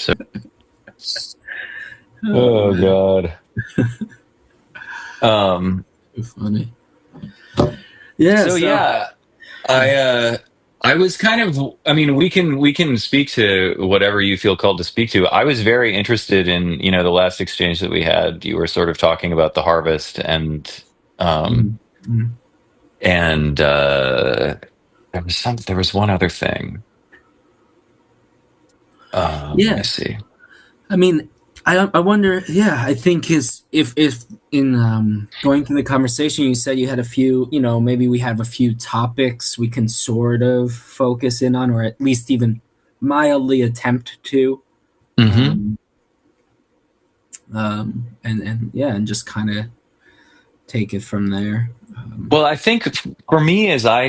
So, Oh, oh man. God. Um, Too funny. Yeah, so so yeah, I uh I was kind of, I mean, we can speak to whatever you feel called to speak to. I was very interested in, the last exchange that we had. You were sort of talking about the harvest um mm, mm. and there was one other thing. Let me Yeah. see. I mean, I wonder. Yeah, I think is if in going through the conversation, you said you had a few. Maybe we have a few topics we can sort of focus in on, or at least even mildly attempt to. Hmm. Um, and yeah, and just kind of take it from there. Well, I think for me, as I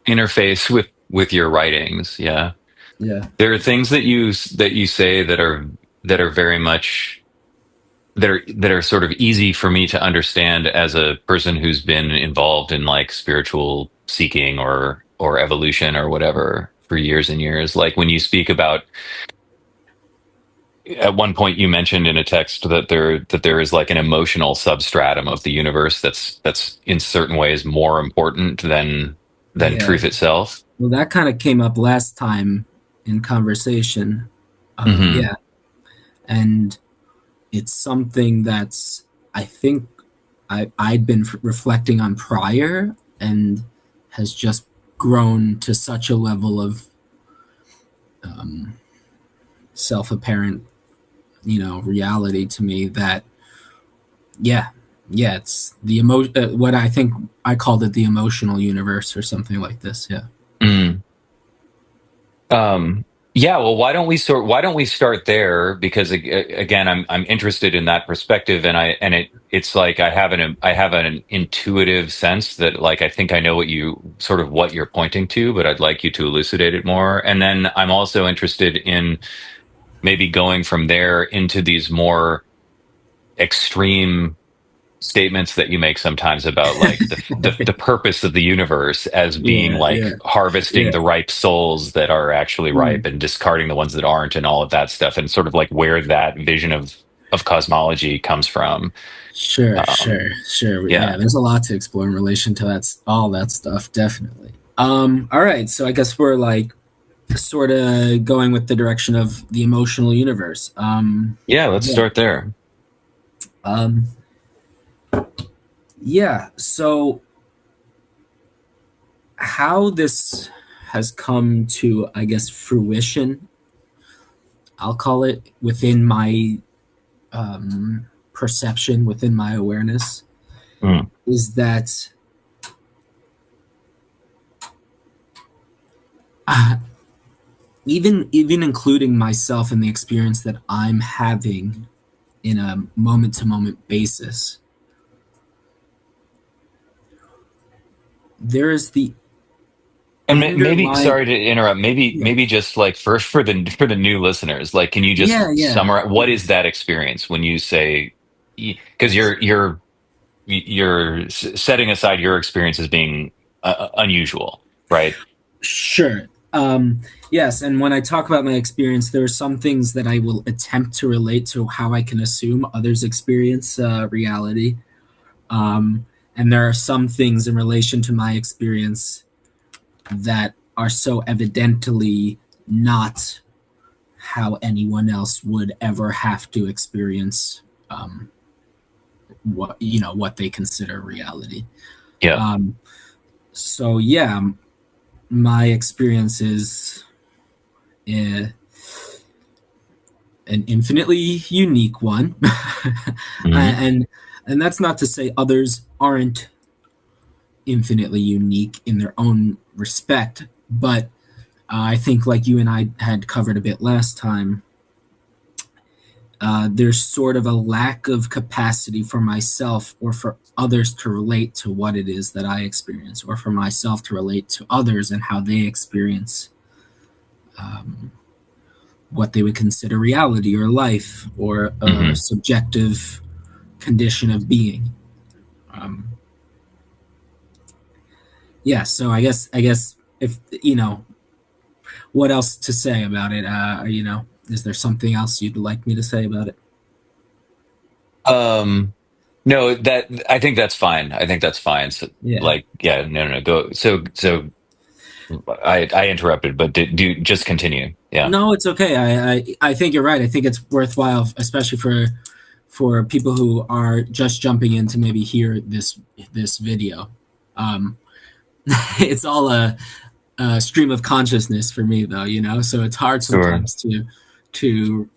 interface with your writings, yeah, Yeah, there are things that you say that are very much that are sort of easy for me to understand as a person who's been involved in like spiritual seeking or evolution or whatever for years and years. Like when you speak about, at one point you mentioned in a text that there is like an emotional substratum of the universe that's in certain ways more important than yeah. truth itself. Well, that kind of came up last time in conversation. Hmm. Yeah, and it's something that's I think I'd been reflecting on prior and has just grown to such a level of self-apparent, reality to me that yeah, yeah, it's the what I think I called it the emotional universe or something like this. Yeah. Mm. Um, yeah, well, why don't we start there? Because again, I'm interested in that perspective, and it's like I have an intuitive sense that like I think I know what you're pointing to, but I'd like you to elucidate it more. And then I'm also interested in maybe going from there into these more extreme statements that you make sometimes about like the purpose of the universe as being Yeah, like yeah, harvesting yeah. the ripe souls that are actually ripe Mm. and discarding the ones that aren't and all of that stuff, and sort of like where that vision of cosmology comes from. Sure, um sure, sure. Yeah, yeah. there's a lot to explore in relation to all that stuff, definitely. All right, so I guess we're like sort of going with the direction of the emotional universe. Yeah, let's Yeah. start there. Um, yeah. So how this has come to, I guess, fruition, I'll call it, within my perception, within my awareness, Mm. is that even including myself in the experience that I'm having in a moment to moment basis, there is the And maybe, underlying. sorry to interrupt, maybe Yeah, maybe just like first for the new listeners, like can you yeah, just yeah, summarize what yeah. is that experience when you say, because you're setting aside your experience as being unusual, right? Sure. Yes, and when I talk about my experience, there are some things that I will attempt to relate to how I can assume others experience reality. And there are some things in relation to my experience that are so evidently not how anyone else would ever have to experience what they consider reality. Yeah. Um, so yeah, my experience is uh, an infinitely unique one, Hmm. and that's not to say others aren't infinitely unique in their own respect, but I think like you and I had covered a bit last time, there's sort of a lack of capacity for myself or for others to relate to what it is that I experience, or for myself to relate to others and how they experience what they would consider reality or life or a Hmm. subjective condition of being. Um, yeah, so I guess if you know, What else to say about it? Is there something else you'd like me to say about it? Um, no, that I think that's fine. I think that's fine. So, Yeah. like, yeah, no, no, go. So I interrupted, but do just continue. Yeah, No, it's okay. I think you're right. I think it's worthwhile, especially for people who are just jumping in to maybe hear this video. Um, it's all a stream of consciousness for me, though. So it's hard sure. sometimes to to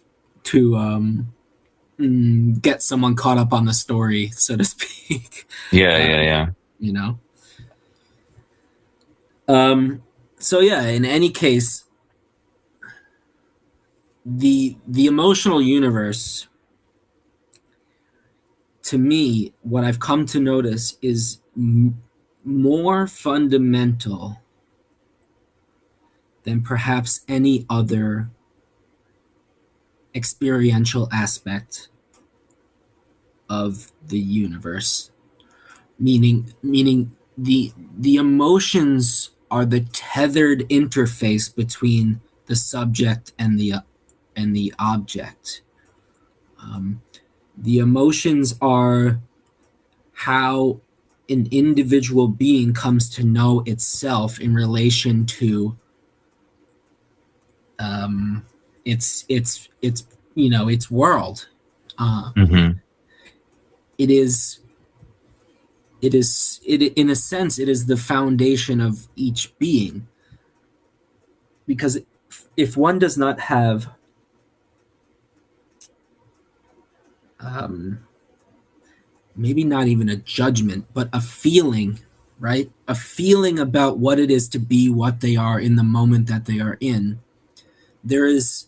get someone caught up on the story, so to speak. Yeah, uh, yeah, yeah. you know. Um, so yeah. In any case, the emotional universe, to me, what I've come to notice is more fundamental than perhaps any other experiential aspect of the universe. Meaning the emotions are the tethered interface between the subject and the object. Um, the emotions are how an individual being comes to know itself in relation to um, its its world. Uh, Hmm. it is in a sense it is the foundation of each being, because if one does not have um, maybe not even a judgment but a feeling, right, a feeling about what it is to be what they are in the moment that they are in, there is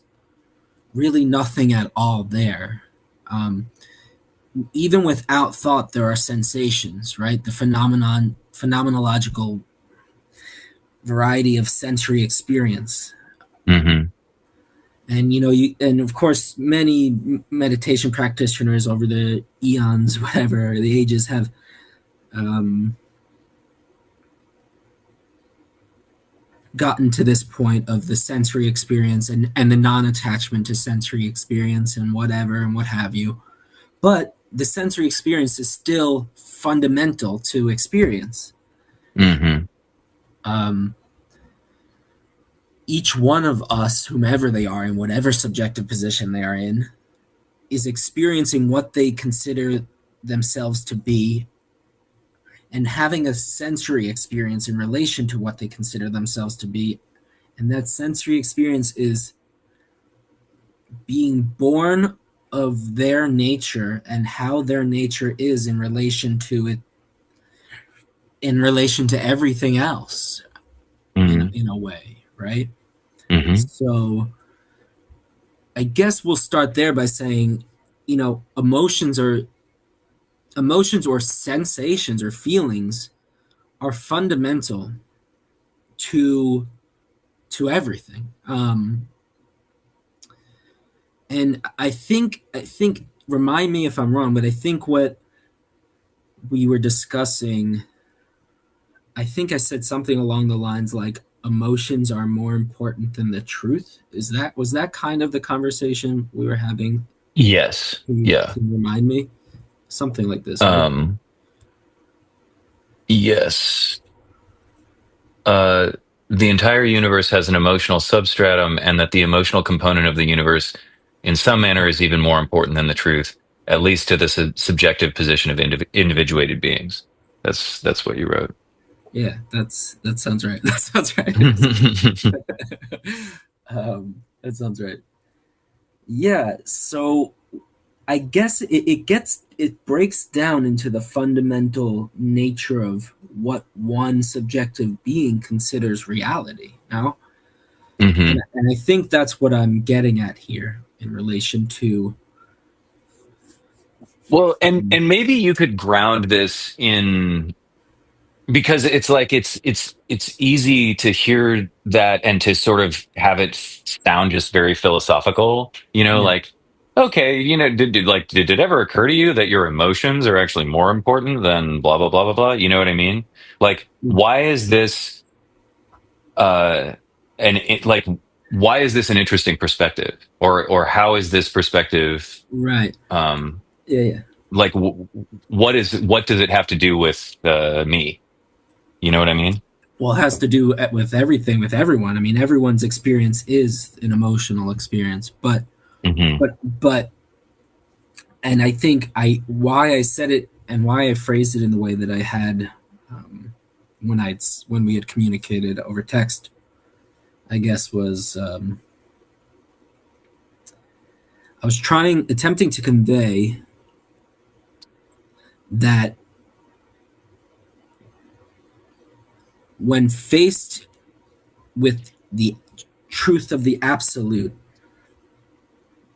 really nothing at all there. um, Even without thought there are sensations, right, the phenomenological variety of sensory experience. Hmm. And and of course many meditation practitioners over the eons whatever the ages have um, gotten to this point of the sensory experience and the non-attachment to sensory experience and whatever and what have you. But the sensory experience is still fundamental to experience. Hmm. um, each one of us, whomever they are in whatever subjective position they are in, is experiencing what they consider themselves to be and having a sensory experience in relation to what they consider themselves to be. And that sensory experience is being born of their nature and how their nature is in relation to it, in relation to everything else, Hmm. in a way, right? Hmm. So I guess we'll start there by saying, emotions or sensations or feelings are fundamental to everything. And I think remind me if I'm wrong, but I think what we were discussing, I think I said something along the lines like emotions are more important than the truth. Was that kind of the conversation we were having? Yes. Yeah. Can you remind me? Something like this, right? Um, yes. Uh, the entire universe has an emotional substratum, and that the emotional component of the universe, in some manner, is even more important than the truth, at least to the subjective position of individuated beings. That's what you wrote. Yeah, that sounds right. That sounds right. That sounds right. Yeah, so I guess it breaks down into the fundamental nature of what one subjective being considers reality now. Hmm. And I think that's what I'm getting at here in relation to. Well, and maybe you could ground this in, because it's like it's easy to hear that and to sort of have it sound just very philosophical, Yeah. like, okay, did it ever occur to you that your emotions are actually more important than blah blah blah blah blah, you know what I mean? Like, why is this uh and it like, why is this an interesting perspective, or how is this perspective, Right. um, Yeah, yeah. like what does it have to do with me? You know what I mean? Well, it has to do with everything, with everyone. I mean, everyone's experience is an emotional experience, Hmm. but and I think I why I said it and why I phrased it in the way that I had, um, when we had communicated over text, I guess was, I was attempting to convey that when faced with the truth of the absolute,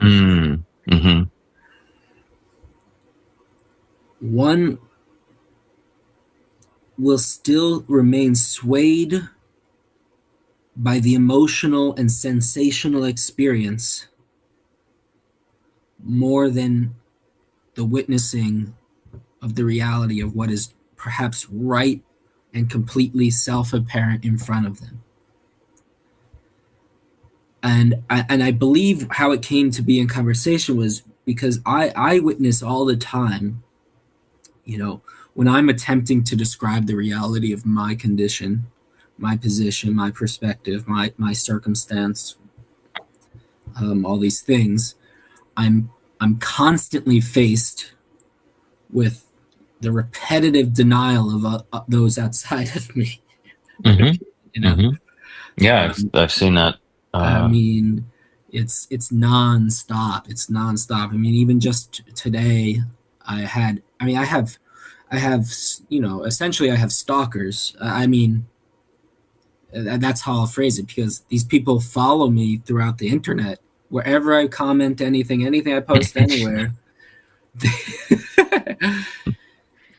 Mm. Hmm. one will still remain swayed by the emotional and sensational experience more than the witnessing of the reality of what is perhaps right and completely self apparent in front of them. And I believe how it came to be in conversation was because I witness all the time, you know, when I'm attempting to describe the reality of my condition, my position, my perspective, my circumstance, all these things, I'm I'm constantly faced with the repetitive denial of those outside of me. Hmm. You know, Hmm. Yeah, um, I've seen that. I mean, it's nonstop. It's nonstop. I mean, even just today, I had. I mean, I have, essentially, I have stalkers. I mean, that's how I'll phrase it because these people follow me throughout the internet. Wherever I comment anything I post anywhere,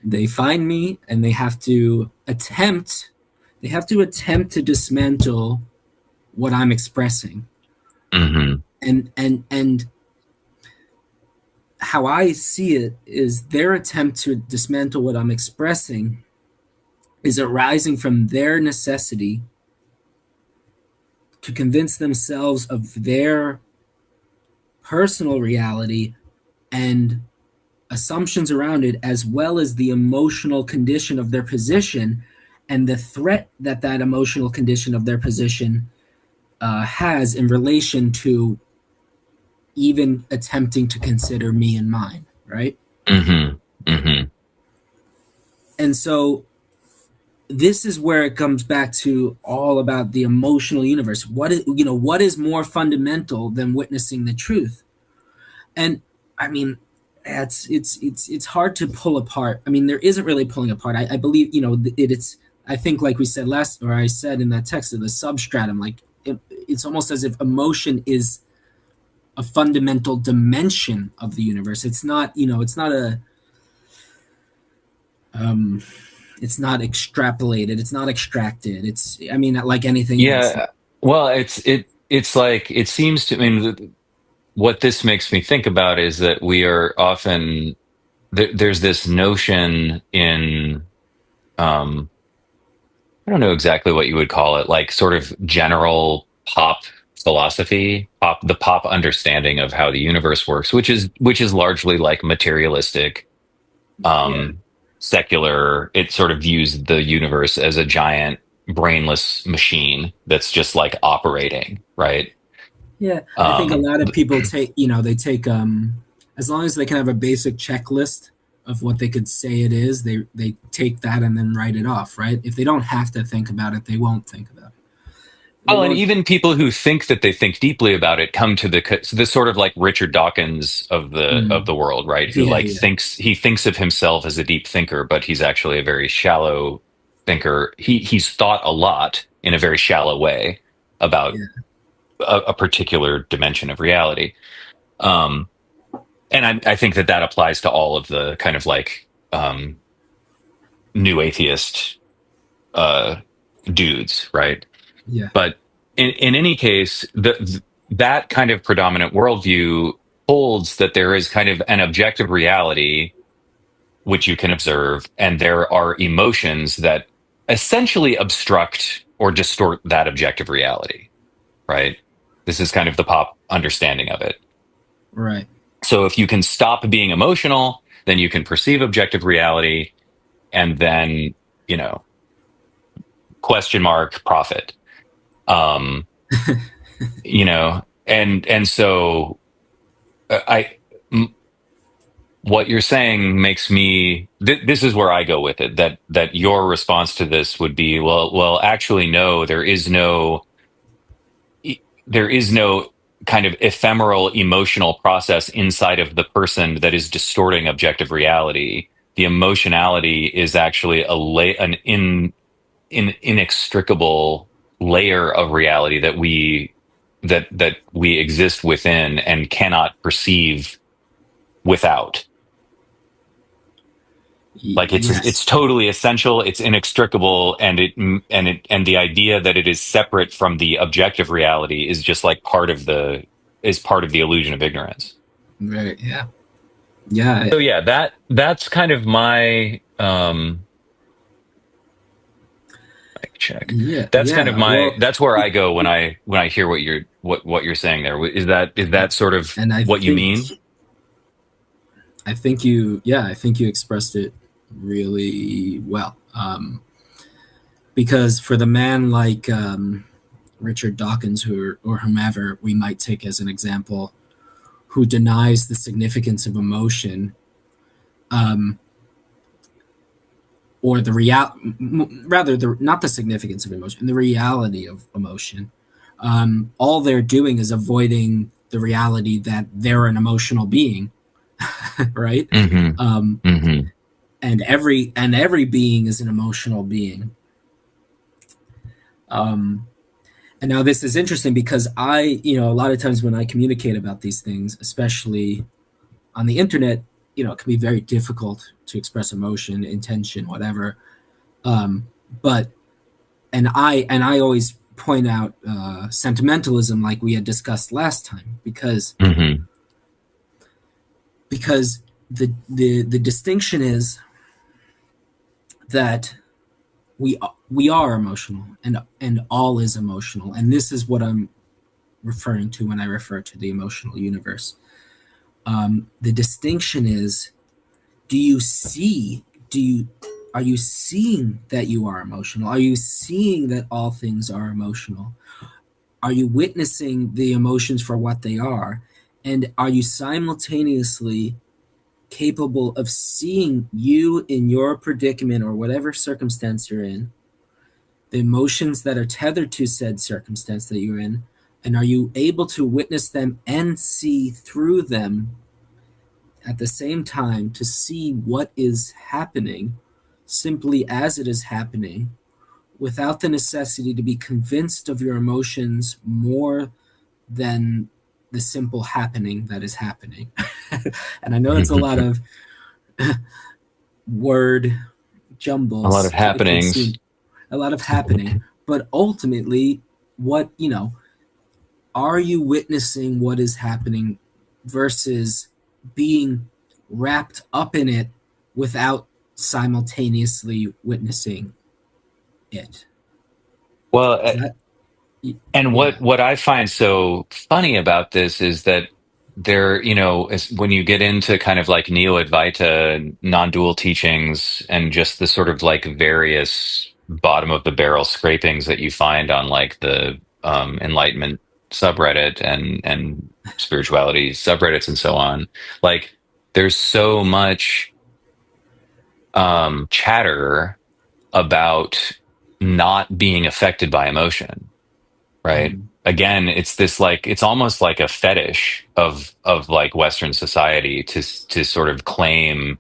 they find me and they have to attempt to dismantle what I'm expressing. Hmm. And how I see it is their attempt to dismantle what I'm expressing is arising from their necessity to convince themselves of their personal reality and assumptions around it, as well as the emotional condition of their position and the threat that that emotional condition of their position has in relation to even attempting to consider me and mine, right? Hmm. Hmm. And so this is where it comes back to all about the emotional universe. What is more fundamental than witnessing the truth? And I mean, it's hard to pull apart. I mean, there isn't really pulling apart. I believe it's. I think like we said last, or I said in that text of the substratum, like it's almost as if emotion is a fundamental dimension of the universe. It's not, um, it's not extrapolated. It's not extracted. It's, I mean, like anything else. Yeah. Well, it's like it seems to. I mean, what this makes me think about is that we are often there's this notion in, um, I don't know exactly what you would call it, like sort of general pop philosophy, the pop understanding of how the universe works, which is largely like materialistic, Yeah, um, secular. It sort of views the universe as a giant brainless machine that's just like operating, right? yeah. I think a Um, lot of people take, they take, as long as they can have a basic checklist of what they could say it is, they take that and then write it off, right? If they don't have to think about it, they won't think about it. They Oh, and won't. even people who think that they think deeply about it come to the sort of like Richard Dawkins of the Mm, world, right? Who yeah, like yeah, thinks of himself as a deep thinker, but he's actually a very shallow thinker. He's thought a lot in a very shallow way about yeah, a particular dimension of reality. Um, and I think that applies to all of the kind of like, new atheist uh, dudes, right? yeah, But in any case, that kind of predominant worldview holds that there is kind of an objective reality which you can observe, and there are emotions that essentially obstruct or distort that objective reality. right? This is kind of the pop understanding of it. Right. So if you can stop being emotional, then you can perceive objective reality, and then, you know, question mark profit. Um, and so I what you're saying makes me this is where I go with it, that your response to this would be, well actually no, there is no kind of ephemeral emotional process inside of the person that is distorting objective reality. The emotionality is actually an inextricable layer of reality that we exist within and cannot perceive without. Like it's Yes. totally essential, it's inextricable, and the idea that it is separate from the objective reality is just like part of the illusion of ignorance. Right. Yeah. Yeah. So yeah, that's kind of my mic check. Yeah. That's kind of Yeah. my Well, that's where I it, go it, when I hear what you're saying there. Is that sort of and what you mean? I think you, yeah, I think you expressed it really well. Because for the man like Richard Dawkins, or whomever we might take as an example, who denies the significance of emotion, um, or the rather the not the significance of emotion, the reality of emotion. All they're doing is avoiding the reality that they're an emotional being, right? Hmm. Um, Hmm. and every being is an emotional being. Um, and now this is interesting because a lot of times when I communicate about these things, especially on the internet, it can be very difficult to express emotion, intention, whatever. Um, but and I always point out sentimentalism, like we had discussed last time, Hmm. because the distinction is that we are emotional, and all is emotional, and this is what I'm referring to when I refer to the emotional universe. The distinction is: do you see? Do you Are you seeing that you are emotional? Are you seeing that all things are emotional? Are you witnessing the emotions for what they are? And are you simultaneously capable of seeing you in your predicament or whatever circumstance you're in, the emotions that are tethered to said circumstance that you're in, and are you able to witness them and see through them at the same time to see what is happening simply as it is happening without the necessity to be convinced of your emotions more than the simple happening that is happening? And I know that's a lot of word A lot jumbles. of It can happenings. seem a lot of happening, but ultimately, what are you witnessing what is happening versus being wrapped up in it without simultaneously witnessing it? Well, Is that and yeah? what I find so funny about this is that when you get into kind of like Neo-Advaita non-dual teachings and just the sort of like various bottom of the barrel scrapings that you find on like the Enlightenment subreddit and spirituality subreddits and so on, like there's so much chatter about not being affected by emotion, right? Mhm. Again, it's this like it's almost like a fetish of like Western society to sort of claim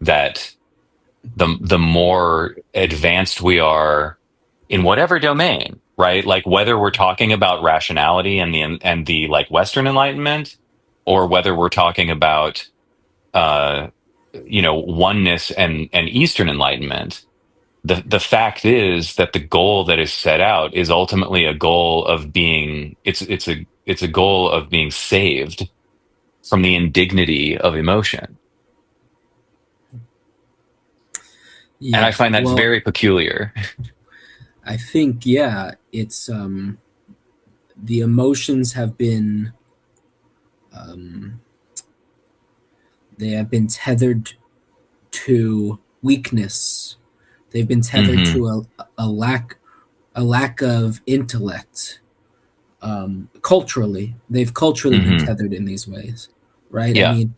that the more advanced we are in whatever domain, right? Like whether we're talking about rationality and the like Western Enlightenment, or whether we're talking about uh oneness and Eastern Enlightenment, the fact is that the goal that is set out is ultimately a goal of being it's a goal of being saved from the indignity of emotion. And I Yeah. find that Well, very peculiar. I think, yeah, it's the emotions have been um, they have been tethered to weakness. They've been tethered Hmm. to a lack of intellect. Culturally, they've culturally been Hmm. tethered in these ways, right? I Yeah. mean,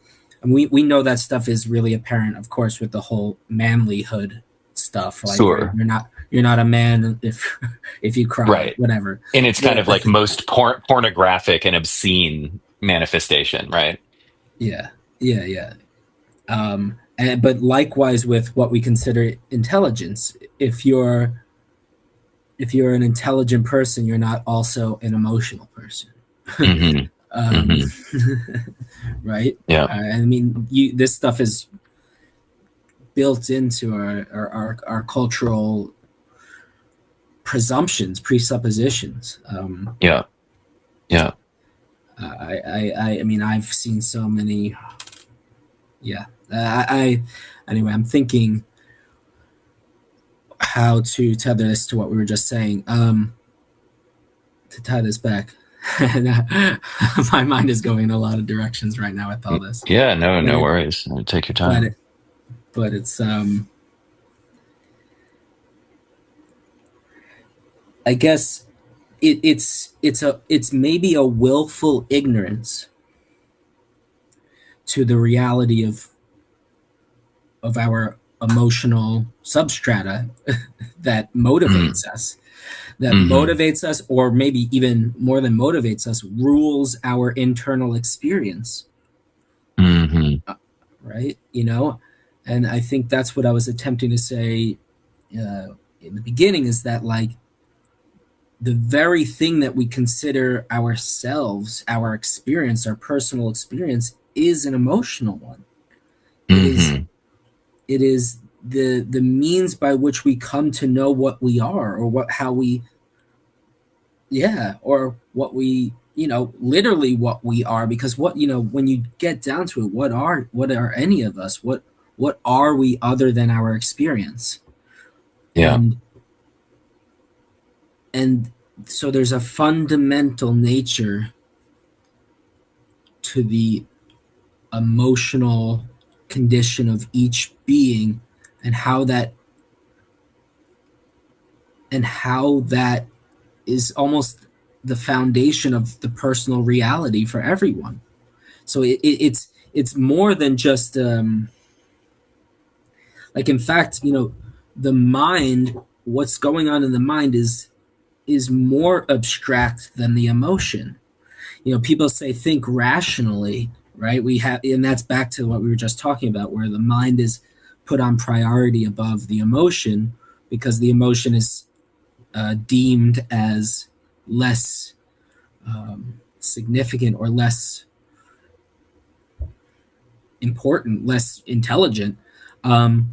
we know that stuff is really apparent, of course, with the whole manlyhood stuff. Like Sure. you're not a man if if you cry, Right. whatever. In its kind of like The most pornographic and obscene manifestation, right? yeah, yeah. But likewise with what we consider intelligence, if you're an intelligent person, you're not also an emotional person. Hmm. um, Hmm. right? Yeah. I mean, this stuff is built into our cultural presumptions, presuppositions. Yeah. Yeah. I mean, I've seen so many. Yeah, anyway, I'm thinking how to tether this to what we were just saying. To tie this back. My mind is going in a lot of directions right now with all this, Yeah. No, but no worries. Take your but time. it, but it's I guess it's maybe a willful ignorance to the reality of our emotional substrata that Mm. motivates us, Hmm. or maybe even more than motivates us, rules our internal experience, Hmm. right? And I think that's what I was attempting to say in the beginning, is that like the very thing that we consider ourselves, our experience, our personal experience, is an emotional one. It is Hmm. it is the means by which we come to know what we are, or what how we yeah, or what we literally what we are. Because when you get down to it, what are any of us? What are we other than our experience? Yeah. And and so there's a fundamental nature to the emotional condition of each being, and how that is almost the foundation of the personal reality for everyone. So it's more than just like, in fact, the mind, what's going on in the mind is more abstract than the emotion. People say think rationally, right? We have, and that's back to what we were just talking about, where the mind is put on priority above the emotion, because the emotion is deemed as less significant, or less important, less intelligent. Um,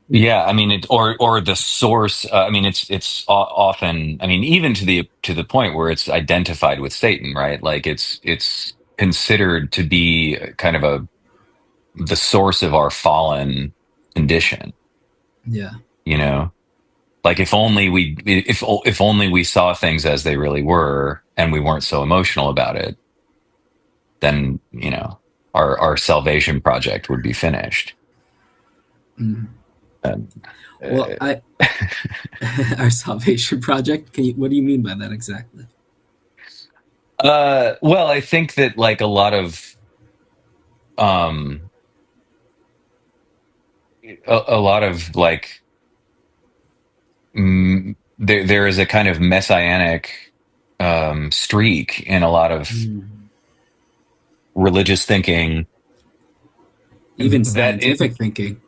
Yeah, I mean, or the source. I mean, often. I mean, even to the point where it's identified with Satan, right? Like it's considered to be kind of the source of our fallen condition. yeah. You know, like if only we saw things as they really were, and we weren't so emotional about it, then our salvation project would be finished. Mhm. And, Well, uh, our salvation project. What do you mean by that exactly? well, I think that like a lot of um a lot of like there is a kind of messianic streak in a lot of Mm. religious thinking Even that scientific thinking.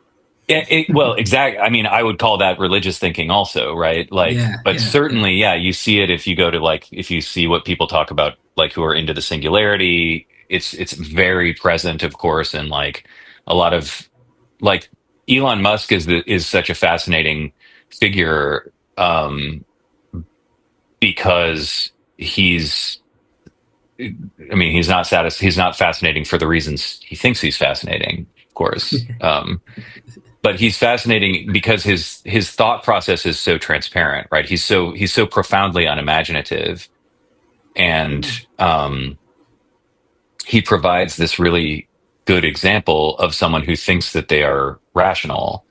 well, exactly. I mean, I would call that religious thinking also, right? Like, Yeah, but yeah. certainly, yeah, you see it if you go to like if you see what people talk about, like who are into the singularity. It's very present, of course, and like a lot of like Elon Musk is such a fascinating figure because I mean, he's not fascinating for the reasons he thinks he's fascinating, of course. But he's fascinating because his thought process is so transparent, right? He's so profoundly unimaginative, And he provides this really good example of someone who thinks that they are rational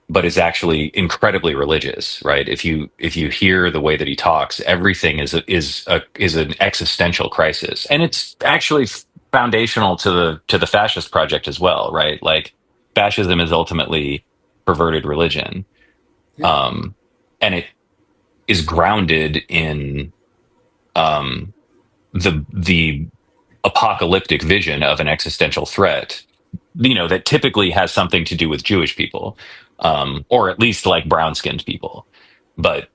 but is actually incredibly religious, right? If you hear the way that he talks, everything is an existential crisis, and it's actually foundational to the fascist project as well, right? Like fascism is ultimately perverted religion, Yeah. um, and it is grounded in um, the apocalyptic vision of an existential threat, that typically has something to do with Jewish people, or at least like brown skinned people. But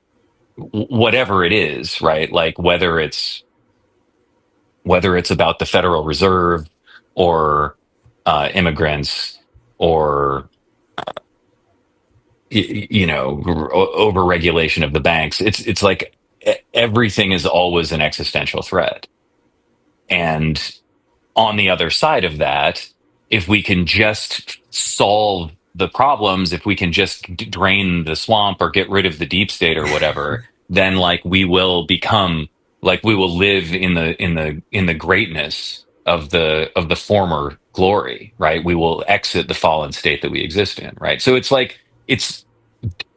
whatever it is, right? Like whether it's about the Federal Reserve or immigrants or over regulation of the banks, it's like everything is always an existential threat. And on the other side of that, if we can just solve the problems, if we can just drain the swamp or get rid of the deep state or whatever, then like we will live in the greatness of the former glory, right? We will exit the fallen state that we exist in, right? So it's like it's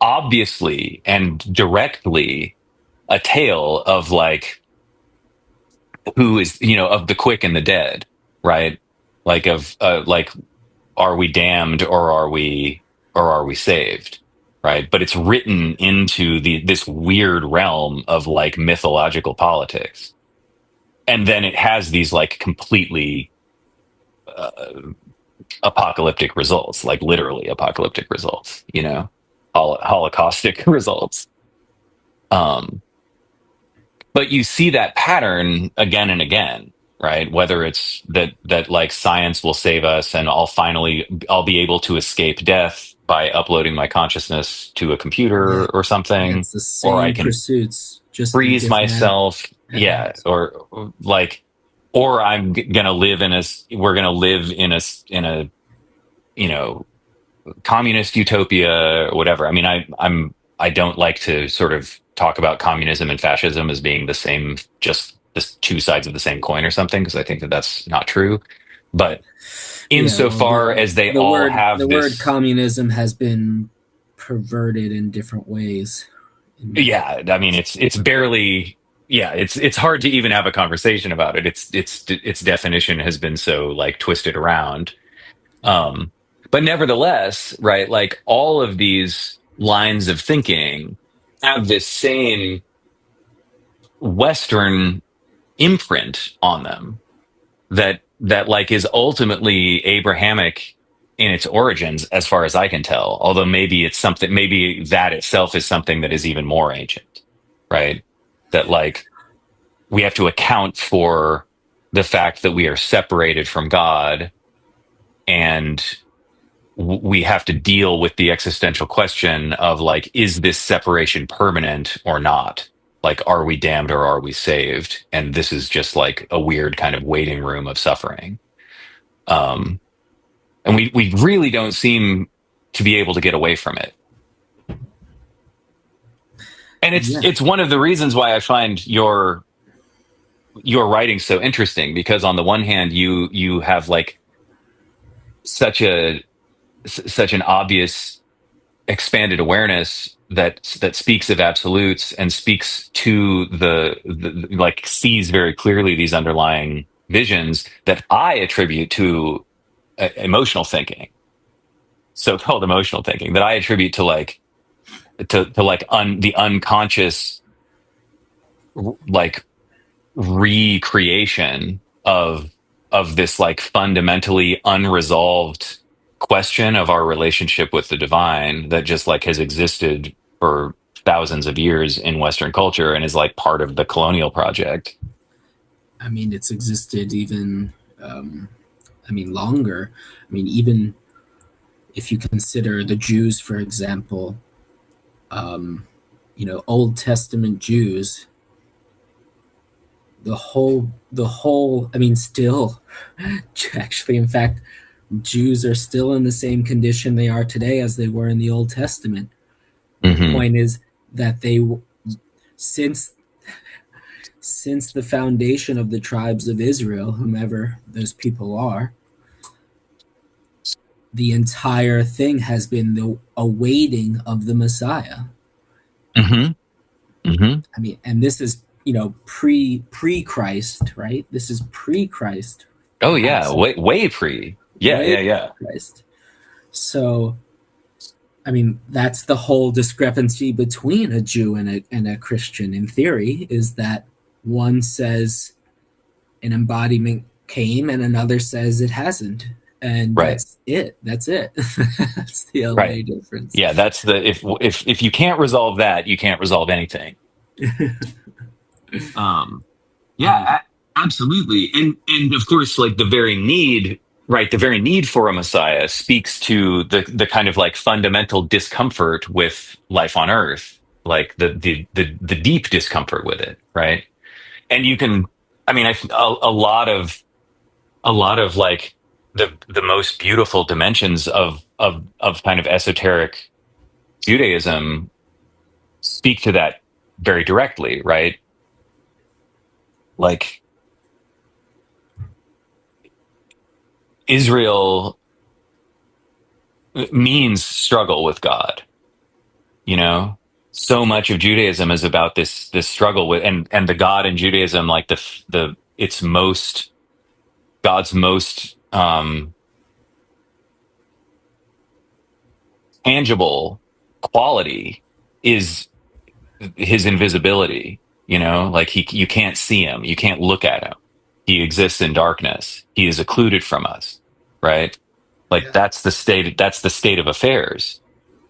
obviously and directly a tale of like who is of the quick and the dead, right? Like of like, are we damned or are we saved, right? But it's written into this weird realm of like mythological politics, and then it has these like completely uh, apocalyptic results, like literally apocalyptic results, holocaustic results. um but you see that pattern again and again, right? Whether it's that like science will save us and I'll be able to escape death by uploading my consciousness to a Yeah. computer or Yeah, something, it's the or I same can pursuits, just in freeze different myself, yeah, avenues. or like, or gonna live we're gonna live in a you know communist utopia or whatever. I mean, I don't like to sort of talk about communism and fascism as being the same, just the two sides of the same coin or something, because I think that that's not true. But Yeah, well, insofar as they all the have word this, communism has been perverted in different ways. In, yeah, I mean, it's barely, yeah, it's hard to even have a conversation about it. Its definition has been so like twisted around. Um, but nevertheless, right, like all of these lines of thinking have this same Western imprint on them that like is ultimately Abrahamic in its origins, as far as I can tell. Although maybe that itself is something that is even more ancient, right? That like we have to account for the fact that we are separated from God, and we have to deal with the existential question of like, is this separation permanent or not? Like, are we damned or are we saved? And this is just like a weird kind of waiting room of suffering. Um, and we really don't seem to be able to get away from it. And yeah, it's one of the reasons why I find your writing so interesting, because on the one hand, you have like such a such an obvious expanded awareness that speaks of absolutes and speaks to like sees very clearly these underlying visions that I attribute to emotional thinking, so-called emotional thinking, that I attribute to like to like the unconscious like recreation of this like fundamentally unresolved question of our relationship with the divine that just like has existed for thousands of years in Western culture and is like part of the colonial project. I mean, it's existed even, um, I mean, longer. I mean, even if you consider the Jews, for example, um, Old Testament Jews, I mean, still, actually, in fact, Jews are still in the same condition they are today as they were in the Old Testament. The Hmm. point is that since since the foundation of the tribes of Israel, whomever those people are, the entire thing has been the awaiting of the Messiah. Hmm. Hmm. I mean, and this is pre Christ, right? This is pre Christ, Oh yeah, perhaps way pre. Yeah, way yeah, yeah. Christ. So I mean, that's the whole discrepancy between a Jew and a Christian in theory, is that one says an embodiment came and another says it hasn't. And Right, that's it. That's it. That's the right. only difference. Yeah, that's the if you can't resolve that, you can't resolve anything. Um, yeah, um, absolutely. And of course, like the very need, right, the very need for a Messiah speaks to the kind of like fundamental discomfort with life on Earth, like the deep discomfort with it, right? And you can, I mean, a lot of like the most beautiful dimensions of kind of esoteric Judaism speak to that very directly, right? Like Israel means struggle with God, you know? So much of Judaism is about this struggle with and the God in Judaism, like the its most God's most tangible quality is his invisibility, you know, like he you can't see him, you can't look at him. He exists in darkness. He is occluded from us, right? Like yeah. that's the state of affairs.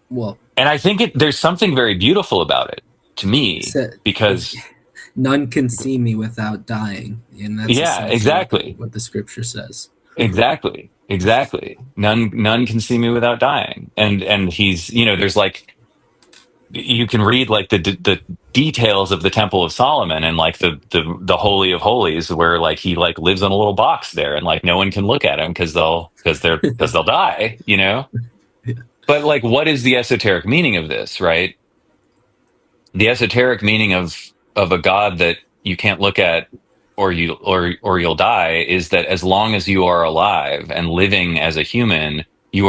Well, And I think there's something very beautiful about it to me so because none can see me without dying, and that's yeah, essentially exactly. what the scripture says. Exactly. Exactly. None can see me without dying. And he's, you know, there's like you can read like the details of the Temple of Solomon and like the Holy of Holies where like he like lives in a little box there and like no one can look at him because they'll die, you know? But like what is the esoteric meaning of this, right? The esoteric meaning of a God that you can't look at or you'll die is that as long as you are alive and living as a human, you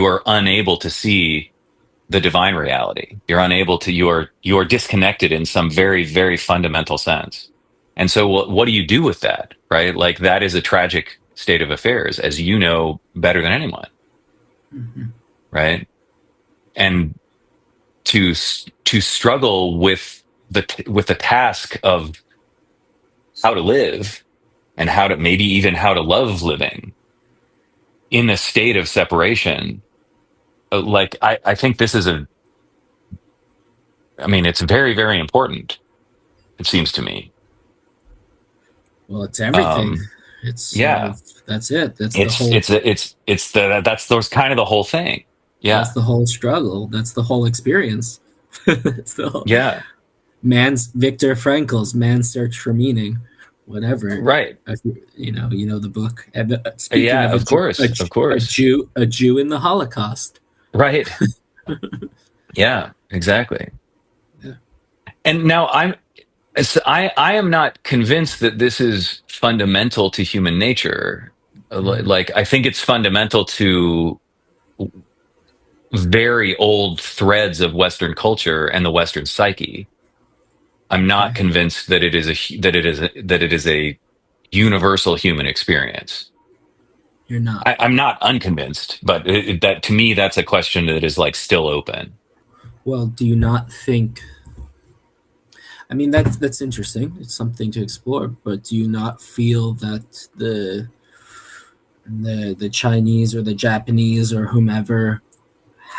are unable to see the divine reality. You're unable to, you are disconnected in some very, very fundamental sense. And so what do you do with that? Right? Like that is a tragic state of affairs, as you know better than anyone. Mhm. Right? And to struggle with with the task of how to live and how to maybe even how to love living in a state of separation, like I think this is I mean, it's very, very important, it seems to me. Well, it's everything. Um, It's yeah, that's it. That's the whole. it's the that's those kind of the whole thing. That's Yeah, the whole struggle. That's the whole experience. It's the whole, yeah, man's Viktor Frankl's Man's Search for Meaning, whatever. right. You know the book. And speaking Yeah, of of course, of course. A Jew in the Holocaust. Right. Yeah, exactly. Yeah. And now I am not convinced that this is fundamental to human nature. Mhm. Like I think it's fundamental to very old threads of Western culture and the Western psyche. I'm not Okay, convinced that that it is a universal human experience. you're not. I'm not unconvinced, but that to me that's a question that is like still open. Well, do you not think? I mean, that's interesting. It's something to explore. But do you not feel that the Chinese or the Japanese or whomever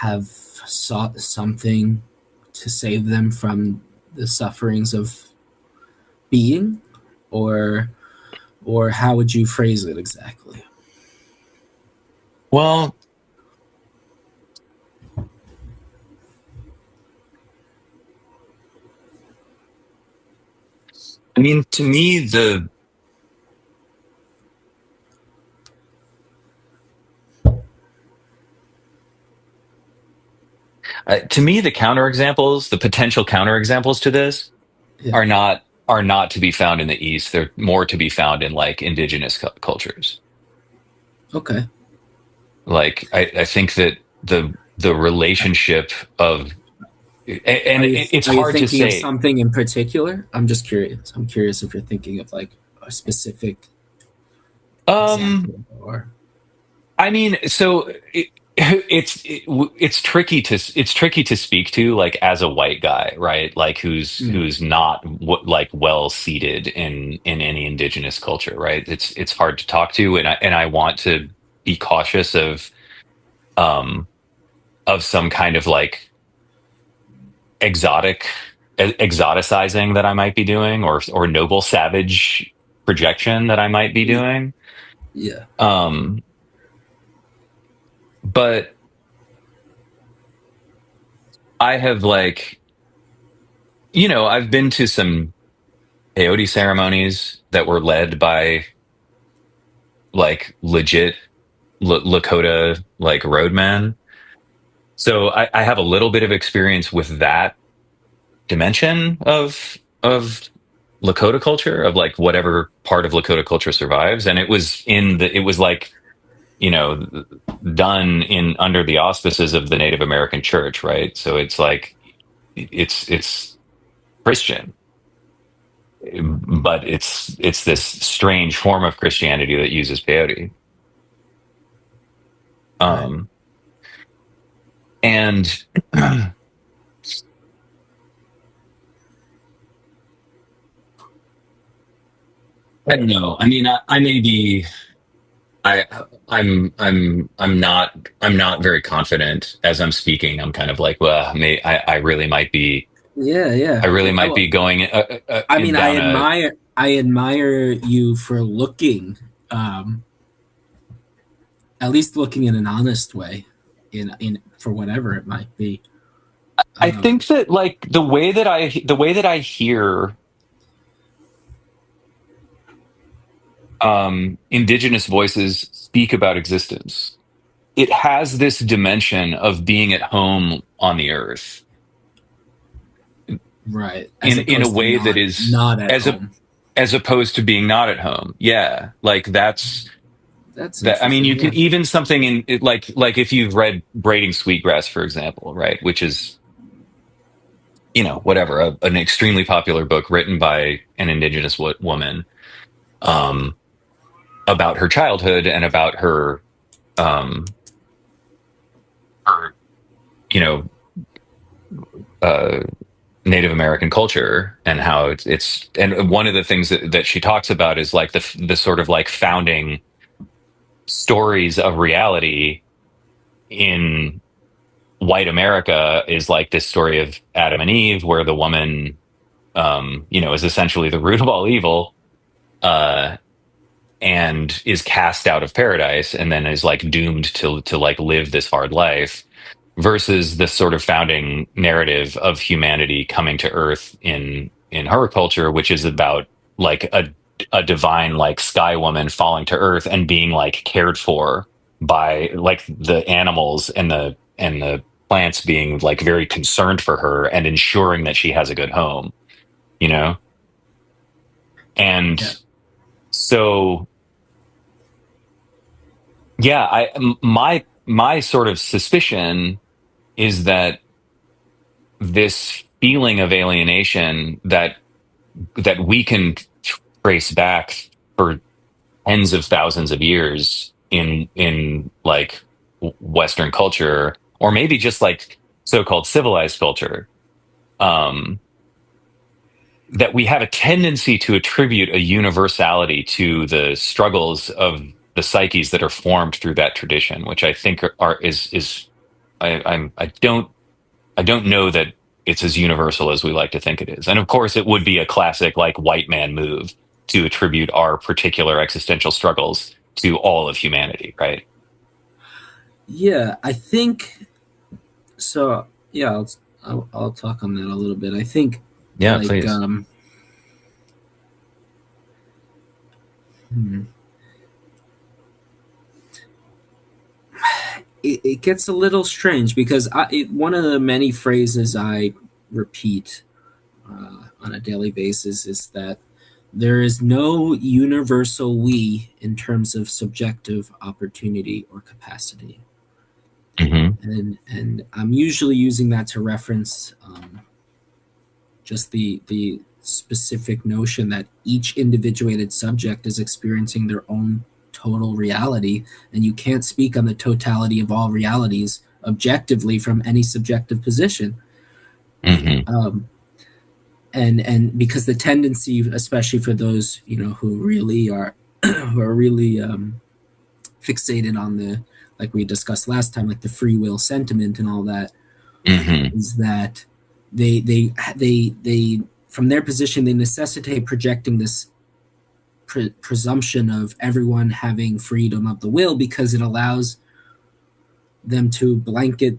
have sought something to save them from the sufferings of being, or how would you phrase it exactly? Well, I mean, to me the counterexamples, the potential counterexamples to this Yeah. are not. are not to be found in the East. They're more to be found in like indigenous cultures. Okay. Like I think that the relationship of and it's Are you hard to thinking of say. something in particular? I'm just curious. I'm curious if you're thinking of like a specific Um, example or. I mean, so it's tricky to speak to like as a white guy, right? Like Mm, who's not like well seated in any indigenous culture, right? It's hard to talk to, and I want to be cautious um of some kind of like exotic exoticizing that I might be doing, or noble savage projection that I might be y- doing. yeah. Um, but I have like, I've been to some peyote ceremonies that were led by like legit Lakota like roadmen. So I have a little bit of experience with that dimension of Lakota culture, of like whatever part of Lakota culture survives. And it was like, you know, done in under the auspices of the Native American church, right? So it's like it's Christian, but it's this strange form of Christianity that uses peyote. Right. Um, and I don't know. I mean, I may be. I I'm not very confident as I'm speaking. I'm kind of like, well, I really might be. Yeah. I Yeah. really might Well, be going I mean, down a. I admire you for looking, um, at least looking in an honest way, in for whatever it might be. I Um, think that like the way that I hear indigenous voices speak about existence, it has this dimension of being at home on the earth right. As in a opposed to way that is not at home. as opposed to being not at home. Yeah, like That's that. I mean, interesting. you Yeah. can even something in it, like if you've read Braiding Sweetgrass, for example, right, which is whatever, an extremely popular book written by an indigenous woman, um, about her childhood and about um, her you know uh, Native American culture, and how and one of the things that she talks about is like the sort of like founding stories of reality in white America is like this story of Adam and Eve, where the woman, is essentially the root of all evil, uh, and is cast out of paradise, and then is like doomed to like live this hard life, versus this sort of founding narrative of humanity coming to Earth in her culture, which is about like a divine like sky woman falling to Earth and being like cared for by like the animals and the plants being like very concerned for her and ensuring that she has a good home, you know? And Yeah. so yeah, my sort of suspicion is that this feeling of alienation that we can trace back for tens of thousands of years in like Western culture, or maybe just like so-called civilized culture, um, that we have a tendency to attribute a universality to the struggles of the psyches that are formed through that tradition, which I think is I don't know that it's as universal as we like to think it is. And of course, it would be a classic like white man move to attribute our particular existential struggles to all of humanity, right? Yeah. I think so. Yeah. I'll talk on that a little bit. I think Yeah, like please. hmm, it gets a little strange because one of the many phrases I repeat on a daily basis is that there is no universal we in terms of subjective opportunity or capacity. Hmm. And I'm usually using that to reference just the specific notion that each individuated subject is experiencing their own total reality, and you can't speak on the totality of all realities objectively from any subjective position. Hmm. Um, and because the tendency, especially for those who really are who are really fixated on the, like we discussed last time, like the free will sentiment and all that, Hmm. is that they from their position they necessitate projecting this presumption of everyone having freedom of the will because it allows them to blanket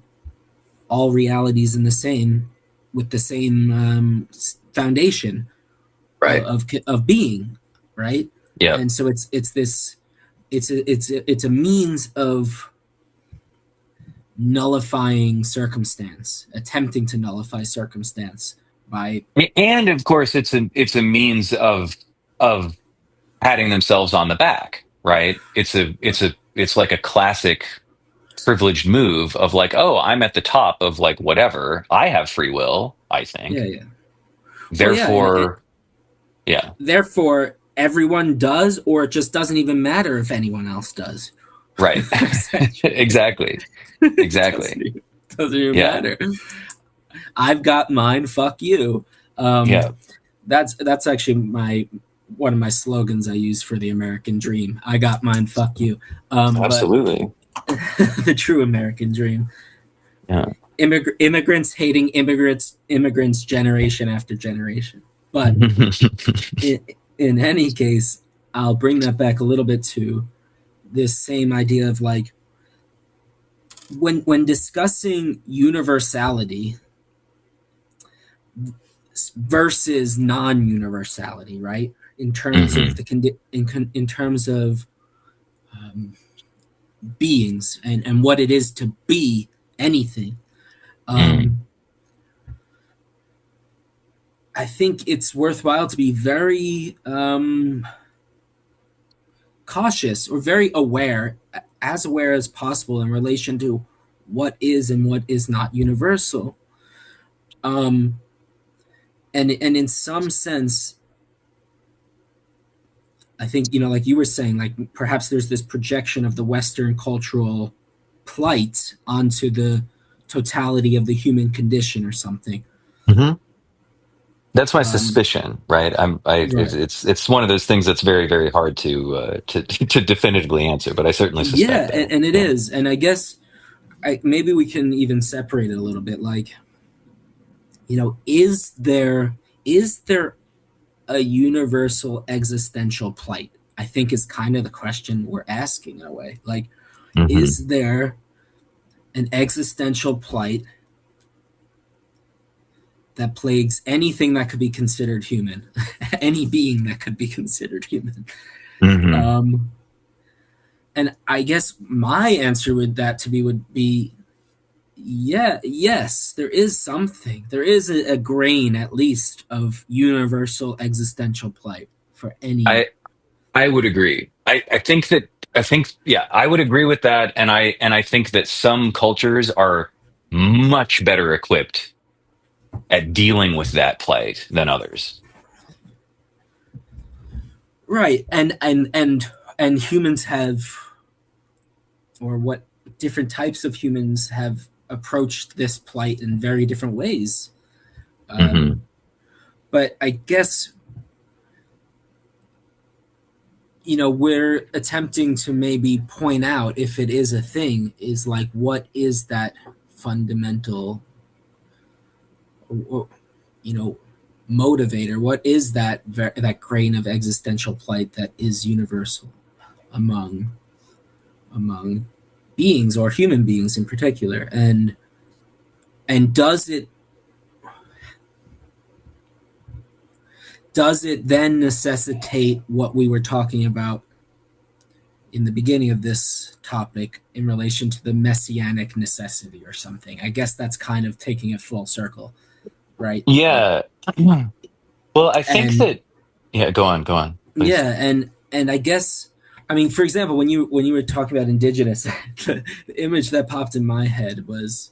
all realities in the same with the same foundation Right. of being, right? Yep. And so it's this it's a means of nullifying circumstance, attempting to nullify circumstance by And of course, it's a means of patting themselves on the back, right? It's like a classic privileged move of like, oh, I'm at the top of like whatever. I have free will, I yeah, think. yeah. Well, yeah, and Therefore, yeah, therefore everyone does, or it just doesn't even matter if anyone else does. right. Essentially, Exactly. it Exactly. doesn't even Yeah. matter. I've got mine. Fuck you. Um, Yeah. that's actually my one of my slogans I use for the American dream. I got mine. Fuck you. But Absolutely. the true American dream. Yeah. Immigrants hating immigrants generation after generation. But in, in any case, I'll bring that back a little bit to this same idea of like when discussing universality versus non-universality, right? In terms of Hmm. the in terms of beings and what it is to be anything. Hmm. Um, I think it's worthwhile to be very cautious or very aware, as aware as possible in relation to what is and what is not universal. Um, and in some sense, I think like you were saying, like perhaps there's this projection of the Western cultural plight onto the totality of the human condition or something. Hmm. That's my Um, suspicion, right? right. It's one of those things that's very, very hard to to definitively answer, but I certainly suspect Yeah, that. and it Yeah. is, and I guess maybe we can even separate it a little bit. Like, is there a universal existential plight? I think is kind of the question we're asking in a way. Like, Hmm. is there an existential plight that plagues anything that could be considered human, any being that could be considered human? Hmm. Um, and I guess my answer would be yeah, yes, there is something. There is a grain, at least, of universal existential plight for any. I I would agree. I think yeah, I would agree with that, and I think that some cultures are much better equipped at dealing with that plight than others. Right, and humans have, or what different types of humans have approached this plight in very different ways. Hmm. Um, but I guess we're attempting to maybe point out if it is a thing, is like what is that fundamental, you know, motivator? What is that grain of existential plight that is universal among among beings or human beings in particular? And does it then necessitate what we were talking about in the beginning of this topic in relation to the messianic necessity or something? I guess that's kind of taking it full circle, right? Like, Yeah. Well, I think And that, yeah, go on, please. yeah, and I guess, I mean, for example, when you were talking about indigenous, the image that popped in my head was,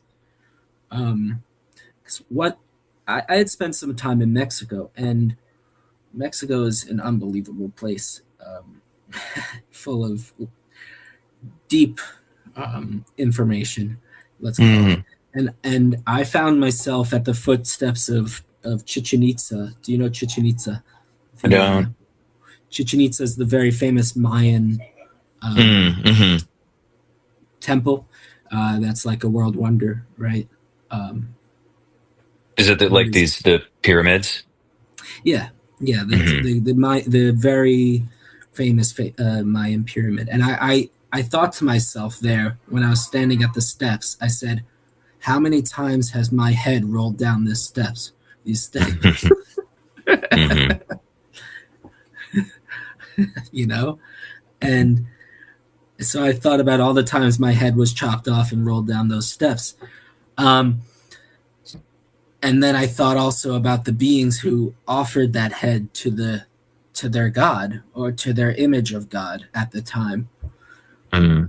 um, 'cause what I had spent some time in Mexico, and Mexico is an unbelievable place, full of deep information, let's call it. Mm, And I found myself at the footsteps of Chichen Itza. Do you know Chichen Itza? I The don't. Chichen Itza is the very famous Mayan Mm-hmm. temple. That's like a world wonder, right? Um, Is it that like there's the pyramids? Yeah, yeah, Hmm. the very famous Mayan pyramid. And I thought to myself there when I was standing at the steps, I said, how many times has my head rolled down these steps, Hmm. you know? And so I thought about all the times my head was chopped off and rolled down those steps. Um, and then I thought also about the beings who offered that head to their god or to their image of God at the time. Hmm.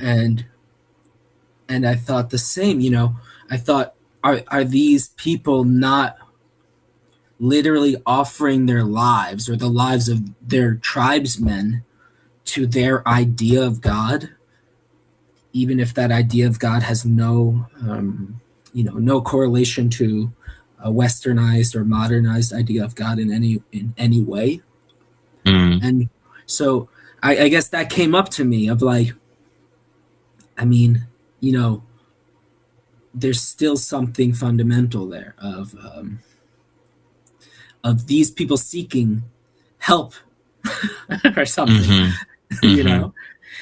And I thought the same, I thought, are these people not literally offering their lives or the lives of their tribesmen to their idea of God, even if that idea of God has no correlation to a westernized or modernized idea of God in any way. Hmm. And so I guess that came up to me of like, I mean, you know, there's still something fundamental there of these people seeking help or something, Hmm. you Hmm. know,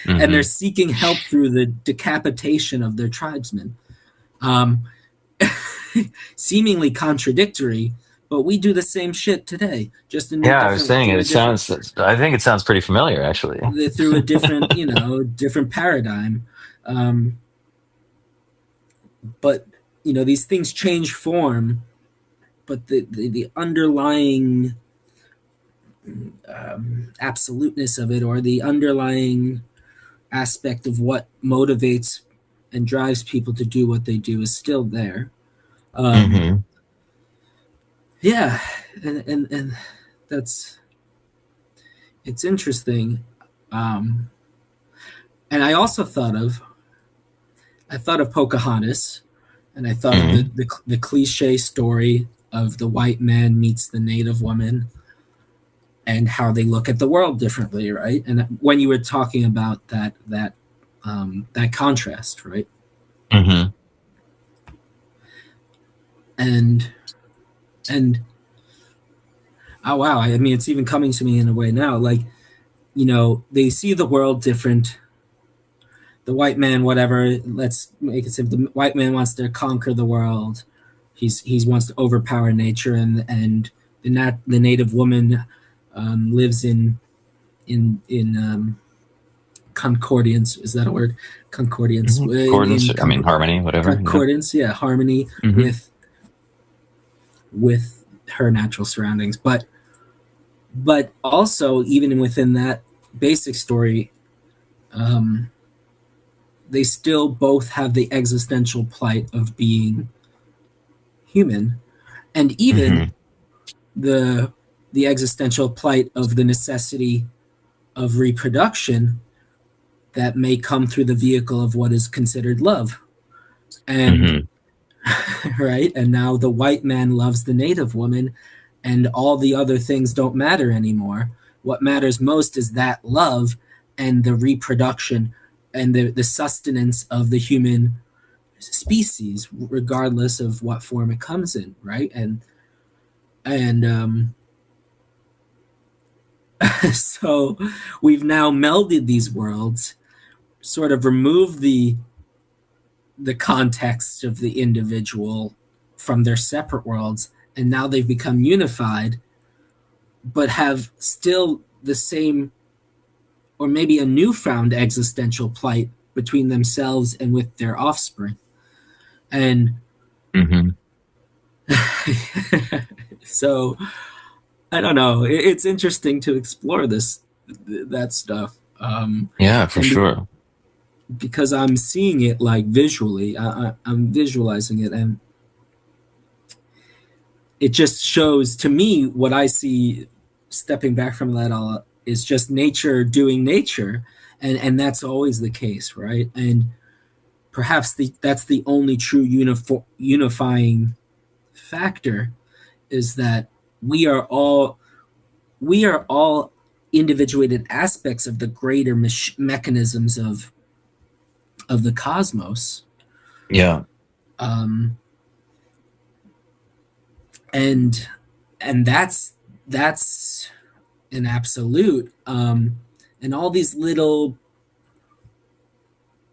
and they're Hmm. seeking help through the decapitation of their tribesmen. Um, Seemingly contradictory, but we do the same shit today, just in a Yeah, I was different saying through a it different sounds. I think it sounds pretty familiar, actually. through a different different paradigm. Um, but these things change form, but the underlying absoluteness of it, or the underlying aspect of what motivates and drives people to do what they do, is still there. Um, Hmm. yeah, and that's it's interesting. Um, and I thought of Pocahontas, and I thought of Hmm. the cliche story of the white man meets the native woman and how they look at the world differently, right? And when you were talking about that contrast, right? Hmm. And and oh wow, I mean, it's even coming to me in a way now. Like, they see the world different. The white man, whatever. Let's make it simple. The white man wants to conquer the world. He wants to overpower nature, and the native woman lives in concordance. Is that a word? Concordance Hmm. Accordance. I mean, harmony, whatever. Yeah. concordance. Yeah, harmony Hmm. with her natural surroundings. But also, even within that basic story, um, they still both have the existential plight of being human, and even Hmm. the the existential plight of the necessity of reproduction that may come through the vehicle of what is considered love. And Hmm. right, and now the white man loves the native woman, and all the other things don't matter anymore. What matters most is that love and the reproduction and the sustenance of the human species, regardless of what form it comes in, right? And so we've now melded these worlds, sort of removed the context of the individual from their separate worlds, and now they've become unified, but have still the same, or maybe a newfound existential plight between themselves and with their offspring. And Hmm. so I don't know. It's interesting to explore that stuff. Yeah, for And sure. because I'm seeing it like visually, I'm visualizing it, and it just shows to me what I see. Stepping back from that all is just nature doing nature, and that's always the case, right? And perhaps that's the only true unifying factor is that we are all we are all individuated aspects of the greater mechanisms of the cosmos, Yeah. um, and that's an absolute, and all these little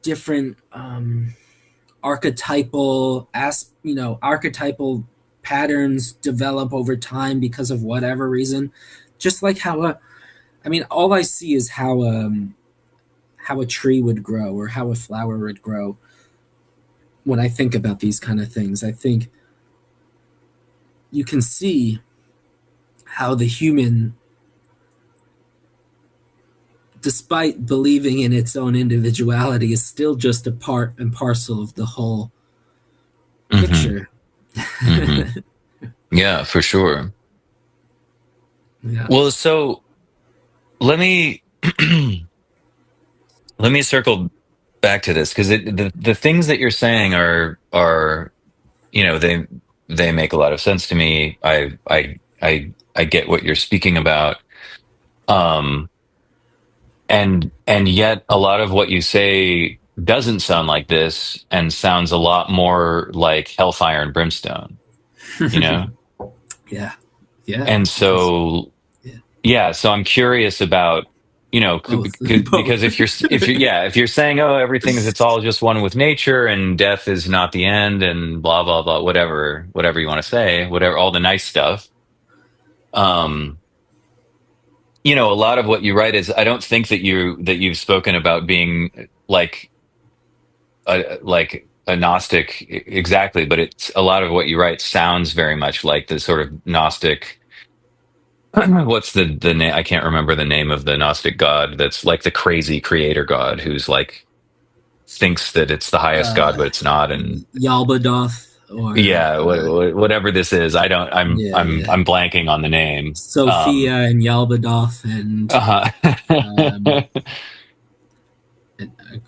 different archetypal patterns develop over time because of whatever reason, just like how a I mean, all I see is how a tree would grow or how a flower would grow. When I think about these kind of things, I think you can see how the human, despite believing in its own individuality, is still just a part and parcel of the whole Hmm. picture. Hmm. Yeah, for sure. Yeah. Well, so let me let me circle back to this because the things that you're saying are they make a lot of sense to me. I get what you're speaking about. Um, and yet a lot of what you say doesn't sound like this and sounds a lot more like hellfire and brimstone, you know? Yeah. Yeah. And Because so yeah, yeah, so I'm curious about, both, because both. if you're saying, oh, everything is, it's all just one with nature and death is not the end and blah blah blah, whatever you want to say, whatever, all the nice stuff. Um, a lot of what you write is, I don't think that you've spoken about being like a Gnostic exactly, but it's a lot of what you write sounds very much like the sort of Gnostic. What's the name? I can't remember the name of the Gnostic god that's like the crazy creator god who's like thinks that it's the highest god, uh, but it's not. And Yalbadoth or yeah, whatever this is, I don't. I'm yeah, I'm yeah, I'm blanking on the name. Sophia and Yalbadoth and um, Uh-huh.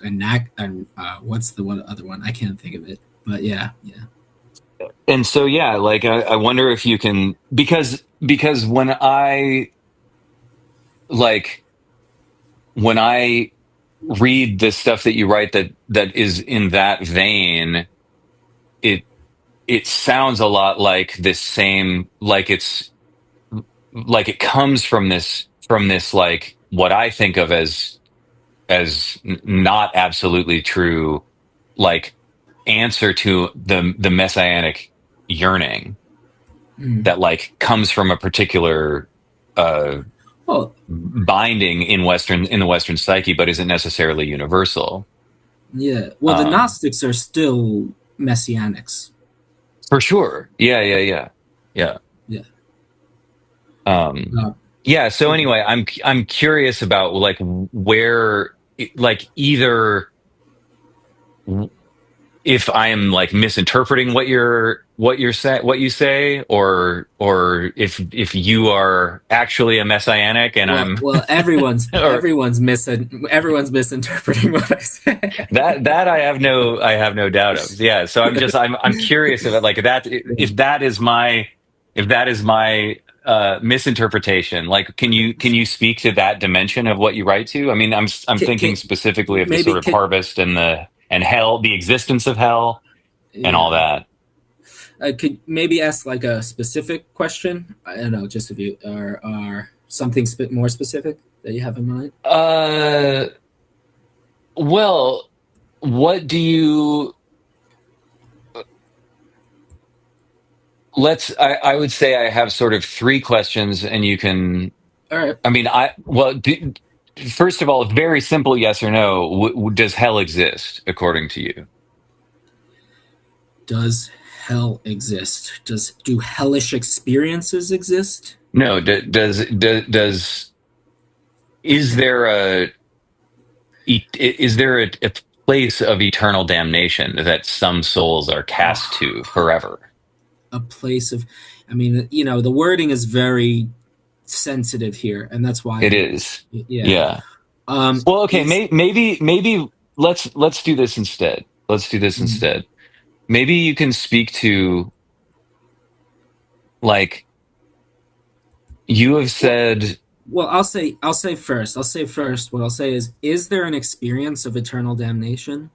and what's the one other one? I can't think of it. But yeah, yeah. And so yeah, like I wonder if you can, because like when I read the stuff that you write that is in that vein, it it sounds a lot like this same, like it's like it comes from this like what I think of as not absolutely true, like answer to the messianic yearning Mm. that like comes from a particular uh Well, binding in the Western psyche, but isn't necessarily universal. yeah. Well, the Um, Gnostics are still messianics. for sure. Yeah, yeah, yeah, yeah. Yeah. Um, Uh, yeah. So anyway, I'm curious about like where, like either if I am like misinterpreting what you say, or if you are actually a messianic and well, I'm well, or everyone's misinterpreting what I say. that I have no doubt of. Yeah. So I'm curious about like that, Yeah. if that is my misinterpretation. Like, can you speak to that dimension of what you write to? I mean, I'm thinking specifically of the Maybe sort of harvest and hell, the existence of hell and all yeah. that. I could maybe ask like a specific question. I don't know, just if you are something more specific that you have in mind. Uh, well, what do you, I would say I have sort of three questions, and you can, All right. I mean, first of all, a very simple yes or no. Does hell exist according to you? Does hell exist? Do hellish experiences exist? No, does is there a place of eternal damnation that some souls are cast to Oh, forever? a place of, I mean, the wording is very sensitive here, and that's It why, is. yeah. Yeah. Well, okay, Is maybe let's do this instead. Let's do this mm, instead. Maybe you can speak to, like, you have well, said. well, I'll say first. What I'll say is there an experience of eternal damnation?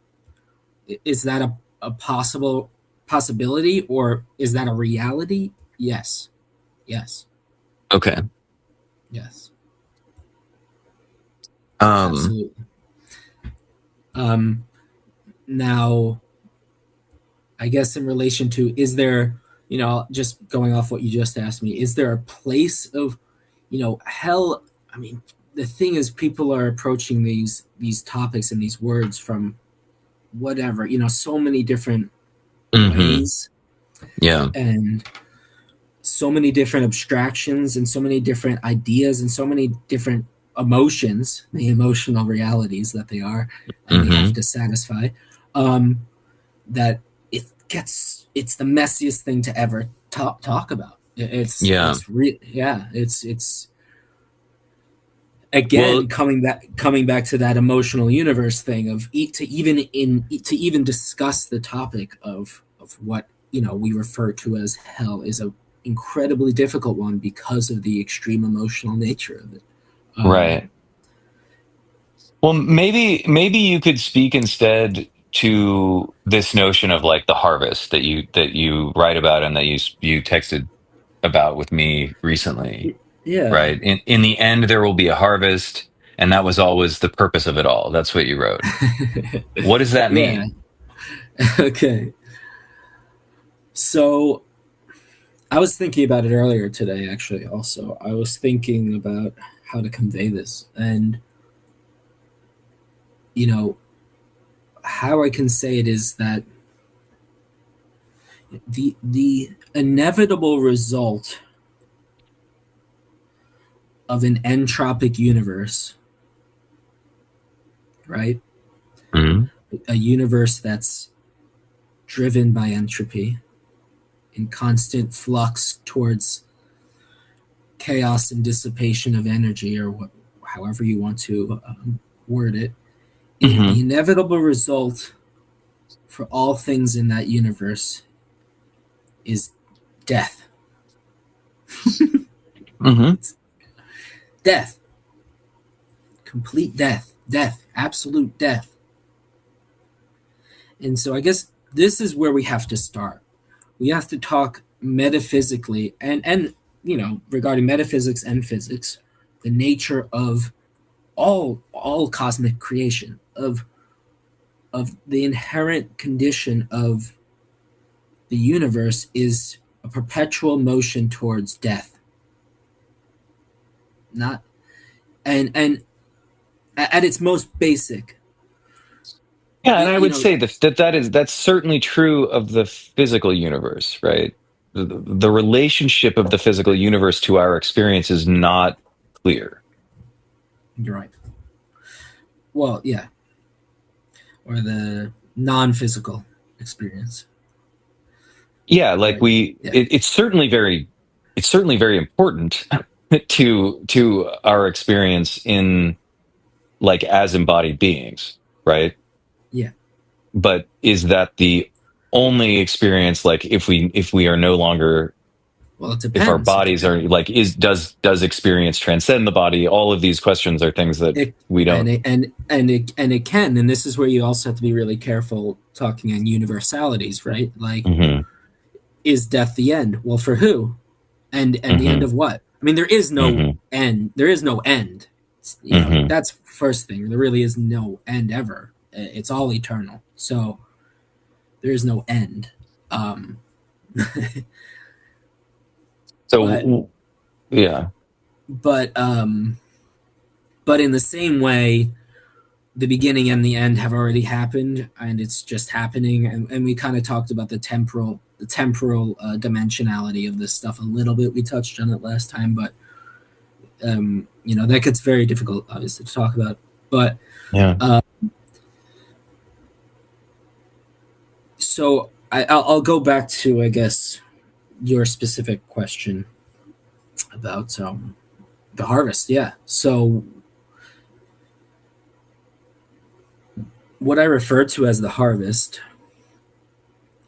Is that a possibility, or is that a reality? Yes, yes, Okay. yes, Um. absolutely. Um, Now, I guess in relation to, is there, just going off what you just asked me, is there a place of, hell? I mean, the thing is, people are approaching these topics and these words from whatever, so many different Hmm. ways, Yeah. and so many different abstractions, and so many different ideas, and so many different emotions, the emotional realities that they are, and they have Hmm. to satisfy. Um, that it's the messiest thing to ever talk about. Yeah. Yeah, it's Well. again coming back to that emotional universe thing of to even discuss the topic of what we refer to as hell is a incredibly difficult one because of the extreme emotional nature of it. um Right. Well, maybe you could speak instead to this notion of, like, the harvest that you write about and that you texted about with me recently, yeah. right? In the end, there will be a harvest, and that was always the purpose of it all. That's what you wrote. What does that Yeah. mean? Okay, so I was thinking about it earlier today, actually. Also, I was thinking about how to convey this, and you know how I can say it is that the inevitable result of an entropic universe, right? Hmm. A universe that's driven by entropy, in constant flux towards chaos and dissipation of energy, or however you want to word it. The Hmm. inevitable result for all things in that universe is death. Hmm. It's death, complete death, absolute death. And so I guess this is where we have to start. We have to talk metaphysically and regarding metaphysics and physics, the nature of all cosmic creation, of the inherent condition of the universe is a perpetual motion towards death. Not and at its most basic, Yeah, and you, I you would know say that's certainly true of the physical universe, right? The relationship of the physical universe to our experience is not clear. you're right. Well, yeah, or the non-physical experience, Yeah, like, right? Yeah, it's certainly very important to our experience in, like, as embodied beings, right? yeah. But is that the only experience? Like, if we are no longer, Well, it if our depends. bodies are, like, does experience transcend the body? All of these questions are things that It we and don't. it can, and this is where you also have to be really careful talking in universalities, right? Like, Hmm. is death the end? Well, for who? And the end Hmm. of what? I mean, there is no Hmm. end. There is no end. Hmm. That's first thing. There really is no end ever. It's all eternal. So there is no end. Um, but Yeah. but but in the same way, the beginning and the end have already happened, and it's just happening. And we kind of talked about the temporal. the temporal dimensionality of this stuff a little bit. We touched on it last time, but that gets very difficult, obviously, to talk about. But Yeah. so I'll go back to, I guess, your specific question about the harvest. Yeah. So what I refer to as the harvest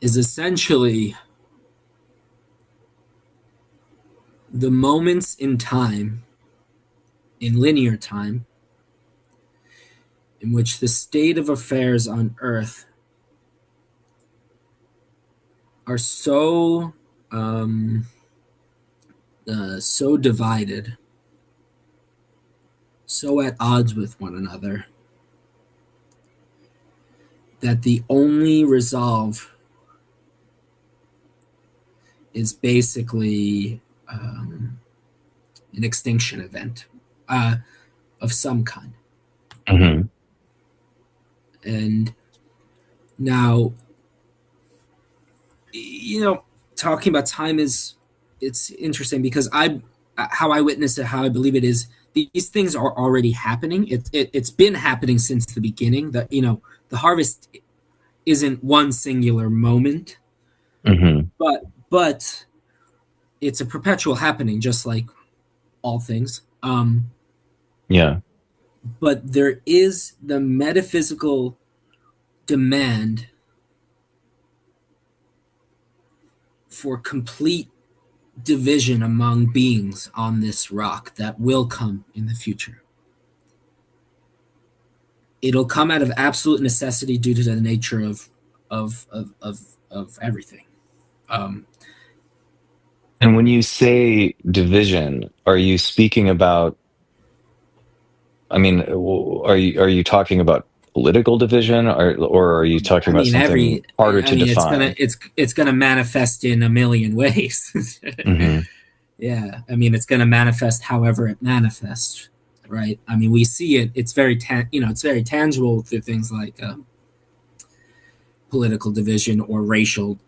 is essentially the moments in time, in linear time, in which the state of affairs on Earth are so divided, so at odds with one another, that the only resolve is basically an extinction event of some kind. Hmm. And now, talking about time it's interesting because how I witness it, how I believe it is, these things are already happening. It's been happening since the beginning. That the harvest isn't one singular moment, Hmm. but it's a perpetual happening, just like all things. Yeah. But there is the metaphysical demand for complete division among beings on this rock that will come in the future. It'll come out of absolute necessity due to the nature of everything. Um, And when you say division, are you speaking about, I mean, are you talking about political division, or are you talking I about mean, something harder to it's gonna define? it's gonna manifest in a million ways. Hmm. Yeah, I mean, it's gonna manifest however it manifests, right? I mean, we see it. It's very it's very tangible through things like political division or racial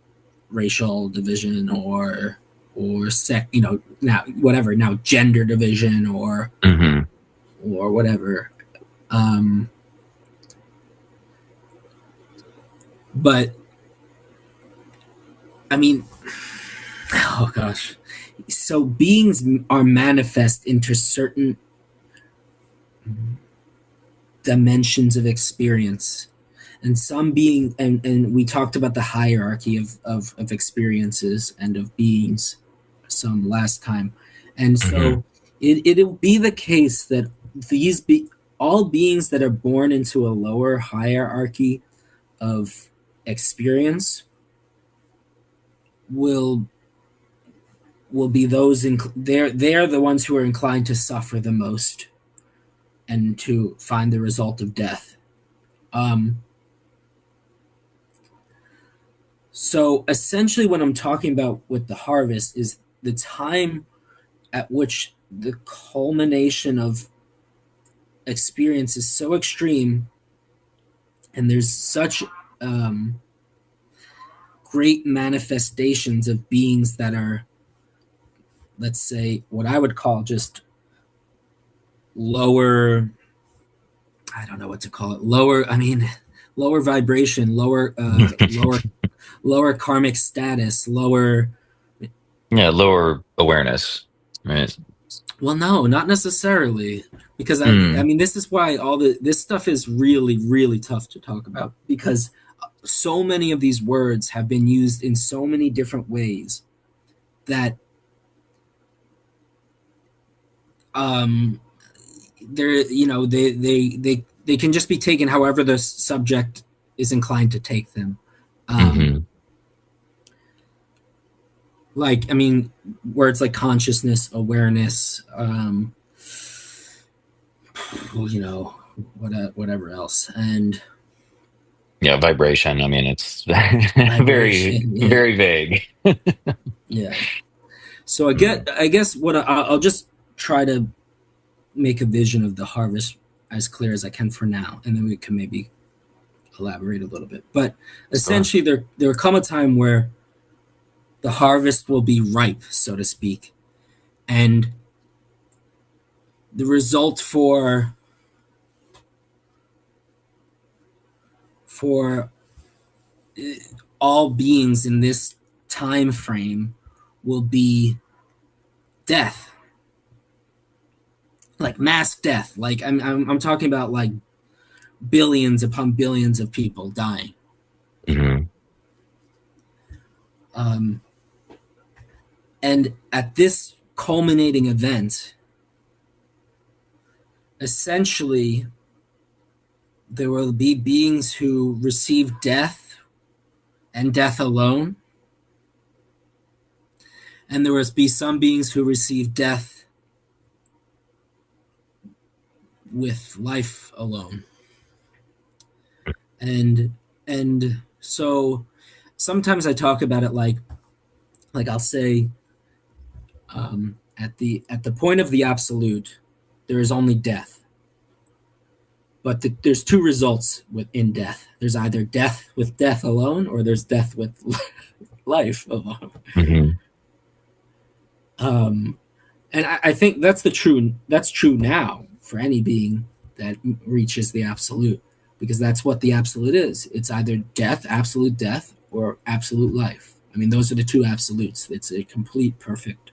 division or now whatever, now gender division Hmm. or whatever. um but I mean, oh gosh, so beings are manifest into certain dimensions of experience, and some being and we talked about the hierarchy of experiences and of beings some last time. And Hmm. so it'll be the case that all beings that are born into a lower hierarchy of experience will be they're the ones who are inclined to suffer the most and to find the result of death. um so essentially what I'm talking about with the harvest is the time at which the culmination of experience is so extreme, and there's such um, great manifestations of beings that are, let's say, what I would call just lower. I don't know what to call it. Lower. I mean, lower vibration, lower karmic status, lower. Yeah, lower awareness, right? Well, no, not necessarily, because I Mm. mean, this is why this stuff is really really tough to talk about, because so many of these words have been used in so many different ways that um they're they can just be taken however the subject is inclined to take them. um Hmm. like, I mean, words like consciousness, awareness, well, whatever else, and Yeah, vibration. I mean, it's very, vibration. Yeah, very vague. yeah. So Mm. I guess what I'll just try to make a vision of the harvest as clear as I can for now, and then we can maybe elaborate a little bit. But Sure. essentially, there come a time where the harvest will be ripe, so to speak. And the result for all beings in this time frame will be death, like mass death. Like I'm talking about like billions upon billions of people dying. Hmm. Um, and at this culminating event, essentially, there will be beings who receive death and death alone, and there will be some beings who receive death with life alone. And so sometimes I talk about it like I'll say, at the point of the absolute, there is only death. But there's two results in death. There's either death with death alone, or there's death with life alone. Hmm. Um, and I think that's true now for any being that reaches the absolute, because that's what the absolute is. It's either death, absolute death, or absolute life. I mean, those are the two absolutes. It's a complete, perfect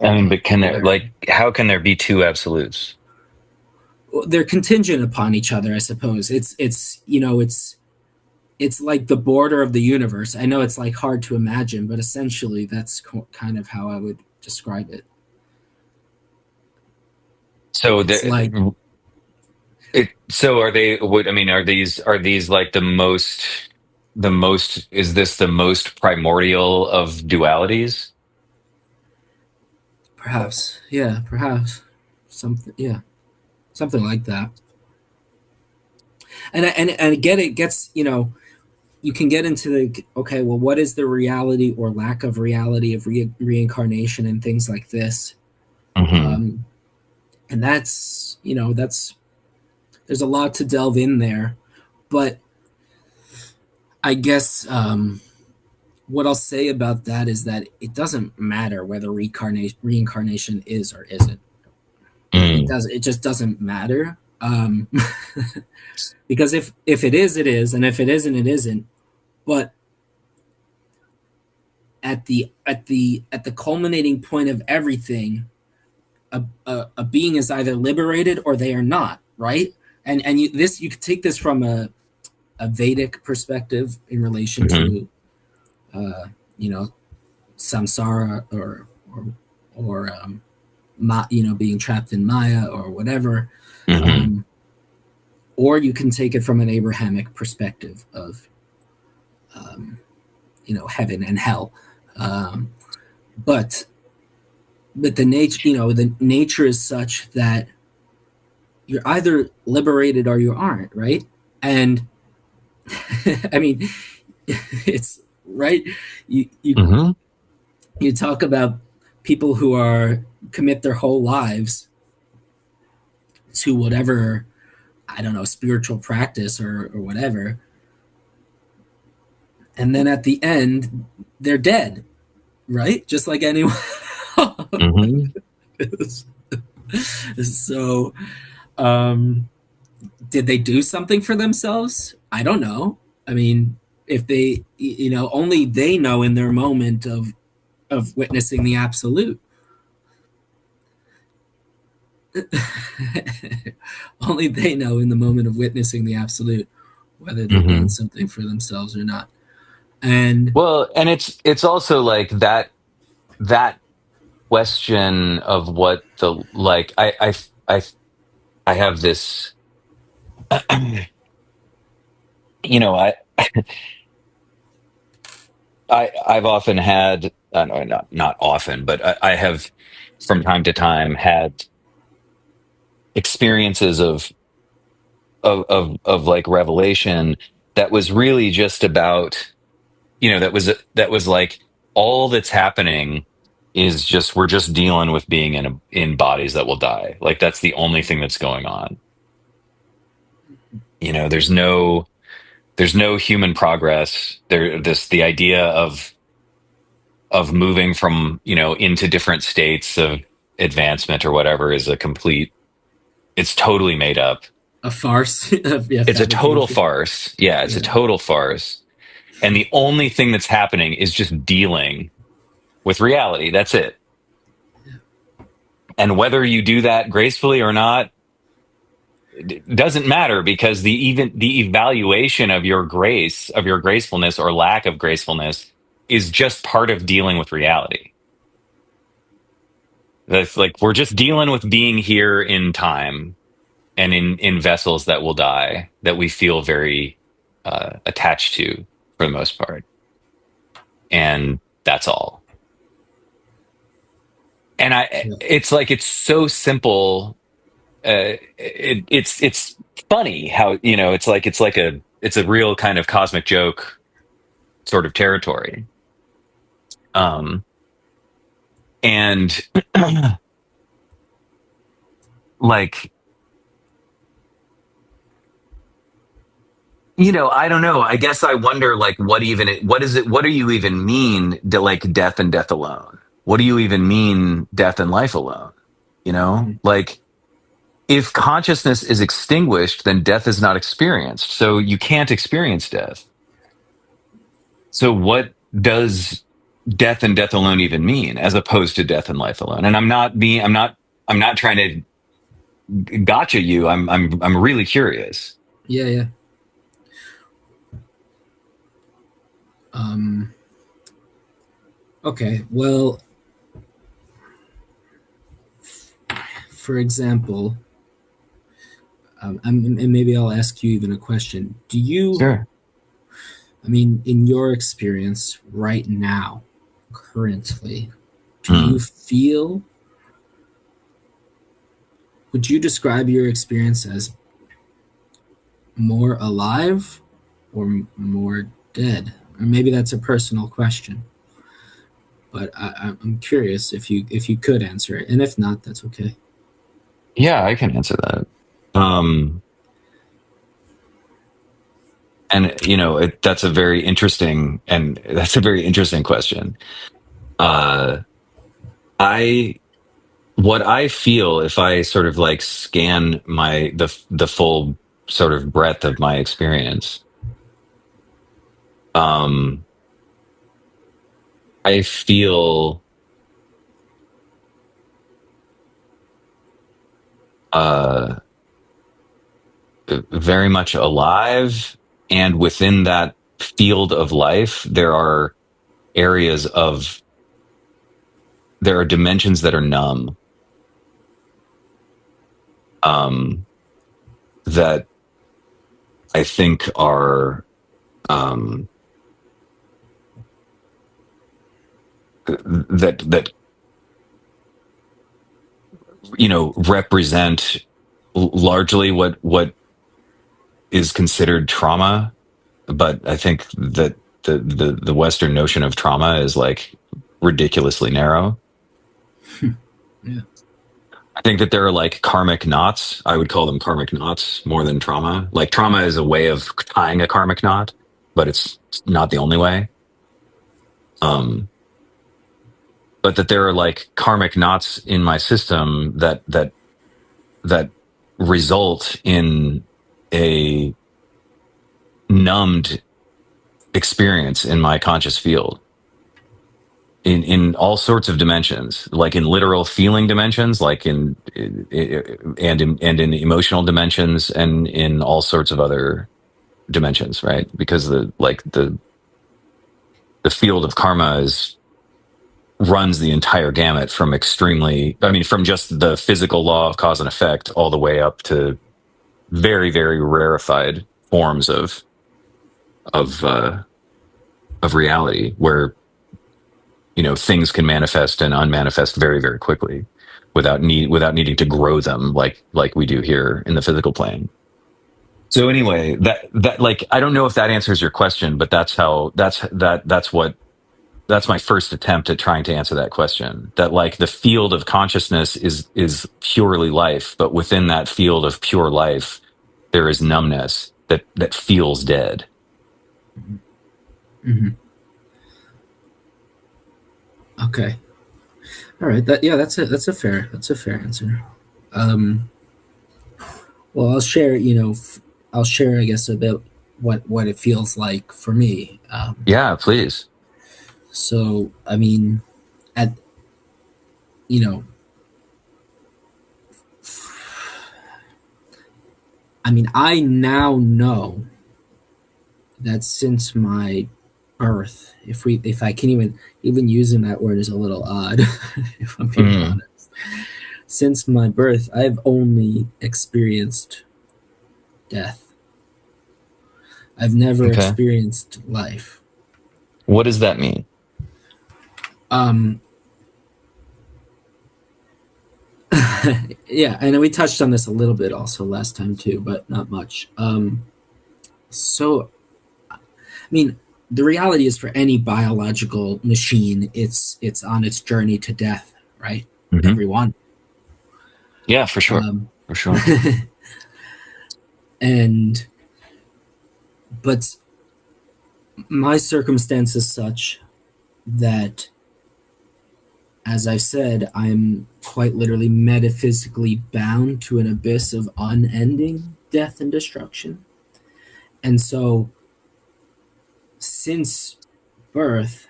I mean, but can there, polarity. like, how can there be two absolutes? They're contingent upon each other, I suppose. It's like the border of the universe. I know it's like hard to imagine, but essentially that's kind of how I would describe it. So It's like so are they, what, I mean, are these like is this the most primordial of dualities? perhaps, yeah, perhaps something, yeah, something like that. And again, it gets, you can get into the, okay, well, what is the reality or lack of reality of reincarnation and things like this. Hmm. um and that's there's a lot to delve in there, but I guess, what I'll say about that is that it doesn't matter whether reincarnation is or isn't. It Mm. does. It just doesn't matter. Because if it is, it is, and if it isn't, it isn't. But at the culminating point of everything, a being is either liberated or they are not. Right. And you could take this from a Vedic perspective in relation Hmm. to, uh, you know samsara, or being trapped in Maya or whatever. Hmm. Um, or you can take it from an Abrahamic perspective of, um, heaven and hell. Um, but the nature is such that you're either liberated or you aren't, right? And I mean, it's right. You you Hmm. you talk about people who are commit their whole lives to whatever, I don't know, spiritual practice or whatever, and then at the end they're dead, right? Just like anyone Hmm. else. So, um, did they do something for themselves? I don't know. I mean, if they, only they know in their moment of witnessing the absolute. Only they know in the moment of witnessing the absolute whether they gain Hmm. something for themselves or not. And Well, and it's also like that question of what the, like, I I have this, you know, I've often had, no, not often, but I have from time to time had experiences of like revelation that was really just about, that was like, all that's happening is just, we're just dealing with being in bodies that will die. Like, that's the only thing that's going on. There's no human progress there. The idea of of moving from, into different states of advancement or whatever is a complete, it's totally made up. A farce of, yeah, It's a total fabrication. farce. Yeah, it's a Yeah, total farce. And the only thing that's happening is just dealing with reality. That's it. And whether you do that gracefully or not, it doesn't matter, because even the evaluation of your grace, of your gracefulness or lack of gracefulness, is just part of dealing with reality. That's like, we're just dealing with being here in time and in vessels that will die, that we feel very attached to for the most part, and that's all. And yeah, it's like, it's so simple. It's funny how, it's a real kind of cosmic joke sort of territory. Um, and like, I don't know. I guess I wonder, like, what is it? What do you even mean, like, death and death alone? What do you even mean, death and life alone? mhm. Like, if consciousness is extinguished, then death is not experienced. So you can't experience death. So what does death and death alone even mean, as opposed to death and life alone? And I'm not trying to gotcha you. I'm really curious. Yeah, yeah. Um, okay, well, for example, and maybe I'll ask you even a question. Do you, Sure. I mean, in your experience right now, currently, do you Hmm. feel, would you describe your experience as more alive or more dead? Or maybe that's a personal question, but I'm curious if you could answer it, and if not, that's okay. Yeah, I can answer that. Um, and that's a very interesting question. Uh, I what I feel, if I sort of like scan the full sort of breadth of my experience, um, I feel uh, very much alive, and within that field of life, areas of there are dimensions that are numb, that I think are um, that represent largely what is considered trauma. But I think that the Western notion of trauma is like ridiculously narrow. Yeah. I think that there are like karmic knots. I would call them karmic knots more than trauma. Like, trauma is a way of tying a karmic knot, but it's not the only way. Um, but that there are like karmic knots in my system that result in a numbed experience in my conscious field, in all sorts of dimensions, like in literal feeling dimensions, like and in emotional dimensions, and in all sorts of other dimensions, right? Because the field of karma is runs the entire gamut, from from just the physical law of cause and effect all the way up to very, very rarefied forms of uh, of reality, where things can manifest and unmanifest very, very quickly, without needing to grow them like we do here in the physical plane. So anyway, that like, I don't know if that answers your question, but that's my first attempt at trying to answer that question. That, like, the field of consciousness is purely life, but within that field of pure life, there is numbness that feels dead. Hmm. Okay. All right. That's a fair answer. Um, well, I'll share. I'll share. I guess a bit what it feels like for me. Yeah, please. So I mean, at you know, I mean, I now know that since my birth, if I can even using that word is a little odd, if I'm being Mm, honest. Since my birth, I've only experienced death. I've never okay. experienced life. What does that mean? Um, yeah, and we touched on this a little bit also last time too, but not much. So, I mean, the reality is for any biological machine, it's on its journey to death, right? Hmm. Everyone. Yeah, for sure. Um, For sure. and but my circumstance is such that, as I said, I'm quite literally metaphysically bound to an abyss of unending death and destruction. And so, since birth,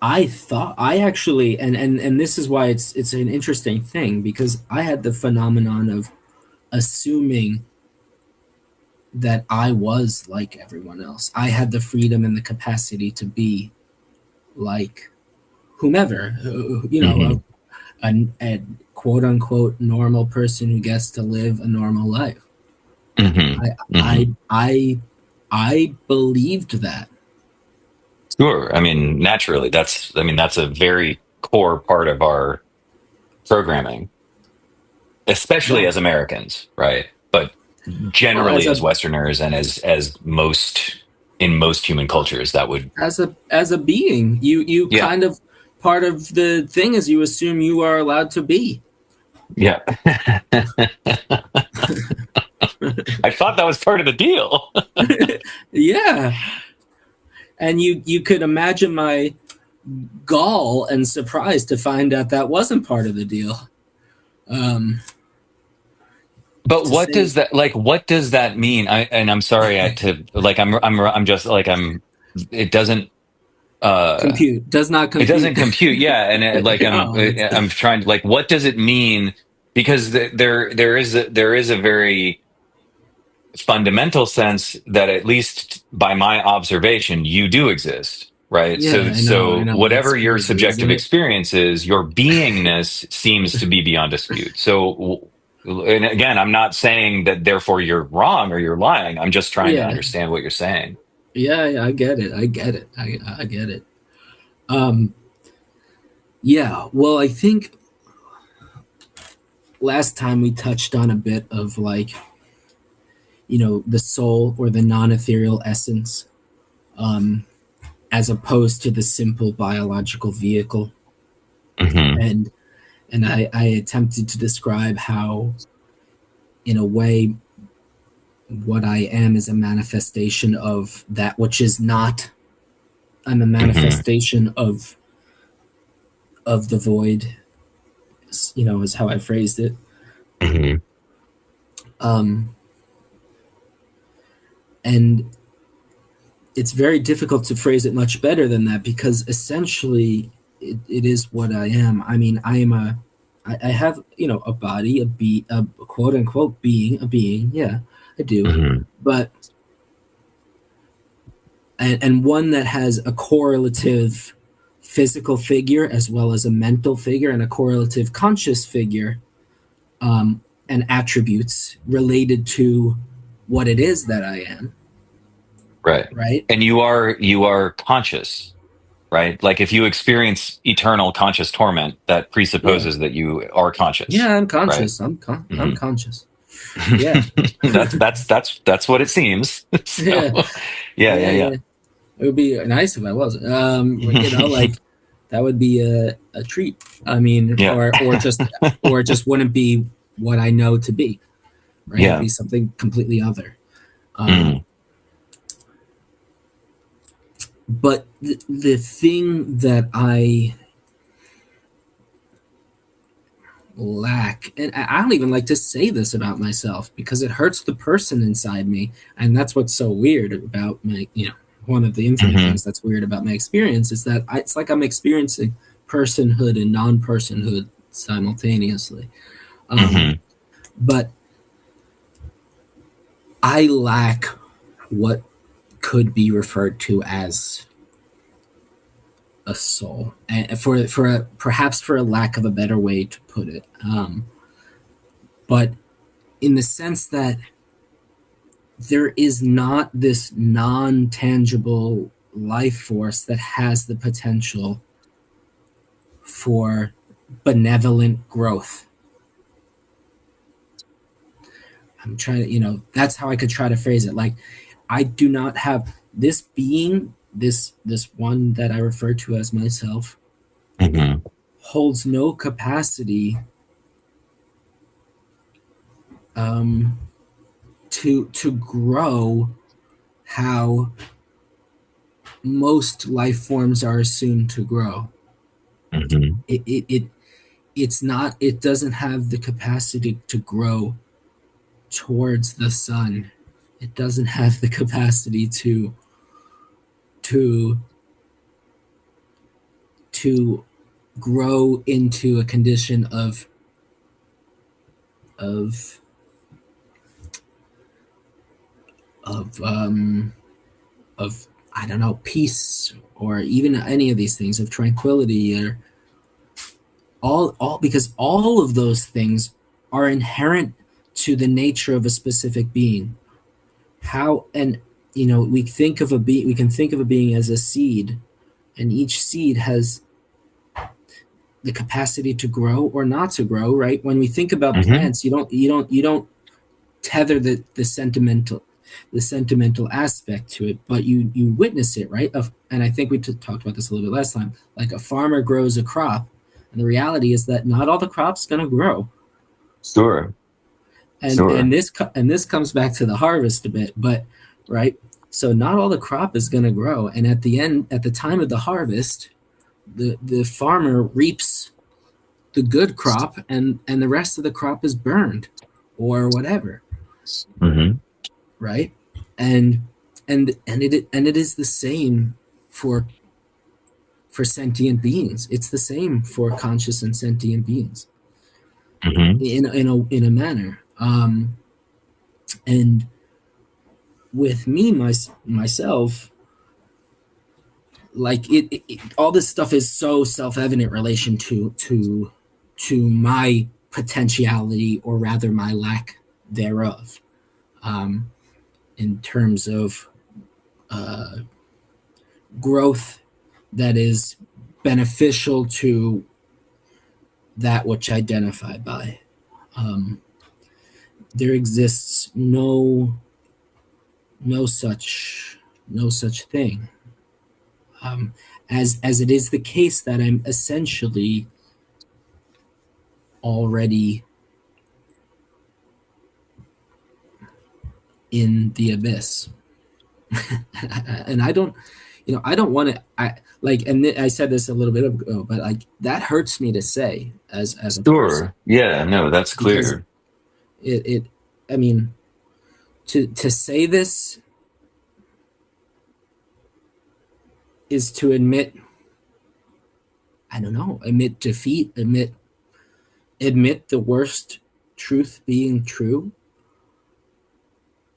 I thought I actually, and this is why it's an interesting thing because I had the phenomenon of assuming that I was like everyone else. I had the freedom and the capacity to be like whomever, Hmm. a quote unquote normal person who gets to live a normal life. Hmm. I Hmm. I believed that. Sure. I mean, naturally, that's a very core part of our programming, especially Yeah. as Americans, right? But Well, generally as Westerners and as in most human cultures, that would, as a being, you yeah, kind of part of the thing is you assume you are allowed to be. yeah. I thought that was part of the deal. Yeah, and you could imagine my gall and surprise to find out that wasn't part of the deal. Um, But to what say does that like? What does that mean? And I'm sorry to like. I'm just like I'm. It doesn't. Uh, compute does not it doesn't compute. compute. Yeah, and like Oh, I'm trying to like. What does it mean? Because there is a very fundamental sense that at least by my observation, you do exist. Right. yeah, I So know. It's whatever your crazy, isn't subjective it? experience is, your beingness seems to be beyond dispute. So, and again, I'm not saying that therefore you're wrong or you're lying. I'm just trying to Yeah, understand what you're saying. yeah, I get it. I get it. I get it. Um, yeah. Well, I think last time we touched on a bit of like the soul or the non-ethereal essence, um, as opposed to the simple biological vehicle, Hmm. and I attempted to describe how, in a way, what I am is a manifestation of that which is not. I'm a Hmm. manifestation of the void. Is how I phrased it. Hmm. Um, and it's very difficult to phrase it much better than that because essentially it is what I am. I mean, I have a body, a quote unquote being, a being. Yeah, I do, Hmm. but and one that has a correlative physical figure as well as a mental figure and a correlative conscious figure, and attributes related to what it is that I am. Right. Right? And you are conscious, right? Like if you experience eternal conscious torment, that Yeah. presupposes that you are conscious, Yeah, I'm right? conscious. I'm Hmm. conscious. Yeah. That's what it seems. So, Yeah. yeah, Yeah, yeah, yeah. yeah. It would be nice if I wasn't. Like that would be a treat. I mean, Yeah. or it just wouldn't be what I know to be, right? It'd Yeah. be something completely other. Um, Mm. But the thing that I lack, and I don't even like to say this about myself because it hurts the person inside me, and that's what's so weird about my, one of the infinite Hmm. things that's weird about my experience is that it's like I'm experiencing personhood and non-personhood simultaneously. Um, Hmm. but I lack what could be referred to as a soul, and perhaps for a lack of a better way to put it. But in the sense that there is not this non-tangible life force that has the potential for benevolent growth. I'm trying to, that's how I could try to phrase it. Like, I do not have this being, this one that I refer to as myself, Hmm. holds no capacity um, to grow how most life forms are assumed to grow. Hmm. It's not. It doesn't have the capacity to grow towards the sun. It doesn't have the capacity to to grow into a condition of of um of I don't know, peace, or even any of these things, of tranquility, or all because all of those things are inherent to the nature of a specific being. How, and we can think of a being as a seed, and each seed has the capacity to grow or not to grow, right? When we think about Hmm. plants, you don't tether the sentimental aspect to it, but you witness it, right? And I think we talked about this a little bit last time. Like, a farmer grows a crop, and the reality is that not all the crop's going to grow. Sure. And Sure. this comes back to the harvest a bit, but right. So not all the crop is going to grow, and at the time of the harvest, the farmer reaps the good crop, and the rest of the crop is burned or whatever, Hmm. right? And and and it and it is the same for sentient beings. It's the same for conscious and sentient beings Hmm. in a manner. And with me, myself, like, all this stuff is so self-evident relation to my potentiality, or rather my lack thereof, um, in terms of growth that is beneficial to that which I identify by. Um, there exists no such thing. As it is the case that I'm essentially already in the abyss. And I don't want to. I said this a little bit ago, but like, that hurts me to say as a person, Sure. Yeah, no, that's because clear. it I mean, to say this is to admit, I don't know, admit defeat, admit the worst truth being true,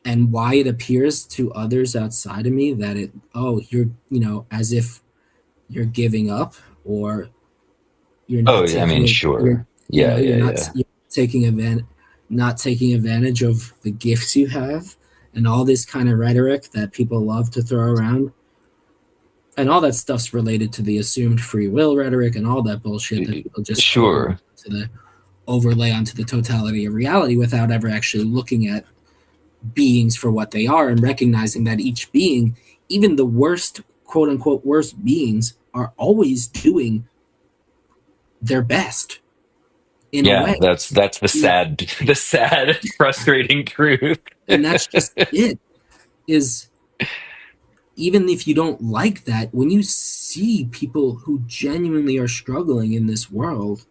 and why it appears to others outside of me that you're, as if you're giving up, or you're Oh, not yeah, I mean, taking you're sure. you Yeah, know yeah, yeah. you're not taking advantage of the gifts you have, and all this kind of rhetoric that people love to throw around, and all that stuff's related to the assumed free will rhetoric and all that bullshit that people just Sure. overlay onto the totality of reality, without ever actually looking at beings for what they are, and recognizing that each being, even the worst, quote unquote worst beings, are always doing their best in a Yeah, way. that's the You know, sad, the sad, frustrating truth. and that's just it. Is even if you don't like that, when you see people who genuinely are struggling in this world,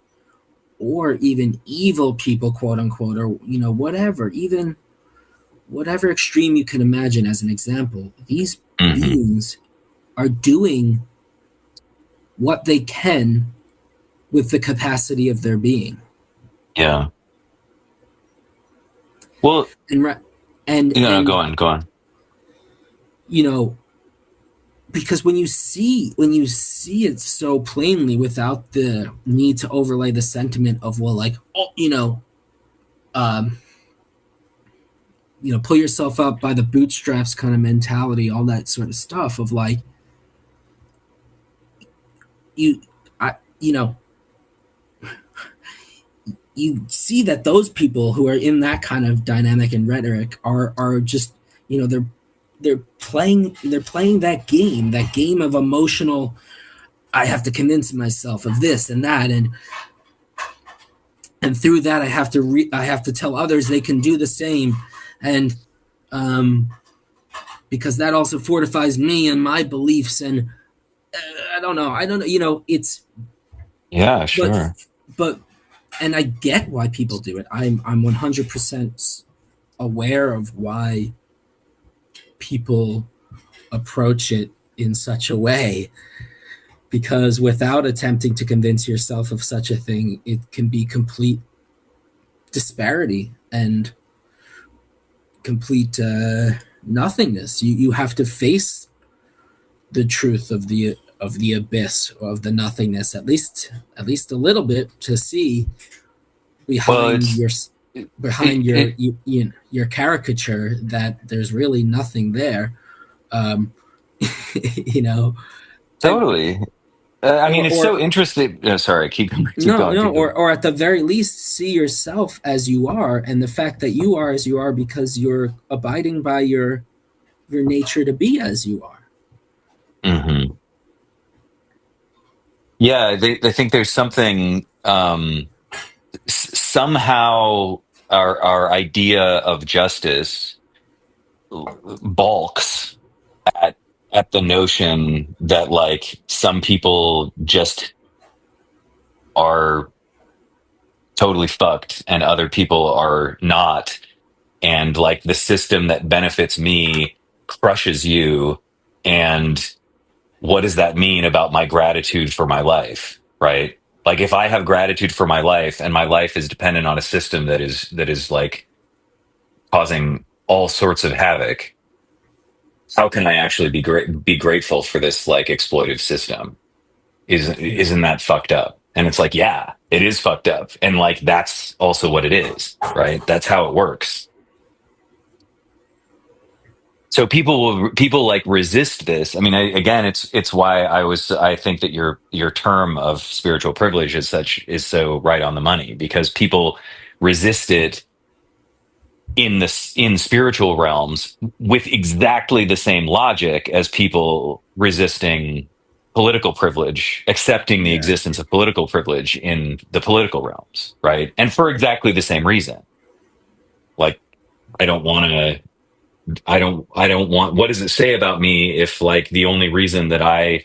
or even evil people, quote unquote, or whatever, even whatever extreme you can imagine as an example, these Hmm. beings are doing what they can with the capacity of their being. Yeah. Well, And and no, go and on, go on. you know because when you see it so plainly without the need to overlay the sentiment of, well, like, oh, um pull yourself up by the bootstraps kind of mentality, all that sort of stuff of like, you I you see that those people who are in that kind of dynamic and rhetoric are just, they're playing that game of emotional, I have to convince myself of this and that, and through that I have to tell others they can do the same, and um because that also fortifies me and my beliefs, and I don't know, it's, Yeah, but sure. but and I get why people do it. I'm 100% aware of why people approach it in such a way, because without attempting to convince yourself of such a thing, it can be complete disparity and complete nothingness. You have to face the truth of the abyss, of the nothingness, at least a little bit, to see Well, behind your behind your it your caricature that there's really nothing there. um you know and totally. I mean, it's so or interesting. Sorry, keep no, going, no, keep going. or at the very least, see yourself as you are, and the fact that you are as you are because you're abiding by your nature to be as you are. Hmm. Yeah, they think there's something somehow our idea of justice balks at at the notion that like some people just are totally fucked and other people are not, and like the system that benefits me crushes you, and what does that mean about my gratitude for my life, right? Like if I have gratitude for my life and my life is dependent on a system that is like causing all sorts of havoc, how can I actually be grateful for this like exploitive system? Yeah. Isn't that fucked up? And it's like, yeah, it is fucked up, and like that's also what it is, right? That's how it works. So people like resist this. I mean, again, it's why I think that your term of spiritual privilege is so right on the money, because people resist it in spiritual realms with exactly the same logic as people resisting political privilege, accepting the Yeah. existence of political privilege in the political realms, right? And for exactly the same reason. Like, I don't want to I don't want, what does it say about me if like the only reason that I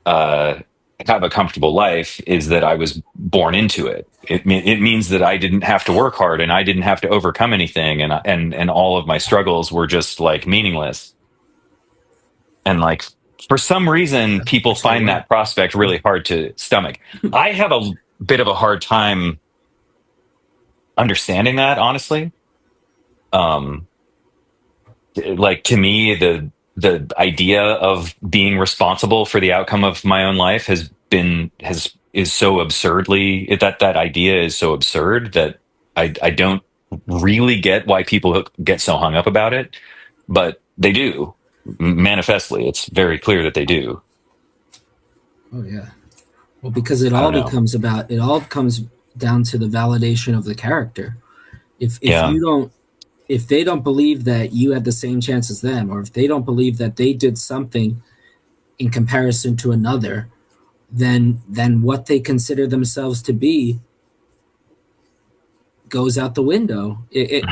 uh have a comfortable life is that I was born into it. It means that I didn't have to work hard and I didn't have to overcome anything, and all of my struggles were just like meaningless. And like for some reason people Which they find were. that prospect really hard to stomach. I have a bit of a hard time understanding that, honestly. Um like to me the idea of being responsible for the outcome of my own life has is so absurdly, that idea is so absurd that I don't really get why people get so hung up about it, but they do. Manifestly, it's very clear that they do. Oh yeah. Well, because I don't know. it all comes down to the validation of the character. If Yeah. you don't if they don't believe that you had the same chance as them, or if they don't believe that they did something in comparison to another, then what they consider themselves to be goes out the window. It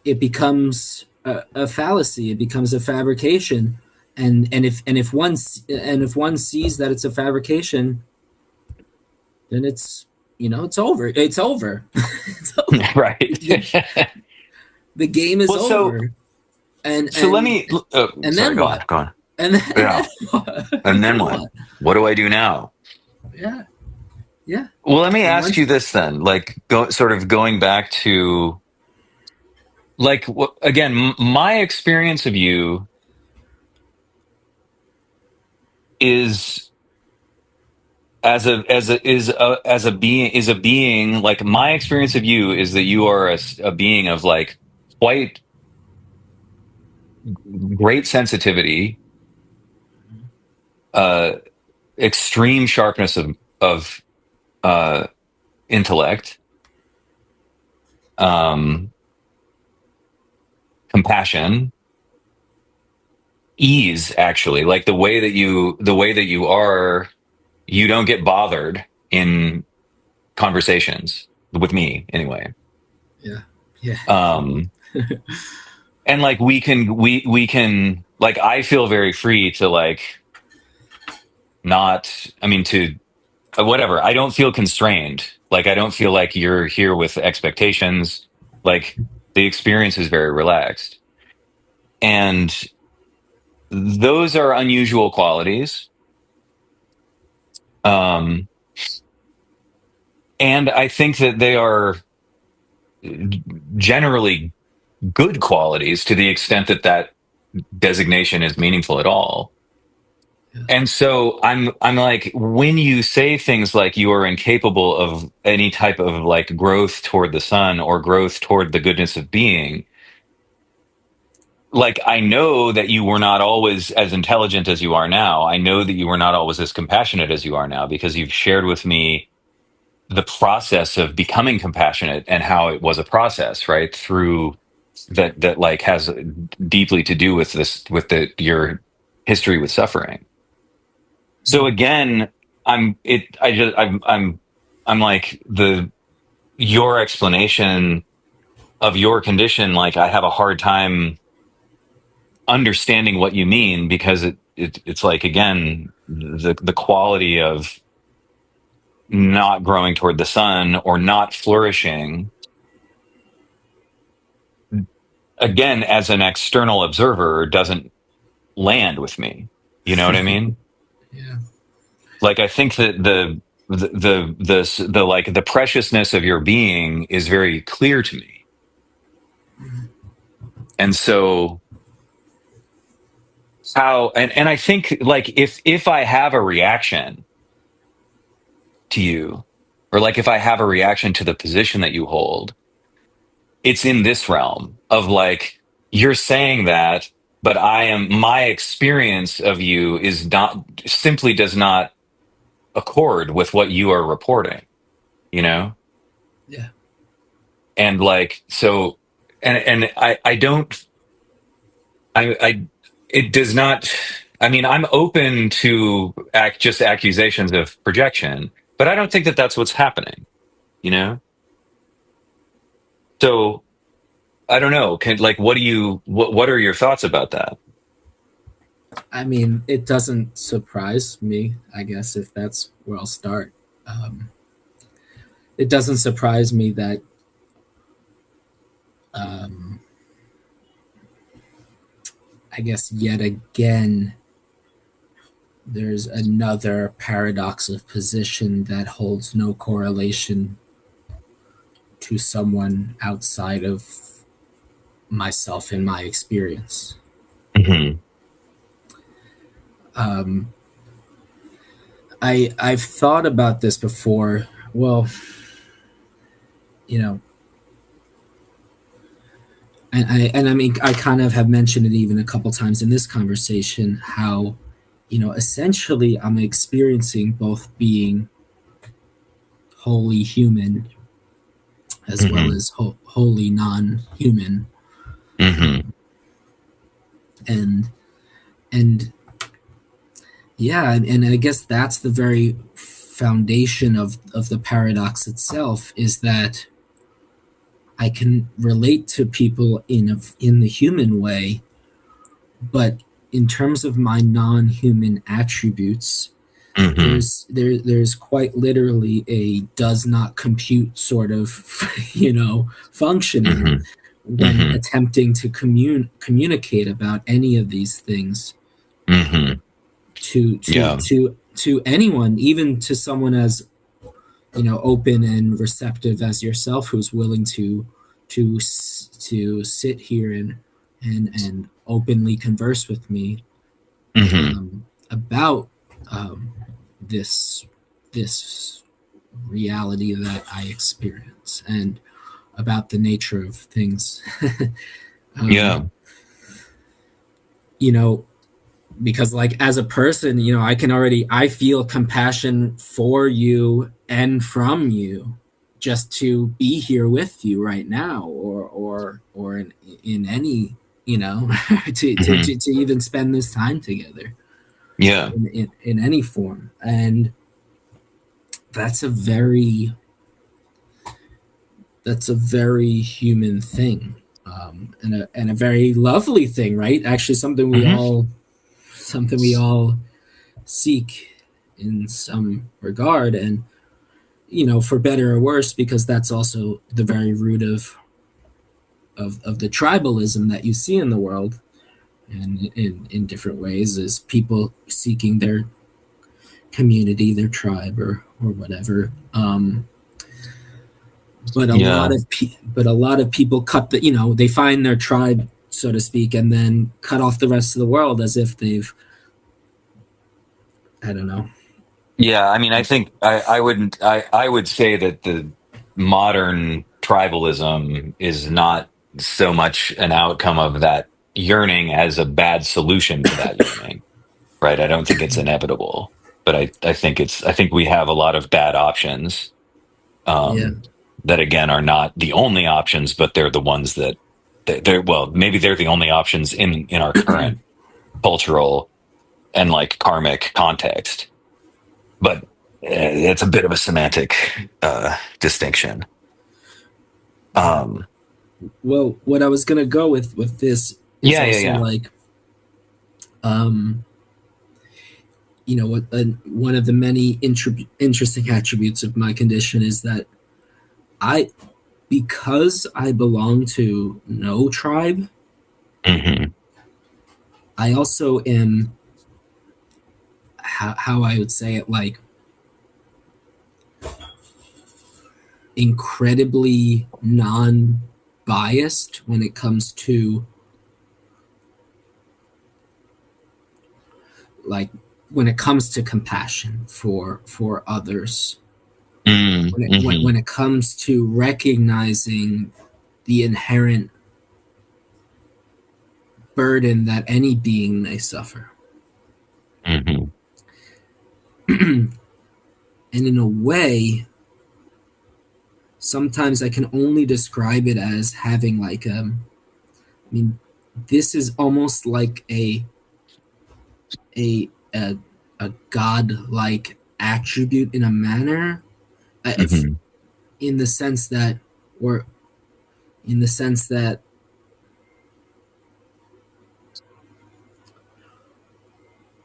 it becomes a fallacy. It becomes a fabrication. And if one sees that it's a fabrication, then it's over. It's over. It's over. Right. The game is Well, so over. And so let and me. and Sorry, then go on, what? go on. And Yeah, then what? and And then then what? what? What do I do now? Yeah, yeah. Well, let me And ask you once this then. Like, sort of going back to like again, my experience of you is as a being like my experience of you is that you are a being of like quite great sensitivity, uh extreme sharpness of uh intellect, um compassion, ease, actually, like the way that you are, you don't get bothered in conversations with me anyway. yeah, yeah, um and like we can like I feel very free to like not, I mean, to whatever, I don't feel constrained, like I don't feel like you're here with expectations, like the experience is very relaxed, and those are unusual qualities. um and I think that they are generally good qualities to the extent that that designation is meaningful at all. yeah. And so I'm like, when you say things like you are incapable of any type of like growth toward the sun or growth toward the goodness of being, like I know that you were not always as intelligent as you are now. I know that you were not always as compassionate as you are now because you've shared with me the process of becoming compassionate and how it was a process, right? Through that like has deeply to do with this, with the your history with suffering. So Mhm. again, I'm like the your explanation of your condition, like I have a hard time understanding what you mean because it's like again the quality of not growing toward the sun or not flourishing, again, as an external observer, doesn't land with me. You know what I mean? Yeah. Like I think that the like the preciousness of your being is very clear to me. And so how, and I think like if I have a reaction to you, or like if I have a reaction to the position that you hold, it's in this realm of like you're saying that, but my experience of you is not, simply does not accord with what you are reporting, you know? Yeah. And like so, and I don't, I it does not, I mean, I'm open to just accusations of projection, but I don't think that that's what's happening, you know? So I don't know. Can, like, what are your thoughts about that? I mean, it doesn't surprise me, I guess, if that's where I'll start. Um, it doesn't surprise me that, um, I guess, yet again, there's another paradox of position that holds no correlation to someone outside of myself and my experience. Hmm. Um, I've thought about this before. Well, you know, and I mean, I kind of have mentioned it even a couple times in this conversation how, essentially I'm experiencing both being wholly human as well Hmm. as wholly non-human, Hmm. and and yeah, and I guess that's the very foundation of the paradox itself, is that I can relate to people in the human way, but in terms of my non-human attributes, Hmm. there's quite literally a does not compute sort of functioning Hmm. when Hmm. attempting to communicate about any of these things Hmm. to to Yeah. to to anyone, even to someone as open and receptive as yourself, who's willing to sit here and openly converse with me Hmm. about um, this this reality that I experience and about the nature of things. um, Yeah. you know, because like as a person, I feel compassion for you and from you just to be here with you right now, or in any, Hmm. to even spend this time together Yeah. in any form. And that's a very human thing, and a very lovely thing, right? Actually, Hmm. something we all seek in some regard, and for better or worse, because that's also the very root of the tribalism that you see in the world, and in different ways, is people seeking their community, their tribe, or whatever. Yeah. But a lot of people cut they find their tribe, so to speak, and then cut off the rest of the world as if they've, I don't know. Yeah. I mean, I think I wouldn't, I would say that the modern tribalism is not so much an outcome of that yearning as a bad solution to that yearning, right? I don't think it's inevitable, but I think we have a lot of bad options, Yeah. um, that again are not the only options, but they're the ones that they're, well, maybe they're the only options in our current cultural and like karmic context. But it's a bit of a semantic distinction. Yeah. Um, Well, what I was gonna go with this is yeah, yeah, also yeah. like, um, one of the many interesting attributes of my condition is that I, because I belong to no tribe, Hmm. I also am, how I would say it, like incredibly non-biased when it comes to, like, compassion for others, Mm-hmm. when it comes to recognizing the inherent burden that any being may suffer. Hmm. And in a way, sometimes I can only describe it as having like, I mean, this is almost like a a, a god-like attribute in a manner, if Hmm. in the sense that, or in the sense that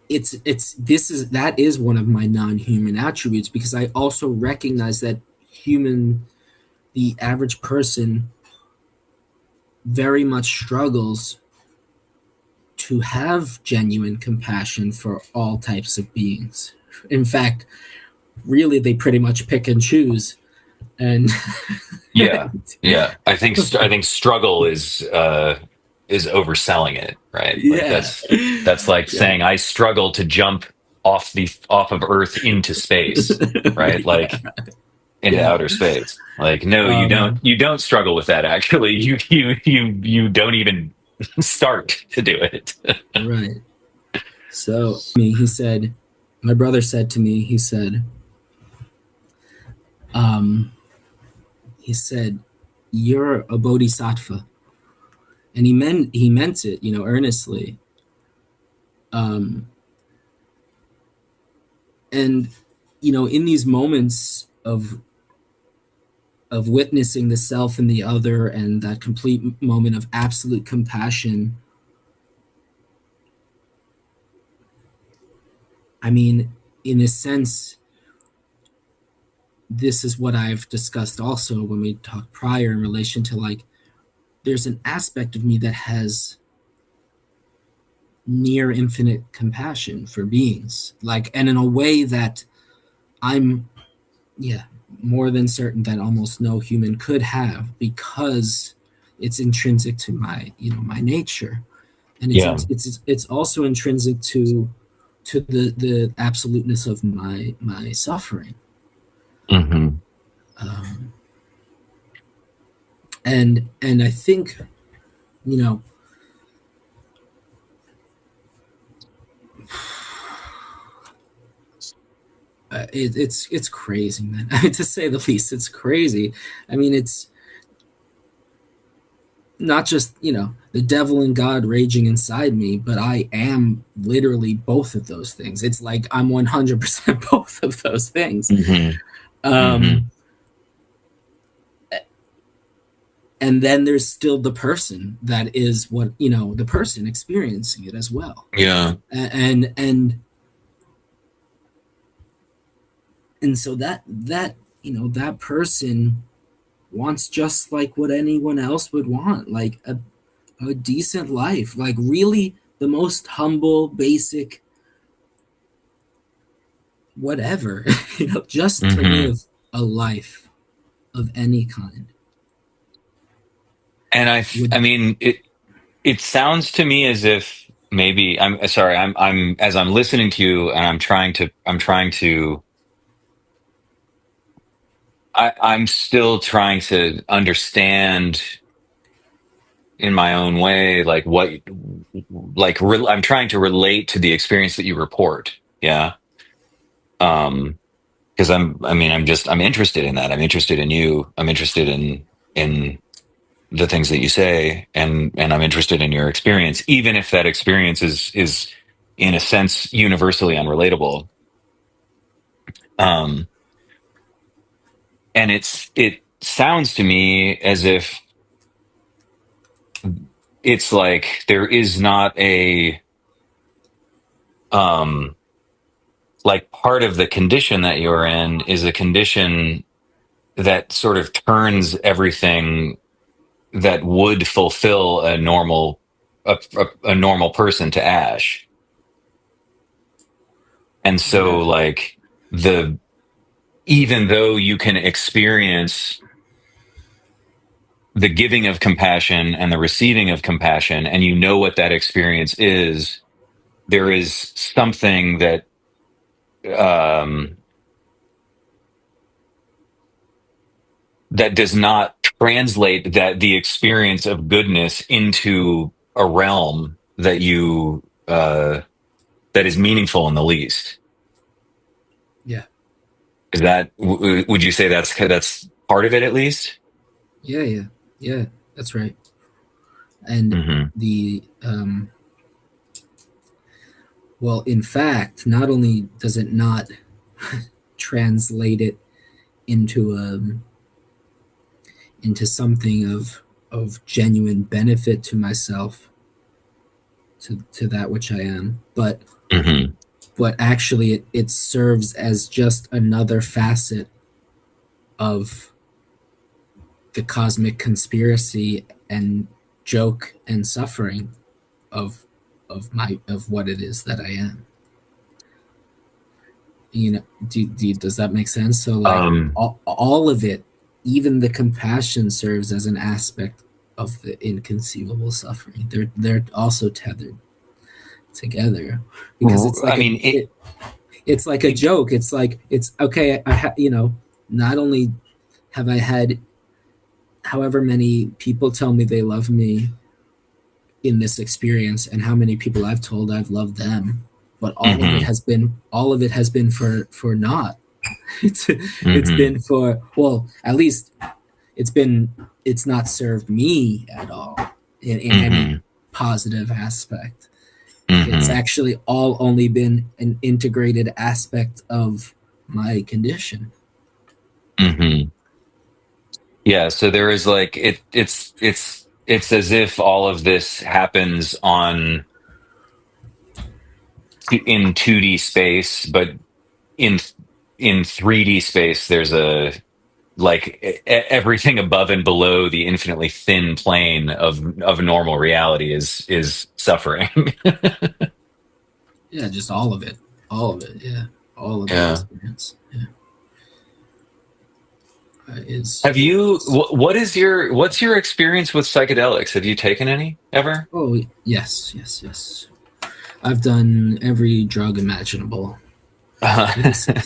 it's this is that is one of my non-human attributes, because I also recognize that the average person very much struggles to have genuine compassion for all types of beings. In fact, really, they pretty much pick and choose. And Yeah, yeah. I think struggle is overselling it, right? Like yeah, that's like yeah, saying I struggle to jump off of Earth into space, right? yeah, Like into yeah. outer space. Like no, Um, you don't struggle with that actually. You don't even start to do it. right. So he said, my brother said to me, um, he said, "You're a bodhisattva," and he meant it, earnestly. Um, and in these moments of of witnessing the self and the other, and that complete moment of absolute compassion. I mean, in a sense, this is what I've discussed also when we talked prior in relation to, like, there's an aspect of me that has near infinite compassion for beings, like, and in a way that I'm, yeah, more than certain that almost no human could have, because it's intrinsic to my, my nature. And Yeah. it's also intrinsic to the absoluteness of my suffering. Hmm. um, and I think, you know it's crazy, man. To say the least, it's crazy. I mean, it's not just, the devil and God raging inside me, but I am literally both of those things. It's like I'm 100% both of those things. Hmm. Hmm. um and then there's still the person that is what, the person experiencing it as well. Yeah. And so that that person wants just like what anyone else would want, like a decent life, like really the most humble, basic, whatever, just to Hmm. live a life of any kind. And Would I mean, it sounds to me as if maybe I'm sorry, I'm as I'm listening to you and I'm still trying to understand in my own way, like I'm trying to relate to the experience that you report. Yeah. Um, because I mean, I'm interested in that. I'm interested in you. I'm interested in the things that you say, and I'm interested in your experience, even if that experience is in a sense universally unrelatable. Um, and it sounds to me as if it's like there is not a um like part of the condition that you're in is a condition that sort of turns everything that would fulfill a normal person to ash. And so Yeah, like the even though you can experience the giving of compassion and the receiving of compassion, and you know what that experience is, there is something that um, that does not translate that the experience of goodness into a realm that you that is meaningful in the least. yeah, Is that would you say that's part of it at least? yeah, yeah, yeah, that's right. And Hmm. the well, in fact, not only does it not translate it into into something of genuine benefit to myself, to that which I am, Hmm. but actually it serves as just another facet of the cosmic conspiracy and joke and suffering of of what it is that I am. Does that make sense? So, like, Um, all of it, even the compassion, serves as an aspect of the inconceivable suffering. They're also tethered together, because it's I like mean, it's like a joke. It's like, it's okay. Not only have I had however many people tell me they love me in this experience, and how many people I've told I've loved them, but hmm. all of it has been for naught. It's Hmm. been for, well, at least it's not served me at all in any Hmm. positive aspect. It's Hmm. actually all only been an integrated aspect of my condition. Hmm. Yeah, so there is like it's as if all of this happens on in 2D space, but in in 3D space there's a like everything above and below the infinitely thin plane of normal reality is suffering. Yeah, just all of it. Yeah, all of the Yeah. experience. Yeah, is Have you what's your experience with psychedelics? Have you taken any ever? oh yes, yes, yes. I've done every drug imaginable, every sub-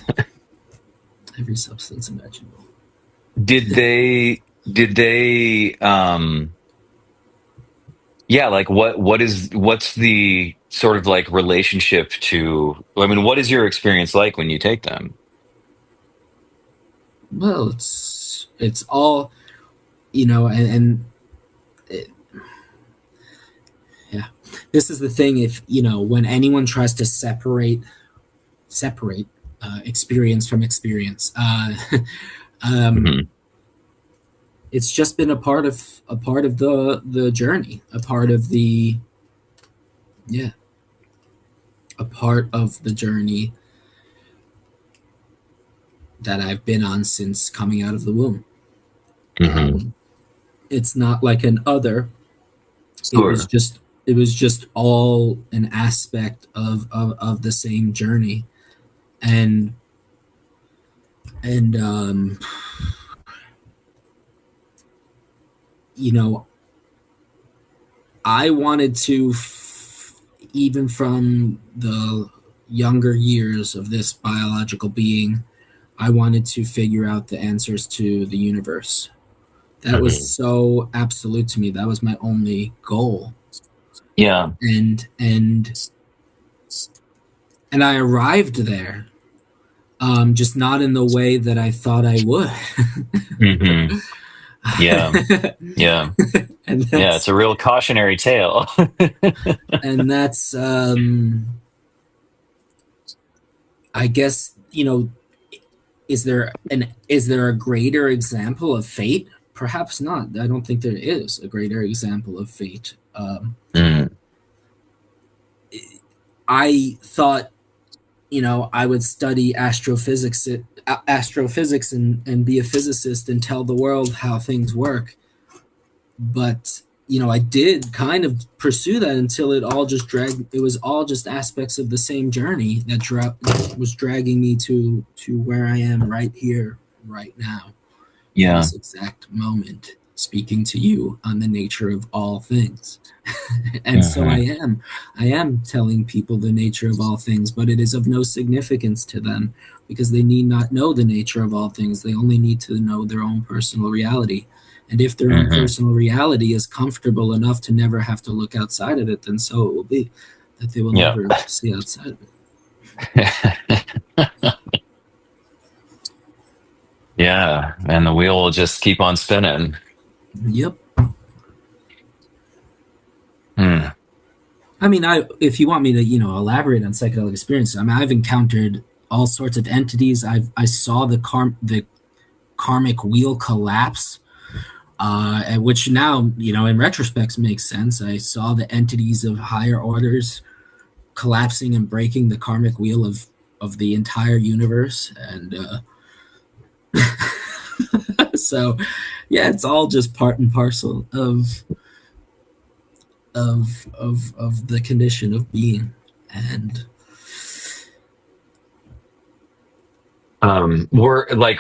every substance imaginable. Did they yeah, like what's the sort of like relationship to, I mean, what is your experience like when you take them? Well, it's all and it, yeah, this is the thing. If when anyone tries to separate experience from experience, um, Hmm. it's just been a part of the journey, a part of the yeah, a part of the journey that I've been on since coming out of the womb. Hmm. Um, it's not like an other. It was Sure. just it was just all an aspect of the same journey, and and you know I wanted to even from the younger years of this biological being, I wanted to figure out the answers to the universe. That was Hmm. so absolute to me. That was my only goal. Yeah. And I arrived there, just not in the way that I thought I would. Hmm. Yeah. Yeah. and Yeah. It's that's a real cautionary tale. and that's I guess is there a greater example of fate? Perhaps not. I don't think there is a greater example of fate. Mm. I thought I would study astrophysics and be a physicist and tell the world how things work. But I did kind of pursue that until it was all just aspects of the same journey that was dragging me to where I am right here, right now, in Yeah. this exact moment, speaking to you on the nature of all things. And so Hmm. I am telling people the nature of all things, but it is of no significance to them because they need not know the nature of all things. They only need to know their own personal reality. And if their own Hmm. personal reality is comfortable enough to never have to look outside of it, then so it will be that they will Yeah. never see outside of it. Yeah. And the wheel will just keep on spinning. Yep. Hmm. I mean, if you want me to, elaborate on psychedelic experiences, I mean, I've encountered all sorts of entities. I saw the karmic wheel collapse, which now, in retrospect, makes sense. I saw the entities of higher orders collapsing and breaking the karmic wheel of the entire universe, and so yeah, it's all just part and parcel of the condition of being, and Were like,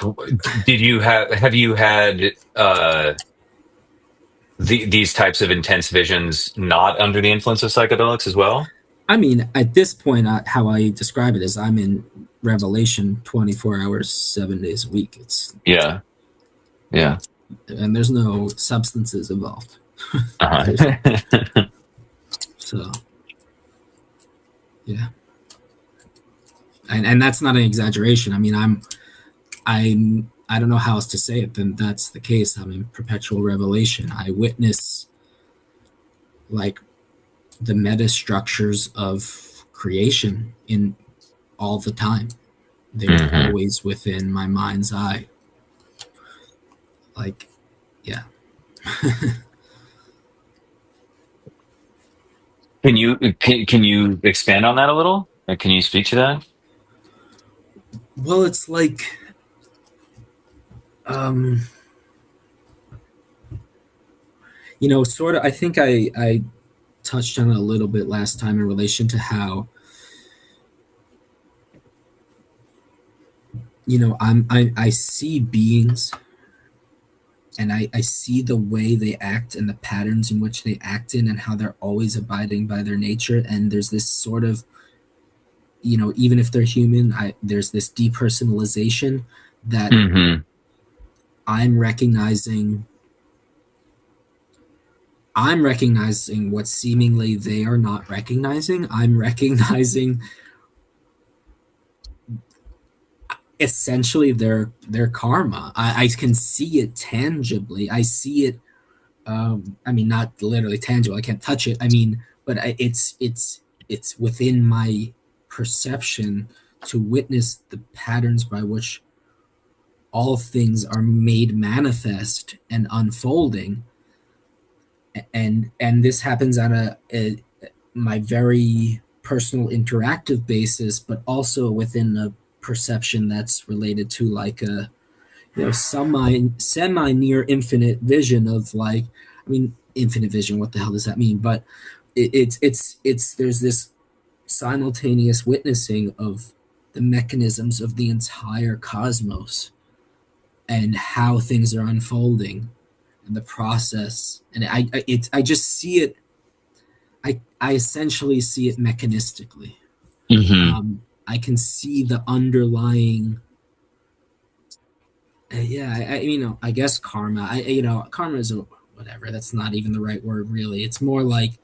did you have you had these types of intense visions not under the influence of psychedelics as well? I mean, at this point, how I describe it is I'm in revelation 24 hours, 7 days a week. It's Yeah. Yeah. and there's no substances involved. There's Uh-huh. so yeah, and that's not an exaggeration. I mean, I don't know how else to say it than that's the case. I'm in perpetual revelation. I witness like the meta structures of creation in all the time. They are Hmm. always within my mind's eye. Like Yeah. Can you expand on that a little? Can you speak to that? Well, it's like, um, sort of. I think I touched on it a little bit last time in relation to how I see beings, and I see the way they act and the patterns in which they act in, and how they're always abiding by their nature. And there's this sort of, even if they're human, there's this depersonalization that Hmm. I'm recognizing. I'm recognizing what seemingly they are not recognizing. I'm recognizing essentially their karma. I can see it tangibly. I see it. I mean, not literally tangible. I can't touch it. I mean, but it's within my perception to witness the patterns by which all things are made manifest and unfolding. And this happens on a my very personal interactive basis, but also within a perception that's related to like a semi near infinite vision of like, I mean, infinite vision, what the hell does that mean? But it's there's this simultaneous witnessing of the mechanisms of the entire cosmos and how things are unfolding and the process. And I just see it. I essentially see it mechanistically. Hmm. I can see the underlying. Yeah, I guess karma. Karma is a whatever. That's not even the right word, really. It's more like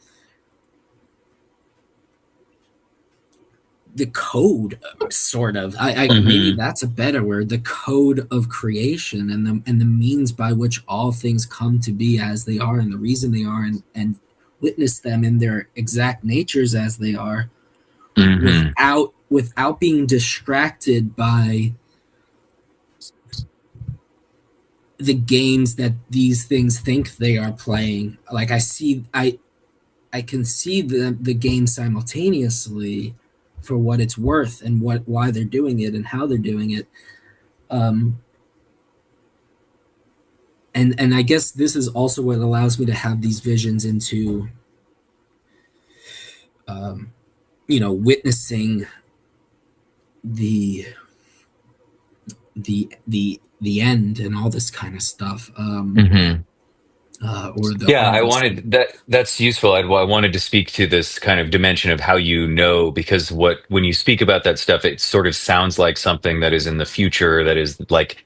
the code, sort of. I maybe Hmm. that's a better word. The code of creation and the means by which all things come to be as they are, and the reason they are, and witness them in their exact natures as they are, Hmm. without being distracted by the games that these things think they are playing. Like I can see the game simultaneously for what it's worth and why they're doing it and how they're doing it. Um, and I guess this is also what allows me to have these visions into, um, witnessing the the end and all this kind of stuff, Hmm. or the Yeah, I harvest. wanted that. That's useful. I wanted to speak to this kind of dimension of how you know, because when you speak about that stuff, it sort of sounds like something that is in the future, that is like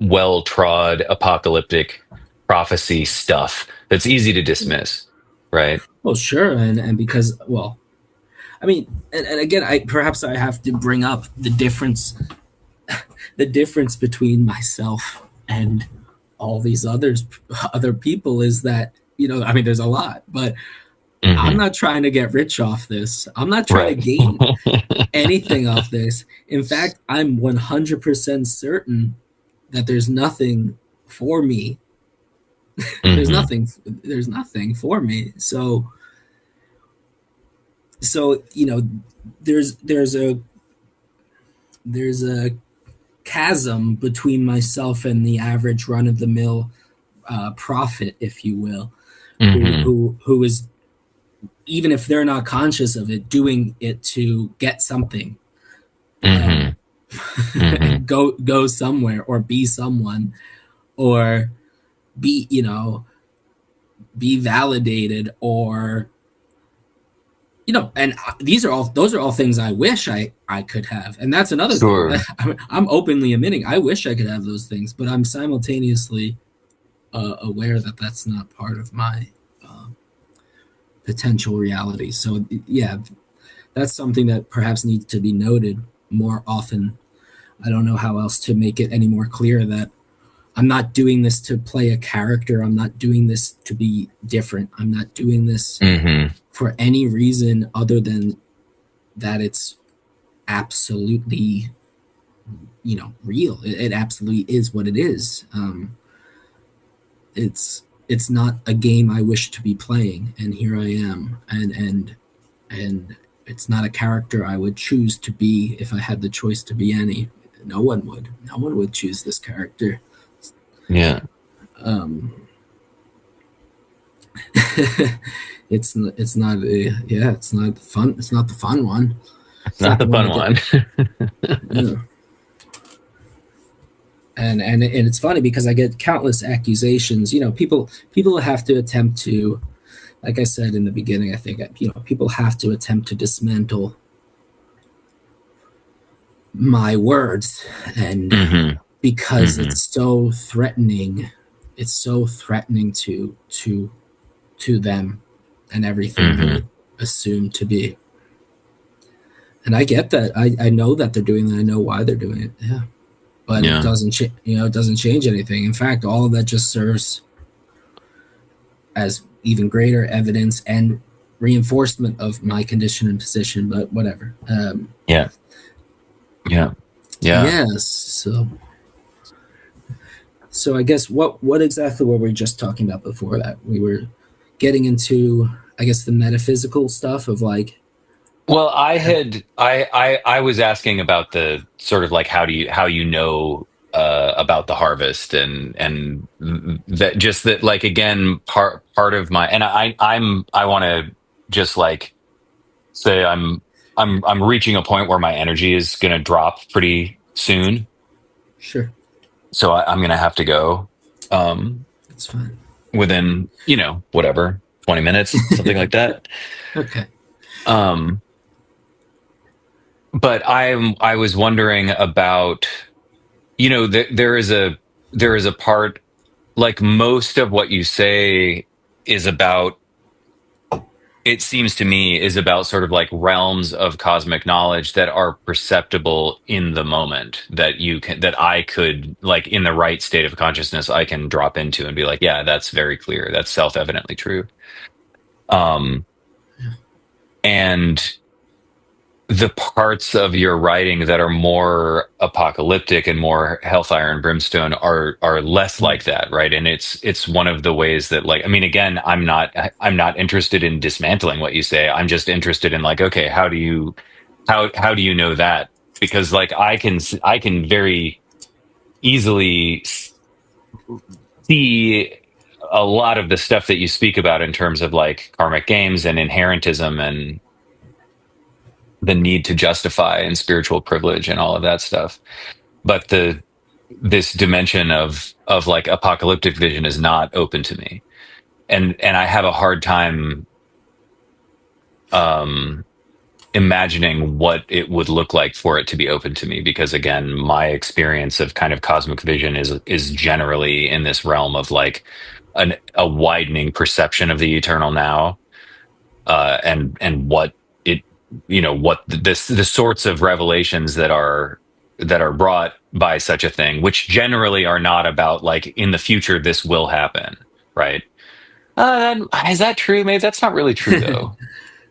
well trod apocalyptic prophecy stuff that's easy to dismiss, right? Well, sure, and because, well, I mean, and again, I have to bring up the difference between myself and all these other people is that, I mean, there's a lot, but I'm Hmm. not trying to get rich off this. I'm not trying to Right. gain anything off this. In fact, I'm 100% certain that there's nothing for me. there's Hmm. nothing there's nothing for me. So there's a chasm between myself and the average run of the mill prophet, if you will, who Hmm. who who is, even if they're not conscious of it, doing it to get something, Hmm. Hmm. go somewhere or be someone, or be be validated, or and those are all things I wish I could have. And that's another thing Sure. I'm openly admitting. I wish I could have those things, but I'm simultaneously aware that that's not part of my uh, potential reality. So yeah, that's something that perhaps needs to be noted more often. I don't know how else to make it any more clear that I'm not doing this to play a character. I'm not doing this to be different. I'm not doing this Hmm. for any reason other than that it's absolutely, real. It absolutely is what it is. it's not a game I wish to be playing, and here I am, and it's not a character I would choose to be if I had the choice to be any. No one would. No one would choose this character. Yeah. Um, it's not yeah, it's not fun. It's not the fun one. It's It's not not the the one fun I get. one. Yeah. And it's funny because I get countless accusations. People have to attempt to, like I said in the beginning, I think people have to attempt to dismantle my words, and Hmm. because Hmm. it's so threatening to them and everything Hmm. they assume to be. And I get that. I know that they're doing that. I know why they're doing it. Yeah, but it Yeah. doesn't it doesn't change anything. In fact, all of that just serves as even greater evidence and reinforcement of my condition and position. But whatever. Yeah. Yeah. Yeah. Yes. So I guess what exactly were we just talking about before that? We were getting into, I guess, the metaphysical stuff of like. Well, I was asking about the sort of like how you know about the harvest and that just that like again part of my and I want to just like say I'm reaching a point where my energy is going to drop pretty soon, Sure, so I'm going to have to go um that's fine. within whatever 20 minutes something like that. Okay, Um, but I was wondering about there is a part like most of what you say is about it seems to me is about sort of like realms of cosmic knowledge that are perceptible in the moment that you can that I could like in the right state of consciousness I can drop into and be like, yeah, that's very clear, that's self-evidently true. um and the parts of your writing that are more apocalyptic and more hellfire and brimstone are less like that, right? And it's one of the ways that like I mean again I'm not interested in dismantling what you say. I'm just interested in like, okay, how do you know that? Because like I can very easily see a lot of the stuff that you speak about in terms of like karmic games and inherentism and the need to justify and spiritual privilege and all of that stuff. But the this dimension of like apocalyptic vision is not open to me. And I have a hard time um imagining what it would look like for it to be open to me because again my experience of kind of cosmic vision is generally in this realm of like a widening perception of the eternal now, and what it what this the sorts of revelations that are brought by such a thing, which generally are not about like in the future this will happen, right? Is that true? Maybe that's not really true though.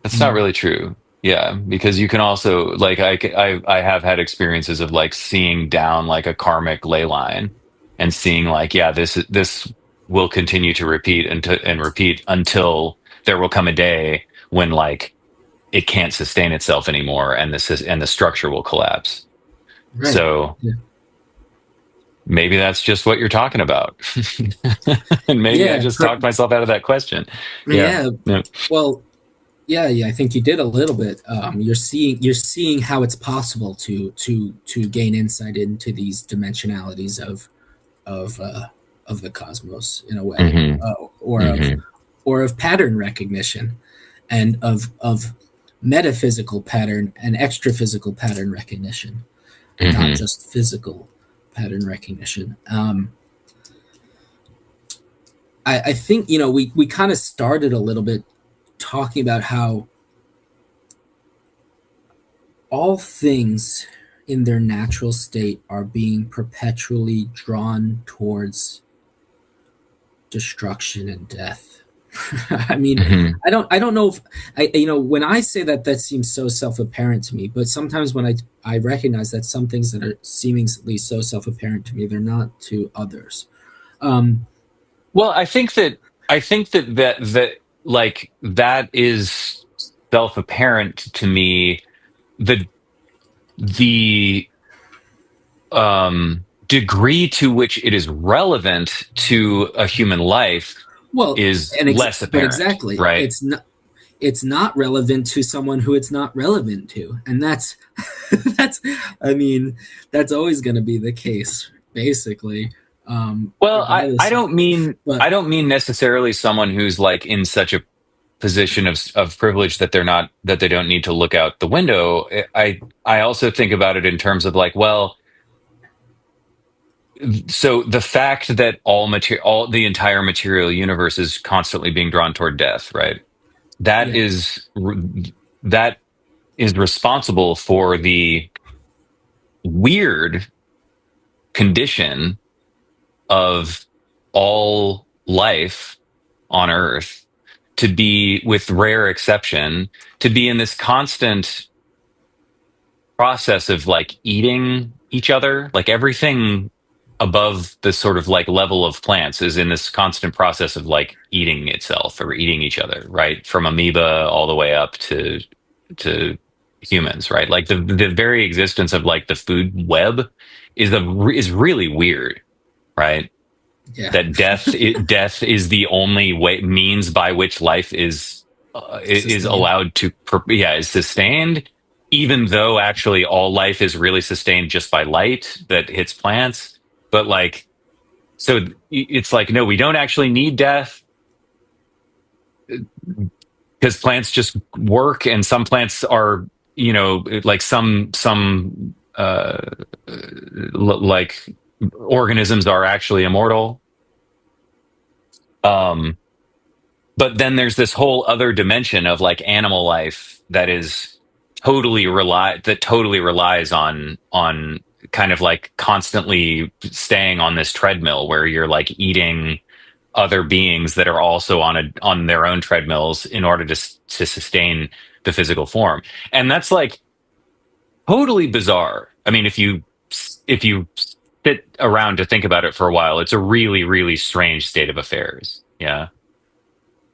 That's not mm, really true. Yeah, because you can also like I have had experiences of like seeing down like a karmic ley line and seeing like yeah this will continue to repeat and repeat until there will come a day when like it can't sustain itself anymore and and the structure will collapse. right. So Yeah, maybe that's just what you're talking about. And maybe I yeah, just talked myself out of that question. Yeah. yeah. Yeah. Well, yeah. I think you did a little bit. You're seeing how it's possible to gain insight into these dimensionalities of uh, of the cosmos in a way, Hmm. Hmm. or of pattern recognition, and of metaphysical pattern and extra physical pattern recognition, not Hmm. just physical pattern recognition. I think we kind of started a little bit talking about how all things in their natural state are being perpetually drawn towards destruction and death. I mean, Hmm. I don't know if when I say that, that seems so self-apparent to me, but sometimes when I recognize that some things that are seemingly so self-apparent to me, they're not to others. Um, Well, I think that like that is self-apparent to me. The degree to which it is relevant to a human life Well, is and less but apparent, exactly, right? it's not relevant to someone who it's not relevant to, and that's that's I mean that's always going to be the case, basically, Well, I regardless. don't mean But I don't mean necessarily someone who's like in such a position of privilege that they don't need to look out the window. I also think about it in terms of like, well, so the fact that all the entire material universe is constantly being drawn toward death, right? That yeah, is that is responsible for the weird condition of all life on Earth to be, with rare exception, to be in this constant process of like eating each other. Like everything above the sort of like level of plants is in this constant process of like eating itself or eating each other, right? From amoeba all the way up to humans, right? Like the very existence of like the food web is really weird, right? yeah, That death is the only way means by which life is sustained. allowed to is sustained, even though actually all life is really sustained just by light that hits plants. But like, so it's like, no, we don't actually need death because plants just work, and some plants are, like some like organisms are actually immortal. um But then there's this whole other dimension of like animal life that is totally relies on kind of like constantly staying on this treadmill where you're like eating other beings that are also on their own treadmills in order to sustain the physical form. And that's like totally bizarre. I mean, if you sit around to think about it for a while, it's a really, really strange state of affairs. Yeah.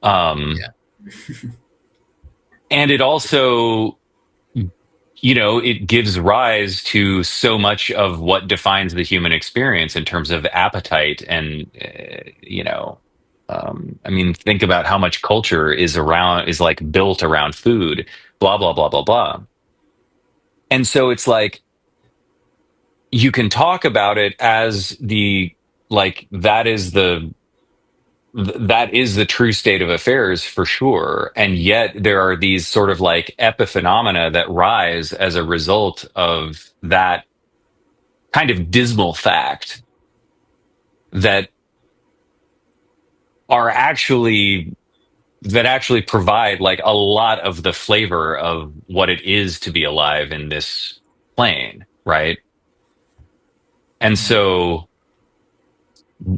Um, Yeah, and it also, it gives rise to so much of what defines the human experience in terms of appetite and, I mean, think about how much culture is like built around food, blah, blah, blah, blah, blah. And so it's like, you can talk about it as like, that is the true state of affairs for sure. And yet there are these sort of like epiphenomena that rise as a result of that kind of dismal fact that are actually that actually provide like a lot of the flavor of what it is to be alive in this plane, right? And yeah, so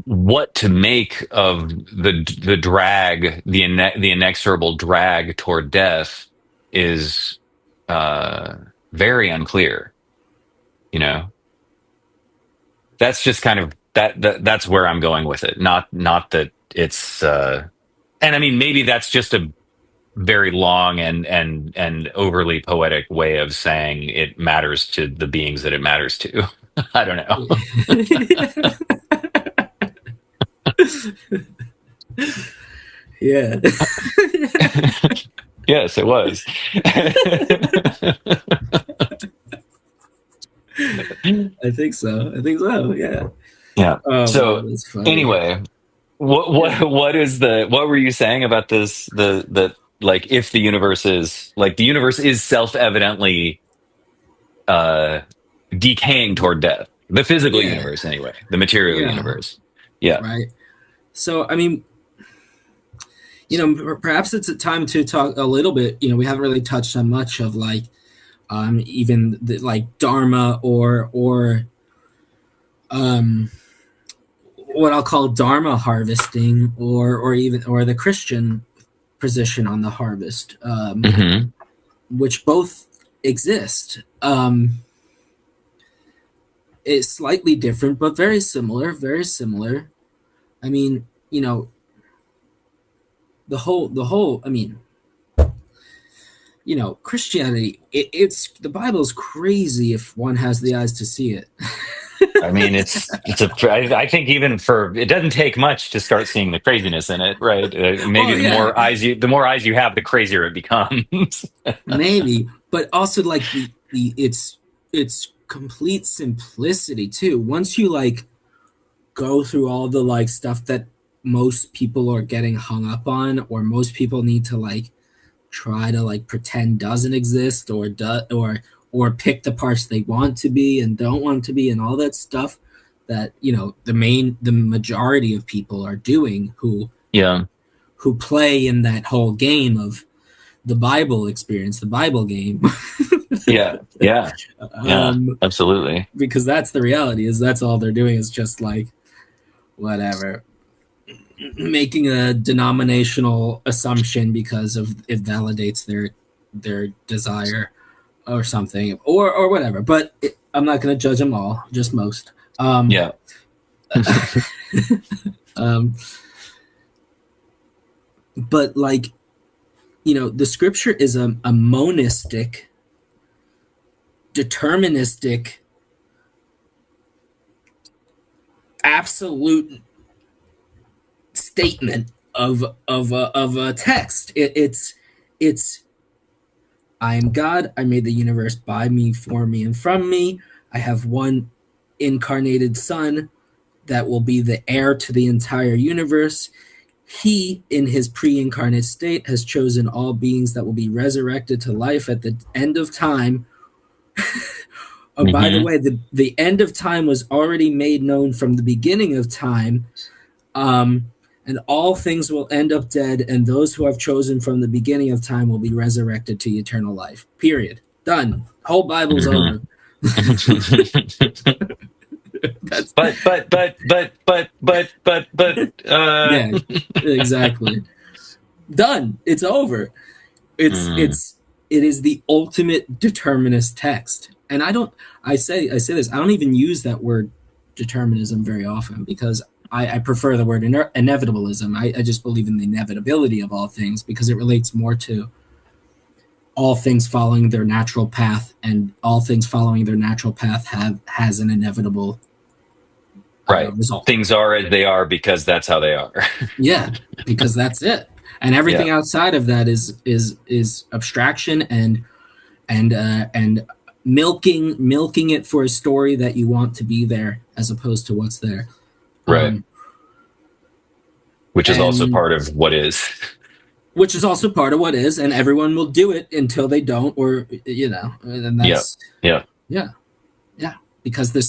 what to make of the drag, the inexorable drag toward death is uh very unclear, you know. That's just kind of that's where I'm going with it. Not that it's and I mean, maybe that's just a very long and overly poetic way of saying it matters to the beings that it matters to. I don't know. yeah. Yes, it was. I think so. I think so. Yeah. Yeah. Oh So man, that's funny. anyway, what Yeah. what what is the what were you saying about this? The like, if the universe is like, the universe is self-evidently uh decaying toward death. The physical Yeah. universe, anyway. The material Yeah. universe. Yeah. Right. So, I mean, perhaps it's a time to talk a little bit. We haven't really touched on much of like, even like Dharma or um, what I'll call Dharma harvesting, or the Christian position on the harvest, Hmm. which both exist. It's slightly different, but very similar. Very similar. I mean, you know, the whole. I mean, Christianity. It's the Bible's crazy if one has the eyes to see it. I mean, I think even for it doesn't take much to start seeing the craziness in it, right? Maybe Well, yeah, the more eyes you have, the crazier it becomes. maybe, but also like the it's complete simplicity too. Once you like go through all the like stuff that most people are getting hung up on, or most people need to like try to like pretend doesn't exist, or pick the parts they want to be and don't want to be, and all that stuff that the majority of people are doing Yeah, who play in that whole game of the Bible experience, the Bible game. yeah, yeah, yeah, um, absolutely. because that's the reality, is that's all they're doing is just like whatever, making a denominational assumption because of it validates their desire or something, or whatever. But I'm not going to judge them all, just most. Yeah. Um, but like the scripture is a monistic, deterministic, absolute statement of a text. It's I am God. I made the universe by me, for me, and from me. I have one incarnated Son that will be the heir to the entire universe. He, in his pre incarnate state, has chosen all beings that will be resurrected to life at the end of time. Oh, by the Hmm. way, the end of time was already made known from the beginning of time. Um, and all things will end up dead, and those who have chosen from the beginning of time will be resurrected to eternal life. Period. Done. Whole Bible's Hmm. over. That's but yeah, exactly. Done. It's over. It's mm, it's it is the ultimate determinist text. And I say this, I don't even use that word determinism very often, because I prefer the word inevitabilism. I just believe in the inevitability of all things, because it relates more to all things following their natural path, and all things following their natural path has an inevitable right. result. Things are as they are because that's how they are. Yeah, because that's it. And Yeah. everything outside of that is abstraction and milking it for a story that you want to be there, as opposed to what's there. Right. Um, Which is also and part of what is. which is also part of what is, and everyone will do it until they don't, or and Yeah. that's Yeah. yeah, yeah. Because the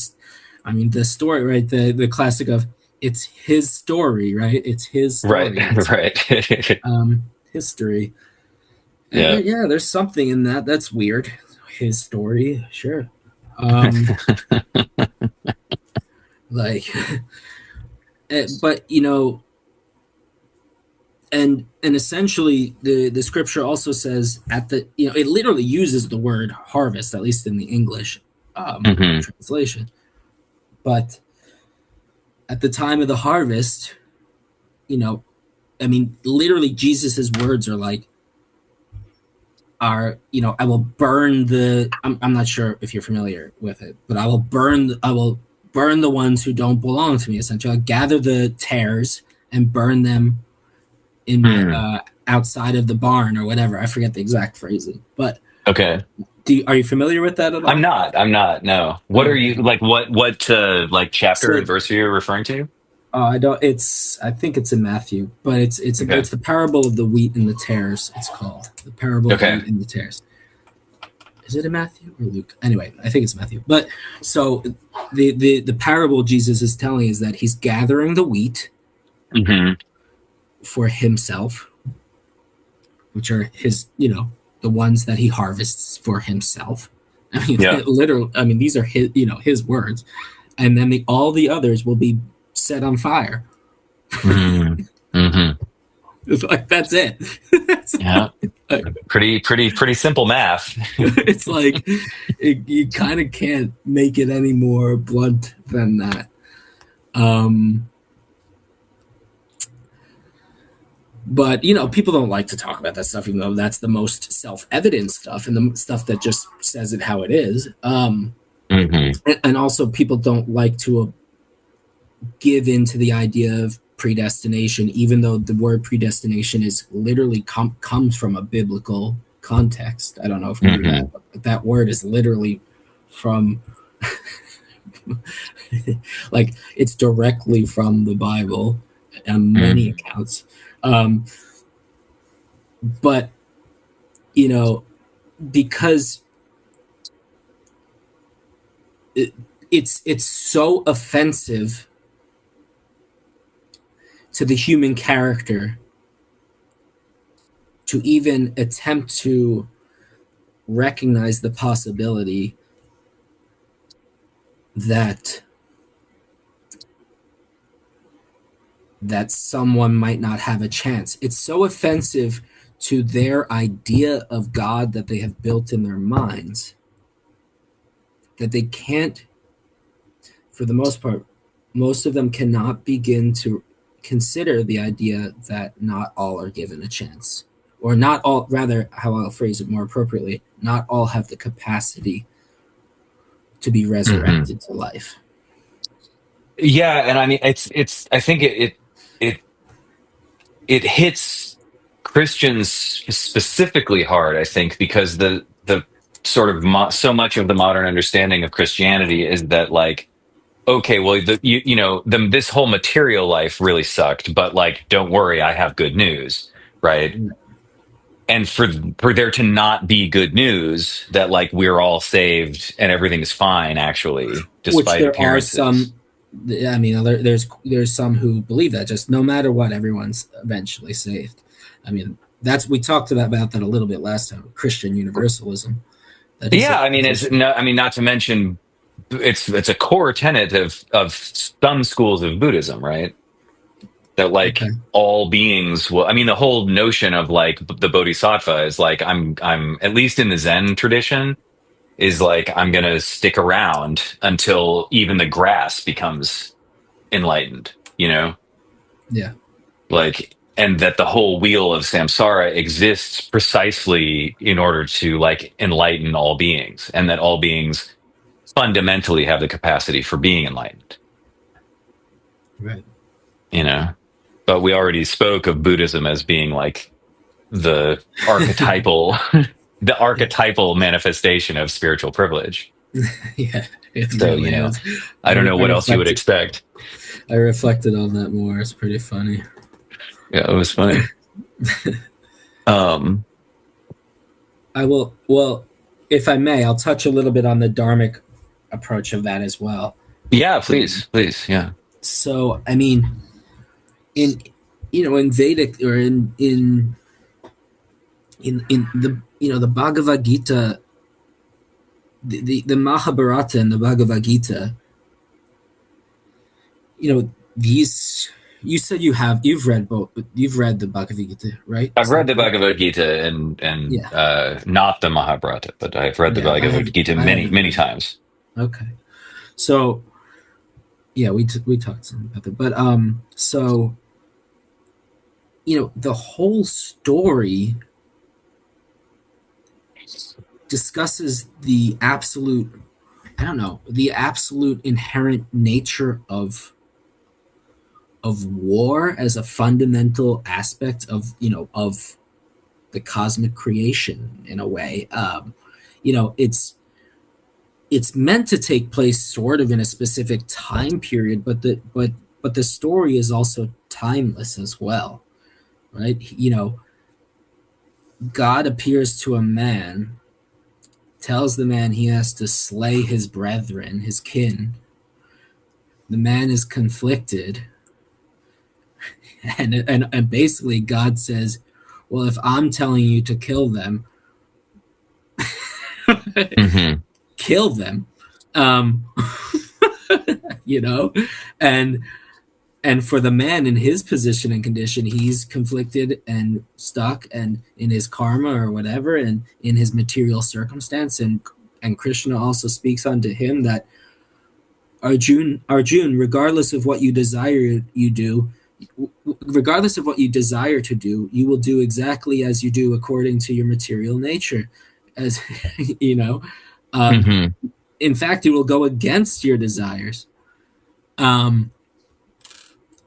story, right? The classic of it's his story, right? It's his Right. story. It's Right. history. And Yeah. there's something in that that's weird. His story, sure. Um, like, but and essentially the scripture also says at the it literally uses the word harvest, at least in the English Hmm. translation. But at the time of the harvest, you know, I mean, literally Jesus's words are like, I will burn the. I'm not sure if you're familiar with it, but I will burn the ones who don't belong to me. Essentially, I'll gather the tares and burn them in my Mm. outside of the barn or whatever. I forget the exact phrasing, but Okay. are you familiar with that at I'm all? not. I'm not. No. What are Okay, you like? What like chapter and so verse are you referring to? I don't. I think it's in Matthew, but Okay. it's the parable of the wheat and the tares. It's called the parable of the Okay. wheat and the tares. Is it in Matthew or Luke? Anyway, I think it's Matthew. But so the parable Jesus is telling is that he's gathering the wheat Hmm. for himself, which are his, the ones that he harvests for himself. I mean, Yeah. literally, I mean, these are his words, and then all the others will be set on fire. Mm. Hmm. It's like that's it. Yeah. Like, Pretty simple math. it's like you kind of can't make it any more blunt than that. Um, But people don't like to talk about that stuff, even though that's the most self-evident stuff and the stuff that just says it how it is. Hmm. And also, people don't like to give into the idea of predestination, even though the word predestination is literally comes from a biblical context. I don't know if you knew Hmm. that, but that word is literally from like it's directly from the Bible on many Hmm. accounts. Um, but you know, because it, it's so offensive to the human character to even attempt to recognize the possibility that someone might not have a chance. It's so offensive to their idea of God that they have built in their minds that they can't, for the most part, most of them cannot begin to consider the idea that not all are given a chance. Or not all, rather, how I'll phrase it more appropriately, not all have the capacity to be Hmm. resurrected to life. Yeah, and I mean, I think it it hits Christians specifically hard, I think, because the sort of so much of the modern understanding of Christianity is that like, okay, well, this whole material life really sucked, but like, don't worry, I have good news, right? And for there to not be good news that like we're all saved and everything is fine, actually, Which despite there are appearances. some. I mean, there's some who believe that just no matter what, everyone's eventually saved. I mean, that's we talked about that a little bit last time. Christian universalism. That is a Yeah, I mean, position. I mean, not to mention it's a core tenet of some schools of Buddhism, right? That Okay. like all beings will. I mean, the whole notion of like the bodhisattva is like I'm at least in the Zen tradition is like I'm gonna stick around until even the grass becomes enlightened, you know? Yeah. Like, and that the whole wheel of samsara exists precisely in order to like enlighten all beings, and that all beings fundamentally have the capacity for being enlightened, Right. you know? But we already spoke of Buddhism as being like the archetypal the Yeah. archetypal manifestation of spiritual privilege. Yeah. It So, really is. I don't know I what else you would reflected. expect. I reflected on that more. It's pretty funny. Yeah, it was funny. Um, I will. Well, if I may, I'll touch a little bit on the dharmic approach of that as well. yeah, please, please, yeah. So, I mean, in in Vedic or in the the Bhagavad Gita, the Mahabharata and the Bhagavad Gita, these you said you've read both, you've read the Bhagavad Gita, right? I've Is read that the correct? Bhagavad Gita and Yeah, not the Mahabharata, but I've read the yeah. Bhagavad Gita I many haven't many read it. times. Okay, so yeah, we talked something about that, but so the whole story discusses the absolute, I don't know, the absolute inherent nature of war as a fundamental aspect of the cosmic creation in a way. It's meant to take place sort of in a specific time period, but the story is also timeless as well, right? God appears to a man, tells the man he has to slay his brethren, his kin. The man is conflicted, and basically God says, "Well, if I'm telling you to kill them, Hmm. kill them." Um, you know, and for the man in his position and condition, he's conflicted and stuck, and in his karma or whatever, and in his material circumstance, and Krishna also speaks unto him that Arjun, regardless of what you desire you do, regardless of what you desire to do, you will do exactly as you do according to your material nature. As you know, um, Hmm. in fact, it will go against your desires. Um,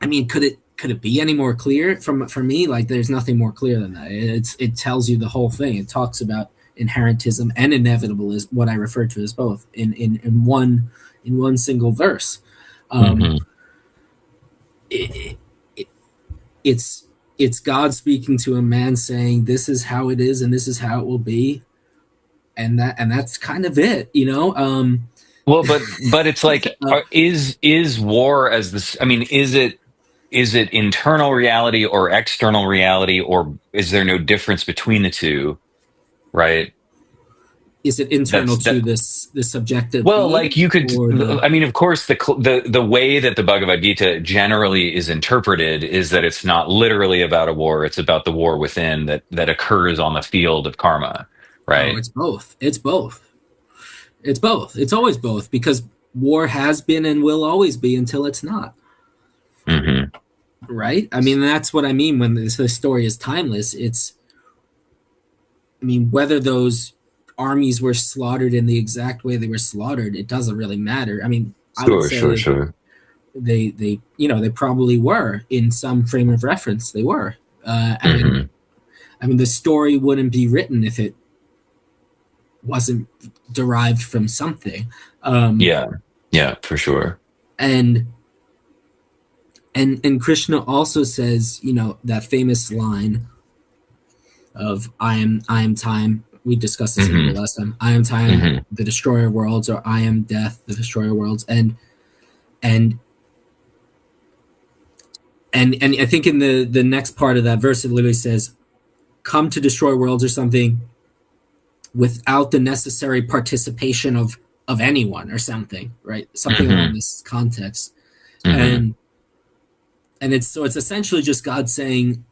I mean, could it be any more clear from for me? Like, there's nothing more clear than that. It tells you the whole thing. It talks about inherentism and inevitabilism, what I refer to as both, in one single verse. Um, Hmm. it, it, it's it's God speaking to a man saying, "This is how it is, and this is how it will be," and that's kind of it, you know. Well, but it's like, is war as this? I mean, is it internal reality or external reality, or is there no difference between the two? Right. Is it internal That's to that. this subjective Well, like being you could, or the I mean, of course, the way that the Bhagavad Gita generally is interpreted is that it's not literally about a war; it's about the war within that occurs on the field of karma, oh, right? it's both. It's both. It's both. It's always both because war has been and will always be until it's not. Hmm. Right? I mean, that's what I mean when this story is timeless. It's, I mean, whether those armies were slaughtered in the exact way they were slaughtered, it doesn't really matter. I mean, I would Sure, sure, say sure. they they probably were in some frame of reference. They were. Hmm. I mean, the story wouldn't be written if it wasn't derived from something. Um, Yeah, yeah, for sure. and and Krishna also says, that famous line of I am time. We discussed this a little Hmm. bit last time. I am time, Hmm. the destroyer of worlds, or I am death, the destroyer of worlds. And and I think in the next part of that verse it literally says, come to destroy worlds or something without the necessary participation of anyone or something, right? Something along Hmm. this context. Hmm. And it's essentially just God saying,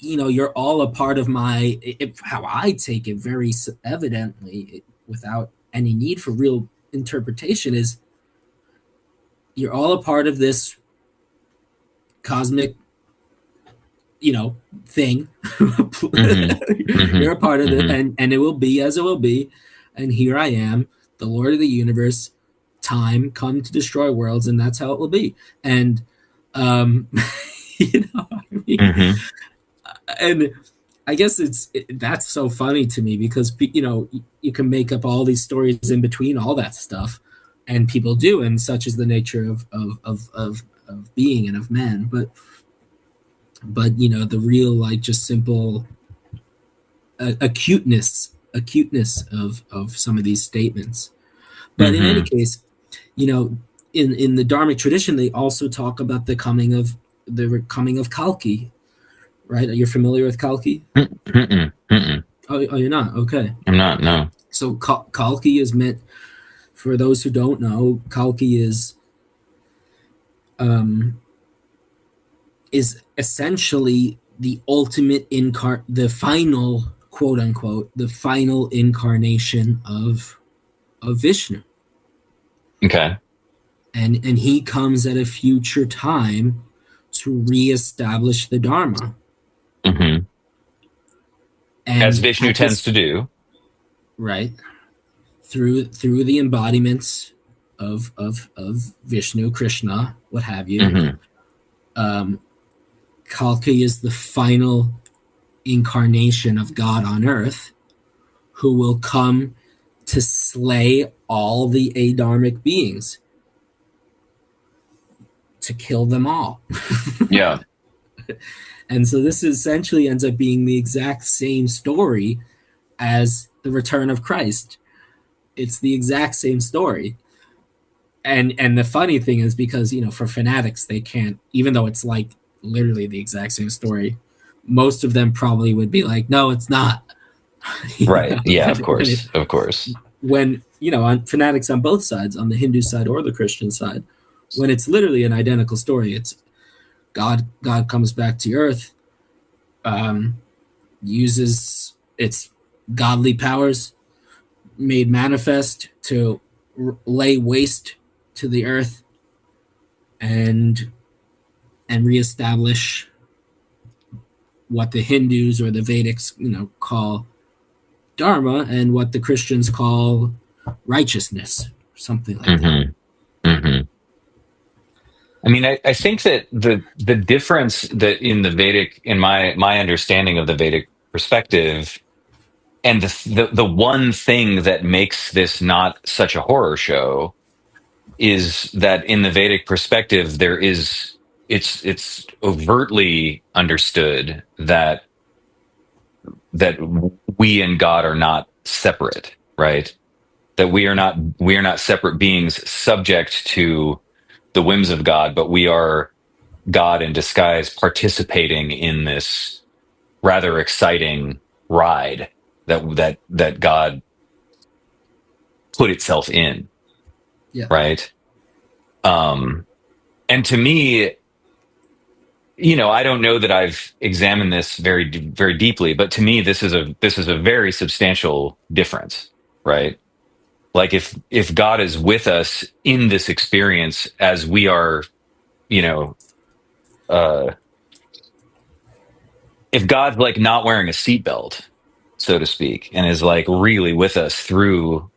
you're all a part of how I take it very evidently, without any need for real interpretation, is you're all a part of this cosmic, thing. Hmm. Hmm. You're a part of it, Hmm. and it will be as it will be. And here I am, the Lord of the universe, time come to destroy worlds, and that's how it will be. And um, I mean, Hmm. and I guess that's so funny to me because you can make up all these stories in between all that stuff, and people do, and such is the nature of being and of man. But the real, like, just simple acuteness of some of these statements. But in any Hmm. case, you know, in the Dharmic tradition, they also talk about the coming of Kalki. Right? Are you familiar with Kalki? Mm-mm, mm-mm. Oh, you're not. Okay. I'm not. No. So Kalki is meant, for those who don't know, Kalki um, is essentially the final, quote unquote, the final incarnation of Vishnu, Okay. and he comes at a future time to reestablish the Dharma, Hmm. As and Vishnu at tends this, to do. right, through the embodiments of Vishnu, Krishna, what have you. Hmm. Um, Kalki is the final incarnation of God on earth, who will come to slay all the Adharmic beings, to kill them all. Yeah. And so this essentially ends up being the exact same story as the return of Christ. It's the exact same story. And the funny thing is, because for fanatics, they can't, even though it's like literally the exact same story, most of them probably would be like, no, it's not. Right. Yeah. Of When it course. Of course. on fanatics on both sides, on the Hindu side or the Christian side, when it's literally an identical story. It's God comes back to earth, um, uses its godly powers made manifest to lay waste to the earth, and and reestablish what the Hindus or the Vedics, call dharma, and what the Christians call righteousness, something like that. Hmm. Hmm. I mean, I think that the difference that in the Vedic, in my understanding of the Vedic perspective, and the one thing that makes this not such a horror show is that in the Vedic perspective, it's overtly understood that we and God are not separate, right? That we are not separate beings subject to the whims of God, but we are God in disguise participating in this rather exciting ride that God put itself in, Yeah. right? Um, and to me, I don't know that I've examined this very deeply, but to me, this is a very substantial difference, right? Like if God is with us in this experience as we are, you know, uh, if God's like not wearing a seatbelt, so to speak, and is like really with us through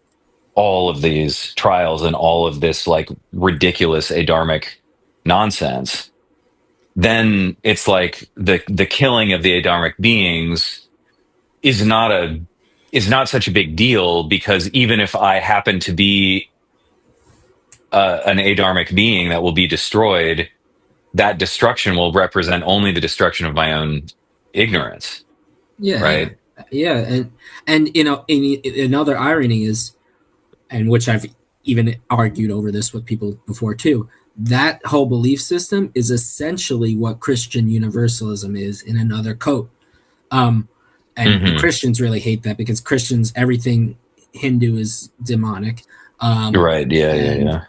all of these trials and all of this like ridiculous adharmic nonsense, then it's like the killing of the adharmic beings is not such a big deal, because even if I happen to be an adharmic being that will be destroyed, that destruction will represent only the destruction of my own ignorance, Yeah, yeah, right? yeah, and another irony is, and which I've even argued over this with people before too. That whole belief system is essentially what Christian universalism is in another coat. Um, and Hmm. Christians really hate that because Christians, everything Hindu is demonic. Right. Yeah. Yeah. And Yeah.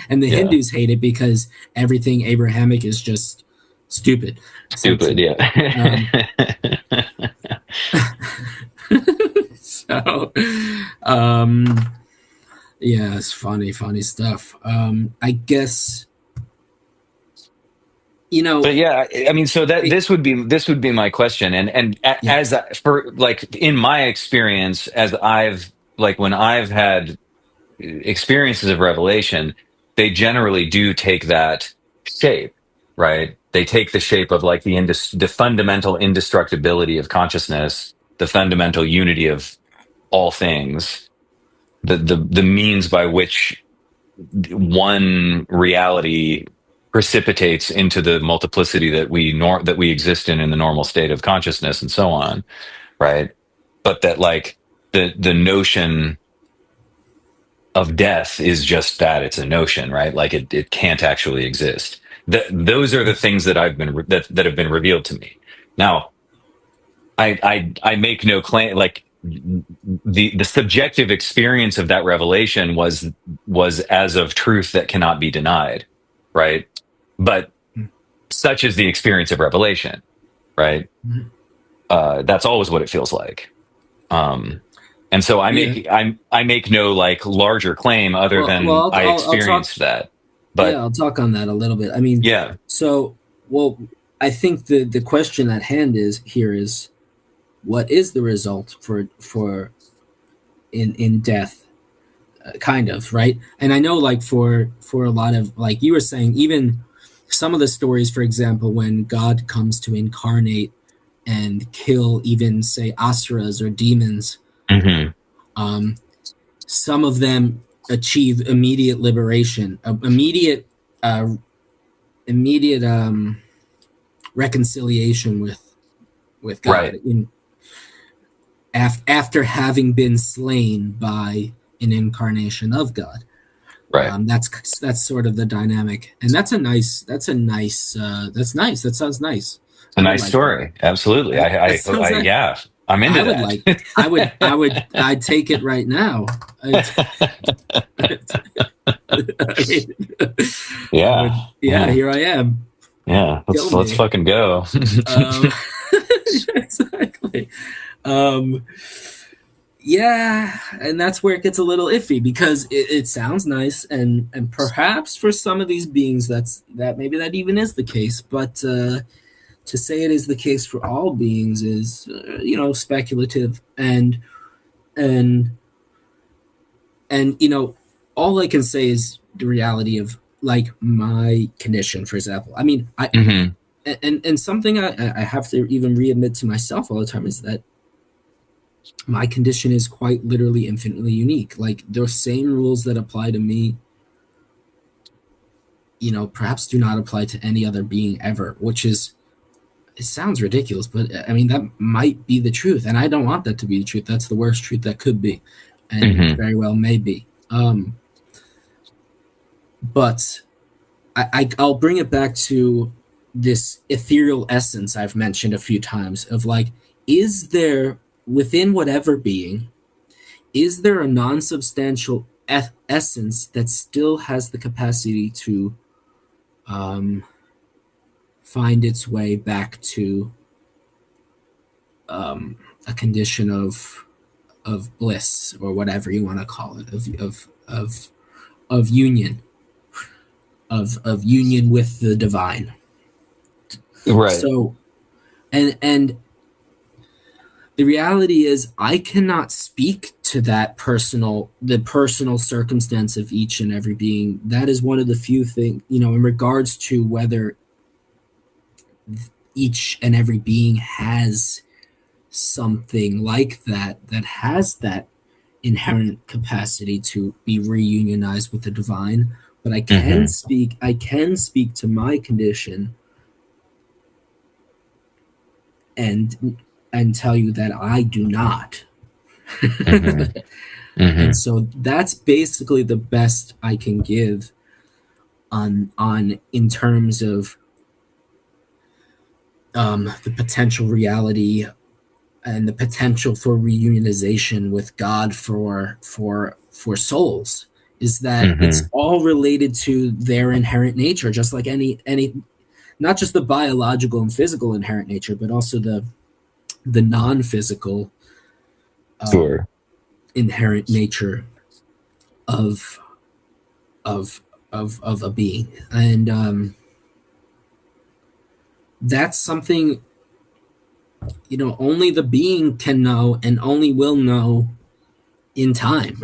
and the Yeah. Hindus hate it because everything Abrahamic is just stupid, Stupid. essentially. Yeah. Um, so, um, yeah, it's funny stuff. I guess you But know. yeah, I mean, so that I, this would be my question, yeah, as for like in my experience, as I've like when I've had experiences of revelation, they generally do take that shape, right? They take the shape of like the fundamental indestructibility of consciousness, the fundamental unity of all things, the means by which one reality precipitates into the multiplicity that we exist in the normal state of consciousness, and so on, right? But that like the notion of death is just that, it's a notion, right? Like it can't actually exist. Those are the things that that have been revealed to me. Now, I make no claim, like the subjective experience of that revelation was as of truth that cannot be denied, right? But such is the experience of revelation, right? That's always what it feels like. Um, and so yeah. I make no like larger claim other Well, than I I'll talk. experienced that. Yeah, But I'll talk on that a little bit. I mean, yeah. so well, I think the question at hand is what is the result for in death, kind of, right? And I know, like, for a lot of, like you were saying, even some of the stories, for example, when God comes to incarnate and kill even, say, asuras or demons, Hmm. um, some of them achieve immediate liberation, uh, immediate reconciliation with God Right. after having been slain by an incarnation of God. Right. That's sort of the dynamic, and that's nice. That sounds nice. A I would nice like that. story. Absolutely. That sounds nice. Yeah, I'm into I would that. like. I'd take it right now. I mean, I Yeah. would. Yeah, Yeah. here I am. Yeah. Kill Let's me. fucking go. Um, exactly. Um, Yeah, and that's where it gets a little iffy because it sounds nice, and perhaps for some of these beings that maybe that even is the case, but to say it is the case for all beings is speculative, and all I can say is the reality of like my condition, for example. I mean, I Hmm. and something I have to even readmit to myself all the time is that my condition is quite literally infinitely unique. Like those same rules that apply to me, perhaps do not apply to any other being ever, which is, it sounds ridiculous, but I mean, that might be the truth. And I don't want that to be the truth. That's the worst truth that could be, and Hmm. very well may be. But I'll bring it back to this ethereal essence I've mentioned a few times of like, is there within whatever being, is there a non-substantial essence that still has the capacity to um, find its way back to a condition of bliss or whatever you want to call it, of union, of union with the divine. Right. So, and the reality is I cannot speak to the personal circumstance of each and every being. That is one of the few things, in regards to whether each and every being has something like that has that inherent capacity to be reunionized with the divine. But Hmm. I can speak to my condition and tell you that I do not. Hmm. And Hmm. so that's basically the best I can give on in terms of the potential reality and the potential for reunionization with God for souls, is that it's Hmm. all related to their inherent nature, just like any not just the biological and physical inherent nature, but also the non-physical um, Sure. inherent nature of of of a being, and that's something only the being can know and only will know in time.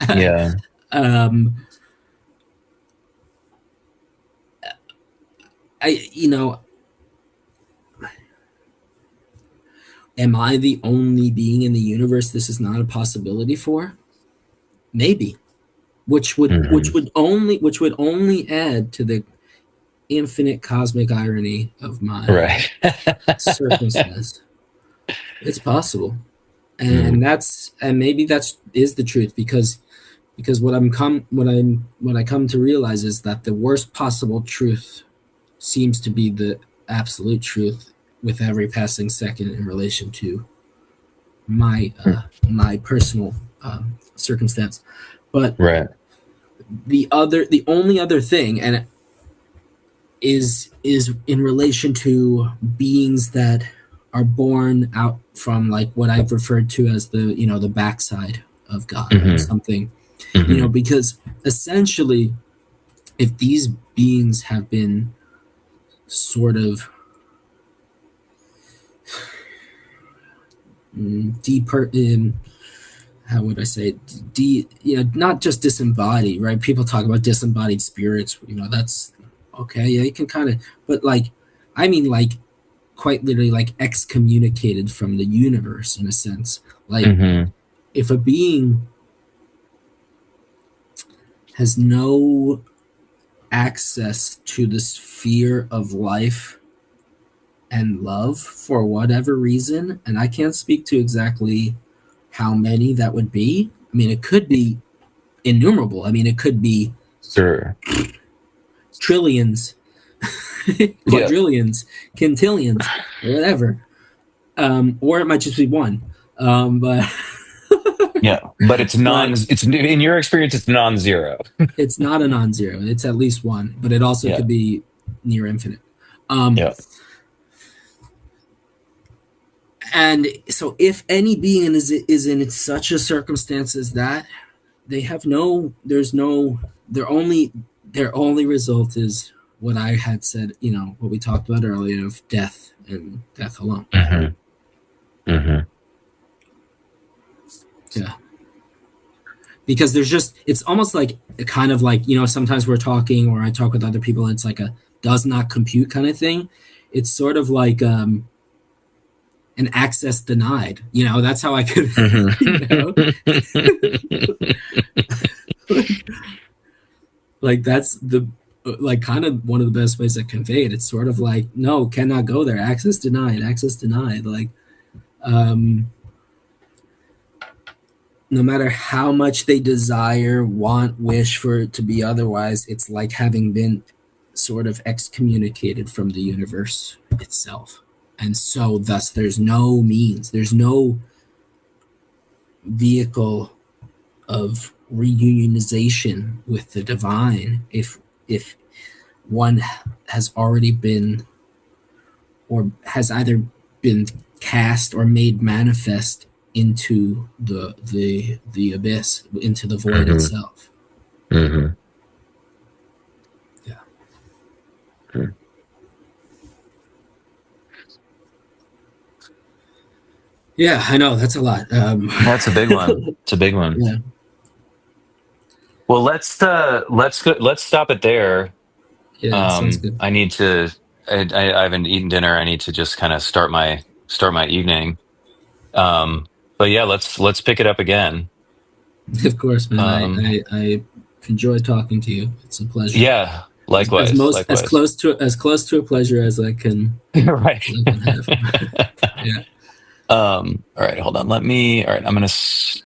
Yeah. um, I am I the only being in the universe this is not a possibility for? Maybe, Hmm. which would only add to the infinite cosmic irony of my Right. circumstance. It's possible, Mm. and maybe that's is the truth, because what I come to realize is that the worst possible truth seems to be the absolute truth with every passing second in relation to my personal circumstance. But Right. the only other thing, and is in relation to beings that are born out from like what I've referred to as the backside of God, or Hmm. something, Hmm. because essentially, if these beings have been sort of deeper in, how would I say it? Not just disembodied, right? People talk about disembodied spirits, that's okay, yeah, you can kind of, but like, I mean, like, quite literally, like, excommunicated from the universe in a sense. Like, Hmm. if a being has no access to the sphere of life and love for whatever reason, and I can't speak to exactly how many that would be. I mean, it could be innumerable. I mean, it could be Sure. trillions, Yeah. quadrillions, quintillions, whatever. Or it might just be one. But Yeah. But it's but it's in your experience, it's non-zero. it's not a non-zero. It's at least one, but it also Yeah. could be near infinite. Um, Yeah. And so, if any being is in such a circumstance as that, they have no. There's no. Their only result is what I had said. What we talked about earlier of death and death alone. Hmm. Hmm. Yeah, because it's almost like kind of like sometimes we're talking or I talk with other people. And it's like a does not compute kind of thing. It's sort of like an access denied. That's how I could. You know, like that's the like kind of one of the best ways to convey it. It's sort of like no, cannot go there. Access denied. Access denied. Like um, no matter how much they desire, want, wish for it to be otherwise, it's like having been sort of excommunicated from the universe itself. And so, thus, there's no means, there's no vehicle of reunionization with the divine if one has already been or has either been cast or made manifest into the abyss, into the void Hmm. itself. Hmm. Yeah. Yeah, I know that's a lot. That's a big one. It's a big one. Yeah, Well, let's stop it there. yeah, sounds good. I need to. I haven't eaten dinner. I need to just kind of start my evening. But yeah, let's pick it up again. Of course, man. Um, I enjoy talking to you. It's a pleasure. yeah, As likewise, most likewise. as close to a pleasure as I can Right. as I can have. Yeah. All right, hold on. Let me. All right, I'm gonna